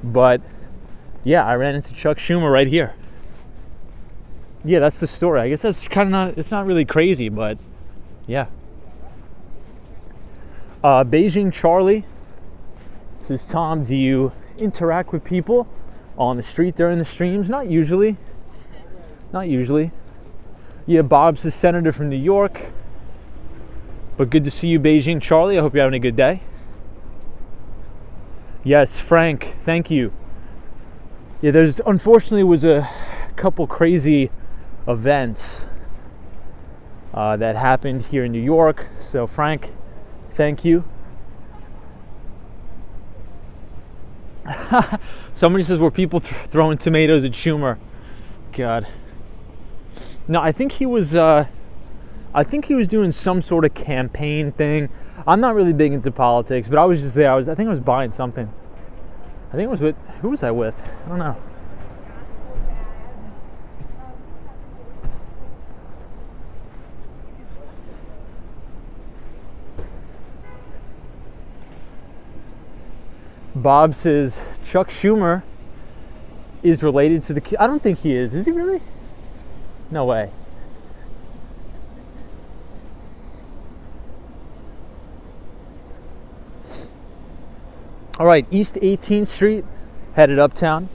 but yeah, I ran into Chuck Schumer right here. Yeah, that's the story. I guess that's kind of not, it's not really crazy, but yeah. Beijing Charlie says, Tom, do you interact with people on the street during the streams? Not usually. Yeah, Bob's a senator from New York. But good to see you, Beijing Charlie. I hope you're having a good day. Yes, Frank, thank you. Yeah, there's unfortunately was a couple crazy events that happened here in New York. So Frank, thank you. Somebody says, were people throwing tomatoes at Schumer? God. No, I think he was doing some sort of campaign thing. I'm not really big into politics, but I was just there. I think I was buying something. I think it was with, who was I with? I don't know. Bob says Chuck Schumer is related to the... I don't think he is. Is he really? No way. All right, East 18th Street, headed uptown.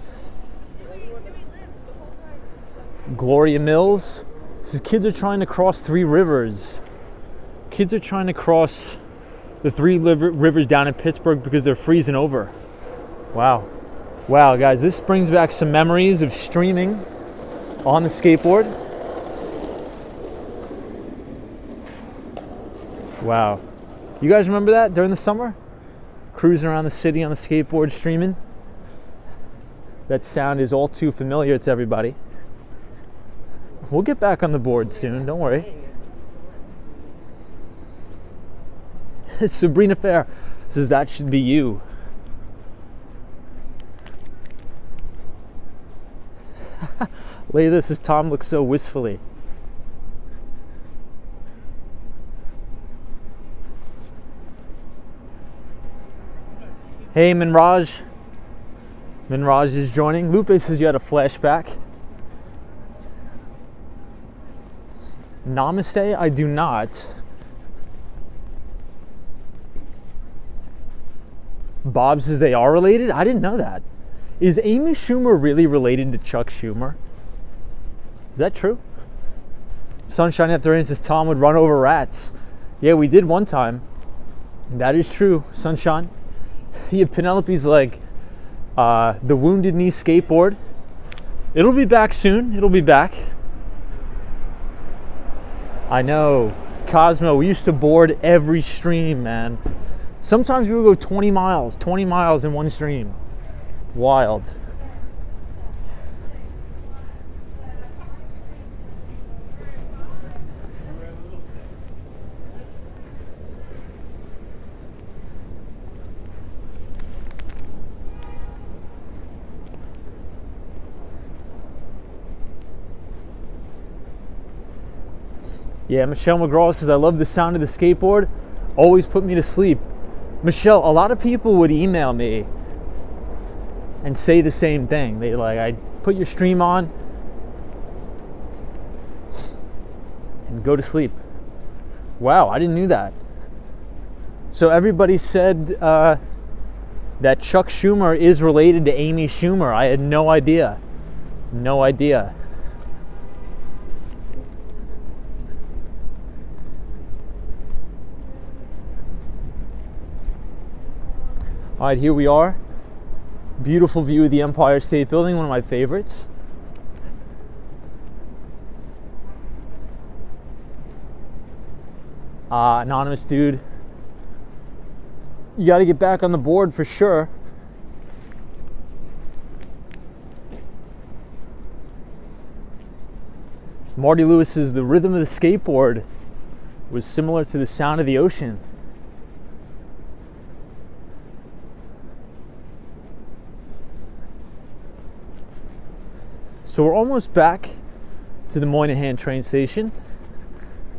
Gloria Mills says kids are trying to cross 3 rivers. Kids are trying to cross the three rivers down in Pittsburgh because they're freezing over. Wow. Wow, guys, this brings back some memories of streaming on the skateboard. Wow. You guys remember that during the summer? Cruising around the city on the skateboard streaming? That sound is all too familiar to everybody. We'll get back on the board soon, don't worry. Sabrina Fair says that should be you. Layla says Tom looks so wistfully. Hey, Minraj. Minraj is joining. Lupe says you had a flashback. Namaste, I do not. Bob says they are related? I didn't know that. Is Amy Schumer really related to Chuck Schumer? Is that true? Sunshine After Rain says Tom would run over rats. Yeah, we did one time. That is true, Sunshine. Yeah, Penelope's like, the Wounded Knee skateboard. It'll be back soon. It'll be back. I know. Cosmo, we used to board every stream, man. Sometimes we would go 20 miles in one stream. Wild. Yeah, Michelle McGraw says, I love the sound of the skateboard. Always put me to sleep. Michelle, a lot of people would email me and say the same thing. They like, I put your stream on and go to sleep. Wow, I didn't know that. So everybody said that Chuck Schumer is related to Amy Schumer. I had no idea. No idea. All right, here we are. Beautiful view of the Empire State Building, one of my favorites. Anonymous dude. You got to get back on the board for sure. Marty Lewis says the rhythm of the skateboard was similar to the sound of the ocean. So we're almost back to the Moynihan train station.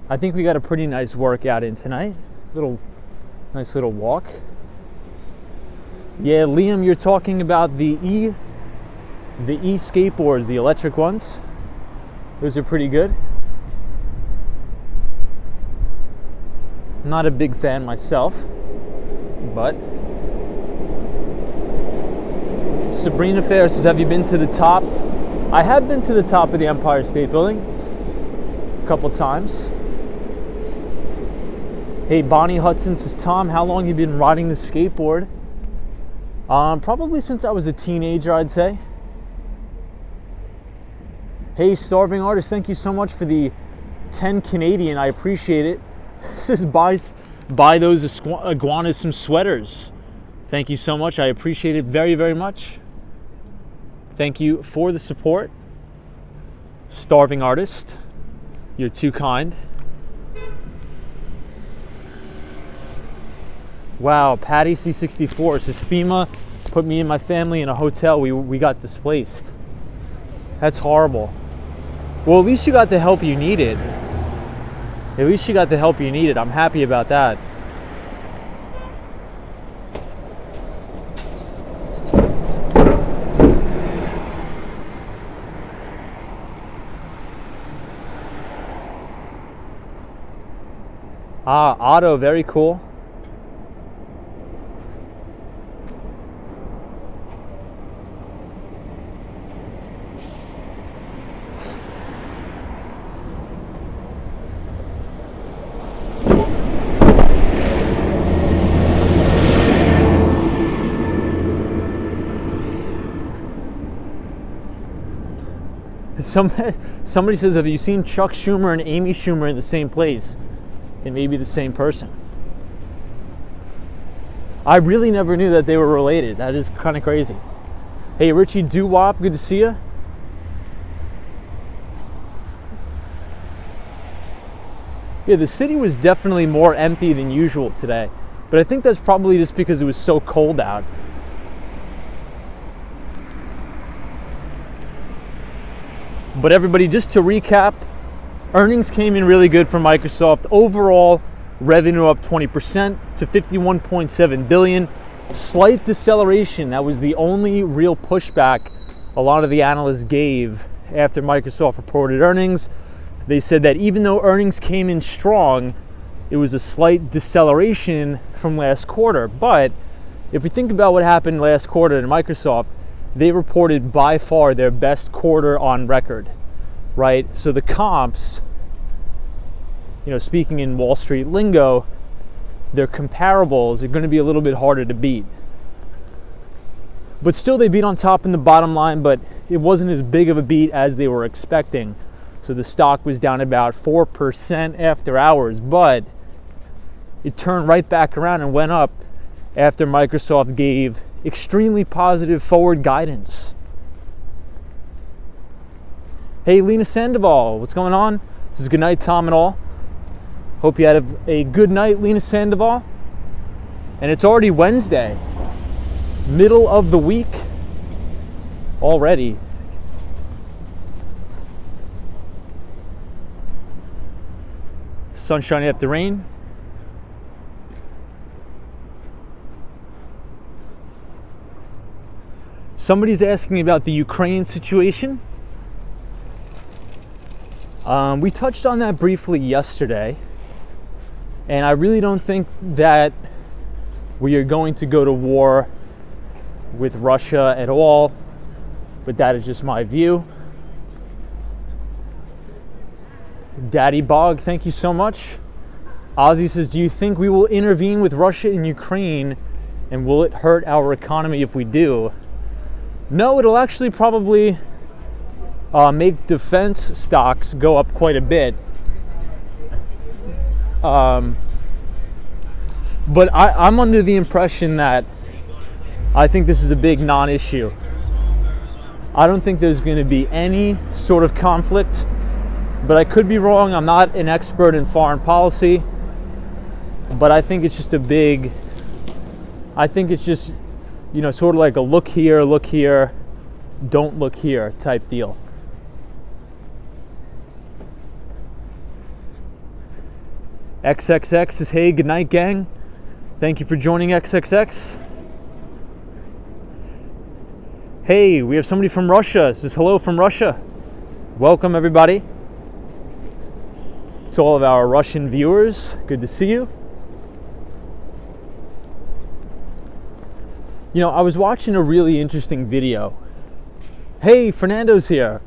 I think we got a pretty nice workout in tonight. Nice little walk. Yeah, Liam, you're talking about the E skateboards, the electric ones. Those are pretty good. I'm not a big fan myself, but Sabrina Fair says, have you been to the top? I have been to the top of the Empire State Building a couple times. Hey, Bonnie Hudson says, Tom, how long have you been riding the skateboard? Probably since I was a teenager, I'd say. Hey, Starving Artist, thank you so much for the 10 Canadian. I appreciate it. This is buy those iguanas some sweaters. Thank you so much. I appreciate it very, very much. Thank you for the support. Starving Artist, you're too kind. Wow, Patty C64 says FEMA put me and my family in a hotel. We got displaced. That's horrible. Well, at least you got the help you needed. At least you got the help you needed. I'm happy about that. Otto, very cool. Somebody says, have you seen Chuck Schumer and Amy Schumer in the same place? It may be the same person. I really never knew that they were related. That is kind of crazy. Hey, Richie Doo-Wop, good to see you. Yeah, the city was definitely more empty than usual today. But I think that's probably just because it was so cold out. But everybody, just to recap, earnings came in really good for Microsoft. Overall, revenue up 20% to $51.7 billion. Slight deceleration. That was the only real pushback a lot of the analysts gave after Microsoft reported earnings. They said that even though earnings came in strong, it was a slight deceleration from last quarter. But if we think about what happened last quarter in Microsoft, they reported by far their best quarter on record, right? So the comps, speaking in Wall Street lingo, their comparables are going to be a little bit harder to beat. But still, they beat on top in the bottom line, but it wasn't as big of a beat as they were expecting. So the stock was down about 4% after hours, but it turned right back around and went up after Microsoft gave extremely positive forward guidance. Hey, Lena Sandoval, what's going on? This is good night, Tom and all. Hope you had a good night, Lena Sandoval. And it's already Wednesday, middle of the week already. Sunshine after rain. Somebody's asking about the Ukraine situation. We touched on that briefly yesterday, and I really don't think that we are going to go to war with Russia at all, but that is just my view. Daddy Bog, thank you so much. Ozzy says, do you think we will intervene with Russia in Ukraine, and will it hurt our economy if we do? No, it'll actually probably make defense stocks go up quite a bit. But I'm under the impression that I think this is a big non-issue. I don't think there's going to be any sort of conflict, but I could be wrong. I'm not an expert in foreign policy, but I think it's just sort of like a look here, don't look here type deal. XXX says, hey, good night, gang. Thank you for joining XXX. Hey, we have somebody from Russia. It says, hello from Russia. Welcome, everybody. To all of our Russian viewers, good to see you. I was watching a really interesting video. Hey, Fernando's here.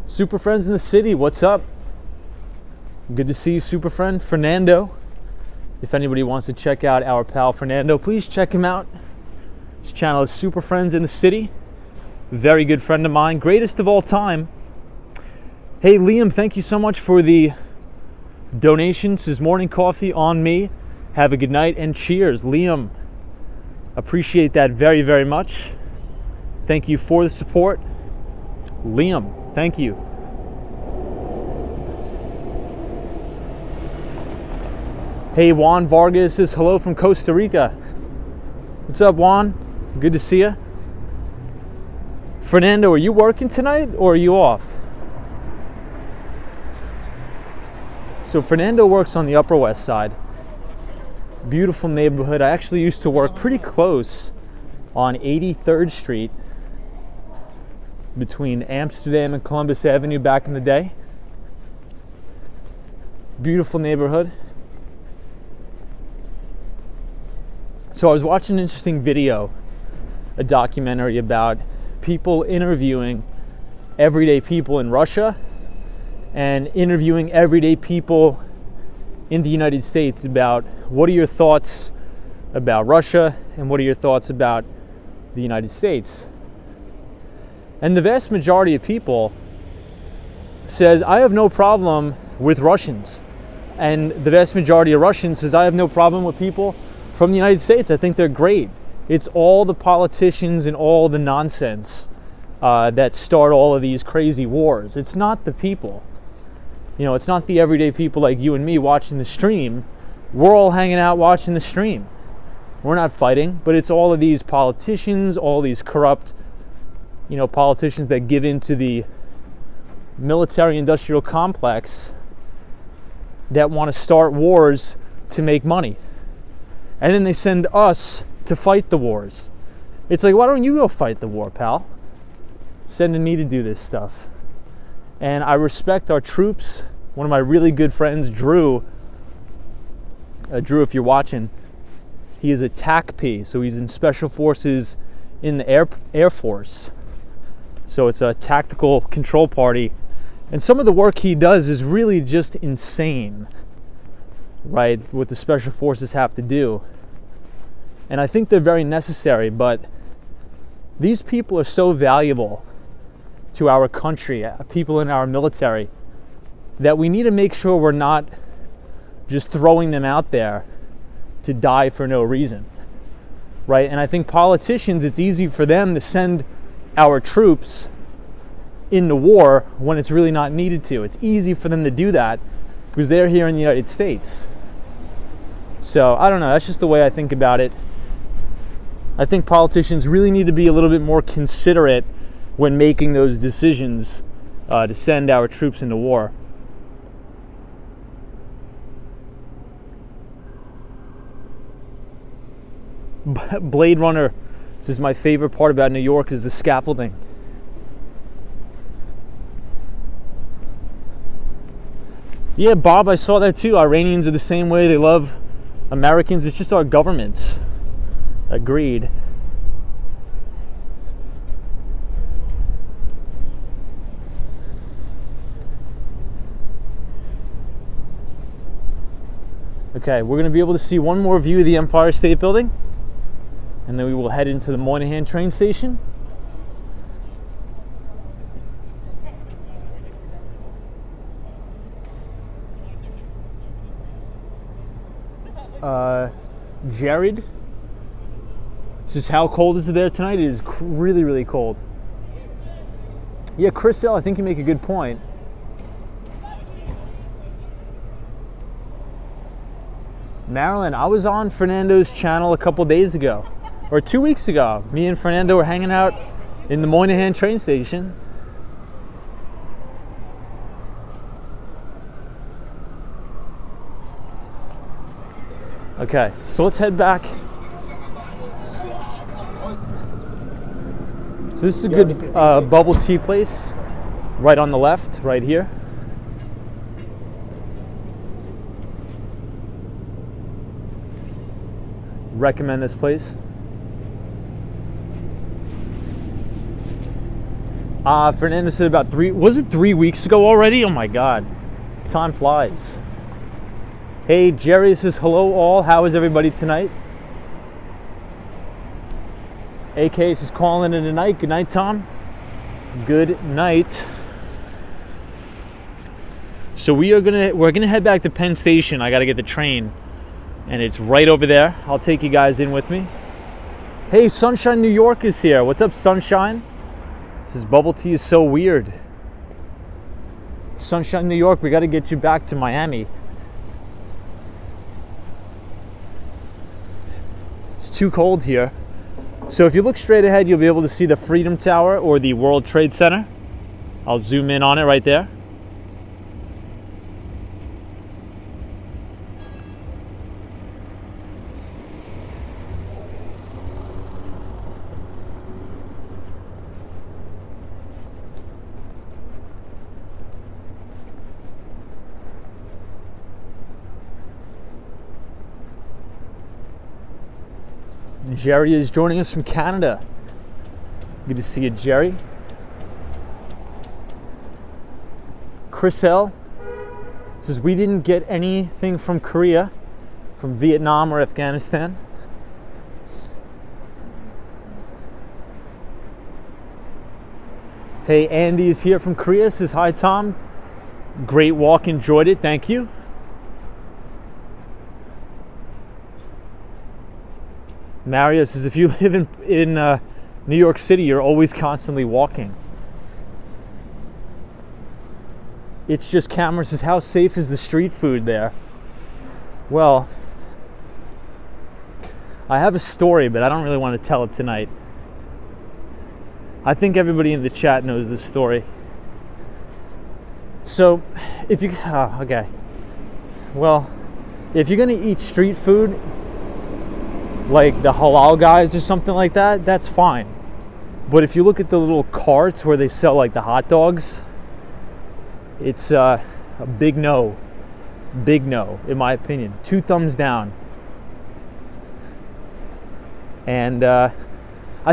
Super Friends in the City, what's up? Good to see you, Super Friend Fernando. If anybody wants to check out our pal Fernando, please check him out. His channel is Super Friends in the City. Very good friend of mine, greatest of all time. Hey, Liam, thank you so much for the donations. His morning coffee on me. Have a good night and cheers, Liam. Appreciate that very, very much. Thank you for the support. Liam, thank you. Hey, Juan Vargas says hello from Costa Rica. What's up, Juan? Good to see you. Fernando, are you working tonight or are you off? So Fernando works on the Upper West Side. Beautiful neighborhood. I actually used to work pretty close on 83rd Street between Amsterdam and Columbus Avenue back in the day. Beautiful neighborhood. So I was watching an interesting video, a documentary about people interviewing everyday people in Russia and interviewing everyday people in the United States about what are your thoughts about Russia and what are your thoughts about the United States. And the vast majority of people says, I have no problem with Russians. And the vast majority of Russians says, I have no problem with people from the United States. I think they're great. It's all the politicians and all the nonsense that start all of these crazy wars. It's not the people. You know, it's not the everyday people like you and me watching the stream. We're all hanging out watching the stream. We're not fighting, but it's all of these politicians, all these corrupt, politicians that give into the military-industrial complex that want to start wars to make money. And then they send us to fight the wars. It's like, why don't you go fight the war, pal? Sending me to do this stuff. And I respect our troops. One of my really good friends, Drew, if you're watching, he is a TACP, so he's in Special Forces in the Air Force. So it's a tactical control party. And some of the work he does is really just insane, right? What the Special Forces have to do. And I think they're very necessary, but these people are so valuable to our country, people in our military, that we need to make sure we're not just throwing them out there to die for no reason, right? And I think politicians, it's easy for them to send our troops into war when it's really not needed to. It's easy for them to do that because they're here in the United States. So I don't know, that's just the way I think about it. I think politicians really need to be a little bit more considerate when making those decisions to send our troops into war. Blade Runner, this is my favorite part about New York, is the scaffolding. Yeah, Bob, I saw that too. Iranians are the same way. They love Americans. It's just our governments. Agreed. Okay, we're going to be able to see one more view of the Empire State Building, and then we will head into the Moynihan train station. Jared, this is how cold is it there tonight? It is really, really cold. Yeah, Chris L., I think you make a good point. Marilyn, I was on Fernando's channel a couple days ago, or 2 weeks ago. Me and Fernando were hanging out in the Moynihan train station. Okay, so let's head back. So this is a good bubble tea place, right on the left, right here. Recommend this place. Fernando said about 3 weeks ago already? Oh my God, time flies. Hey, Jerry says, hello all, how is everybody tonight? AK says, calling it a night. Good night, Tom. Good night. So we're gonna head back to Penn Station. I gotta get the train, and it's right over there. I'll take you guys in with me. Hey, Sunshine New York is here. What's up, Sunshine? This bubble tea is so weird. Sunshine New York, we gotta get you back to Miami. It's too cold here. So if you look straight ahead, you'll be able to see the Freedom Tower or the World Trade Center. I'll zoom in on it right there. Jerry is joining us from Canada. Good to see you, Jerry. Chris L. says, we didn't get anything from Korea, from Vietnam or Afghanistan. Hey, Andy is here from Korea. Says, hi, Tom. Great walk, enjoyed it, thank you. Mario says, if you live in New York City, you're always constantly walking. It's just Cameron says, how safe is the street food there? Well, I have a story, but I don't really want to tell it tonight. I think everybody in the chat knows this story. So, if you, okay. Well, if you're going to eat street food, like the halal guys or something like that, that's fine. But if you look at the little carts where they sell like the hot dogs, it's a big no. Big no, in my opinion. 2 thumbs down. And I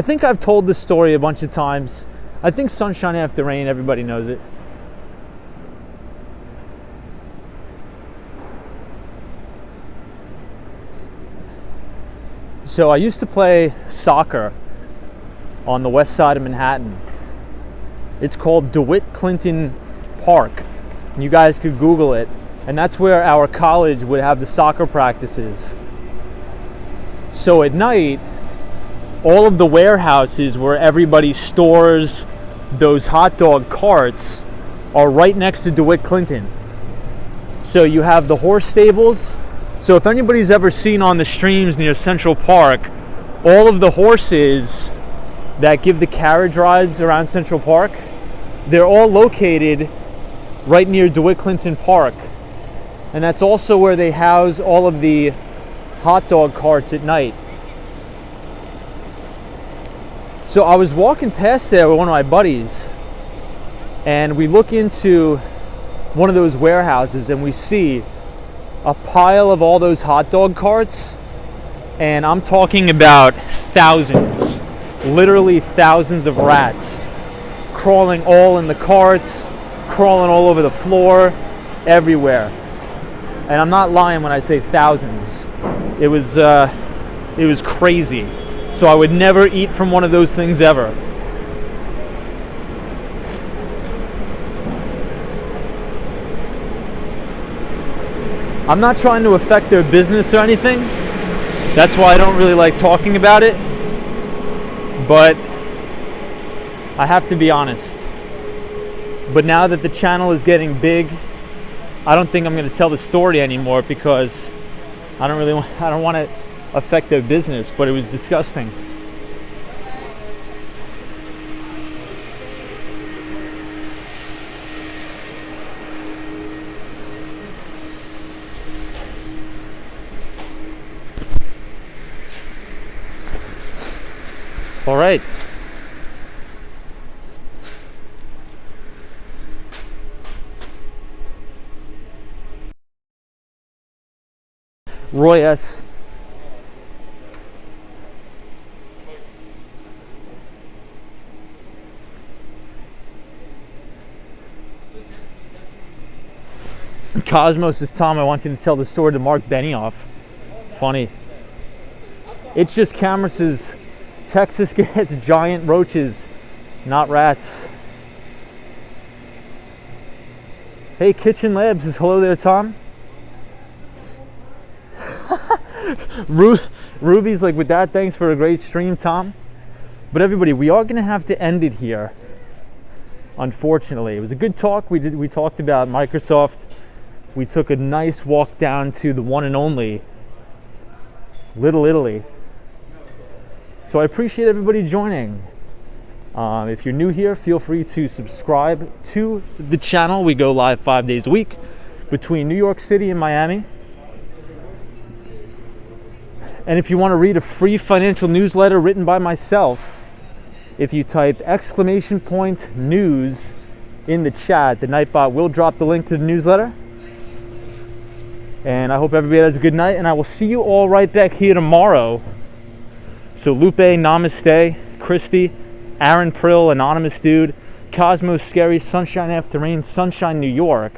think I've told this story a bunch of times. I think Sunshine After Rain, everybody knows it. So I used to play soccer on the west side of Manhattan. It's called DeWitt Clinton Park. You guys could Google it. And that's where our college would have the soccer practices. So at night, all of the warehouses where everybody stores those hot dog carts are right next to DeWitt Clinton. So you have the horse stables. So if anybody's ever seen on the streams near Central Park, all of the horses that give the carriage rides around Central Park, they're all located right near DeWitt Clinton Park. And that's also where they house all of the hot dog carts at night. So I was walking past there with one of my buddies, and we look into one of those warehouses and we see a pile of all those hot dog carts, and I'm talking about thousands, literally thousands of rats crawling all in the carts, crawling all over the floor, everywhere. And I'm not lying when I say thousands. It was crazy. So I would never eat from one of those things ever. I'm not trying to affect their business or anything. That's why I don't really like talking about it. But I have to be honest. But now that the channel is getting big, I don't think I'm going to tell the story anymore because I don't want to affect their business, but it was disgusting. All right. Roy S. Cosmos is Tom. I want you to tell the story to Mark Benioff. Funny. It's just Cameron's Texas gets giant roaches, not rats. Hey, Kitchen Labs says hello there, Tom. Ruby's like, with that, thanks for a great stream, Tom. But everybody, we are going to have to end it here, unfortunately. It was a good talk. We talked about Microsoft. We took a nice walk down to the one and only Little Italy. So I appreciate everybody joining. If you're new here, feel free to subscribe to the channel. We go live 5 days a week between New York City and Miami. And if you want to read a free financial newsletter written by myself, if you type !news in the chat, the Nightbot will drop the link to the newsletter. And I hope everybody has a good night, and I will see you all right back here tomorrow. So Lupe, Namaste, Christy, Aaron Prill, Anonymous Dude, Cosmos Scary, Sunshine After Rain, Sunshine New York,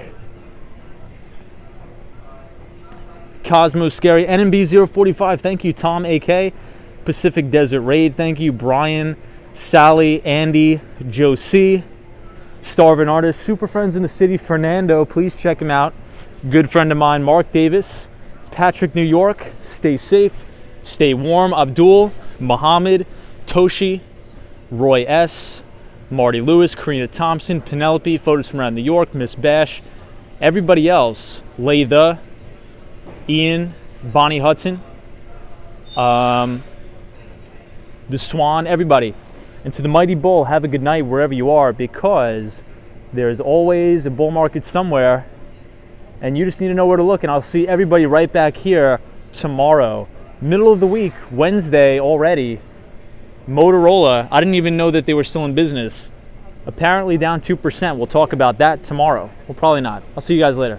Cosmos Scary, NMB045, thank you, Tom AK, Pacific Desert Raid, thank you, Brian, Sally, Andy, Joe C, Starving Artist, Super Friends in the City, Fernando, please check him out. Good friend of mine, Mark Davis, Patrick, New York, stay safe, stay warm. Abdul, Muhammad, Toshi, Roy S., Marty Lewis, Karina Thompson, Penelope, photos from around New York, Miss Bash, everybody else, Laytha, Ian, Bonnie Hudson, the Swan, everybody. And to the Mighty Bull, have a good night wherever you are, because there's always a bull market somewhere, and you just need to know where to look. And I'll see everybody right back here tomorrow. Middle of the week, Wednesday already. Motorola, I didn't even know that they were still in business. Apparently down 2%. We'll talk about that tomorrow. Well, probably not. I'll see you guys later.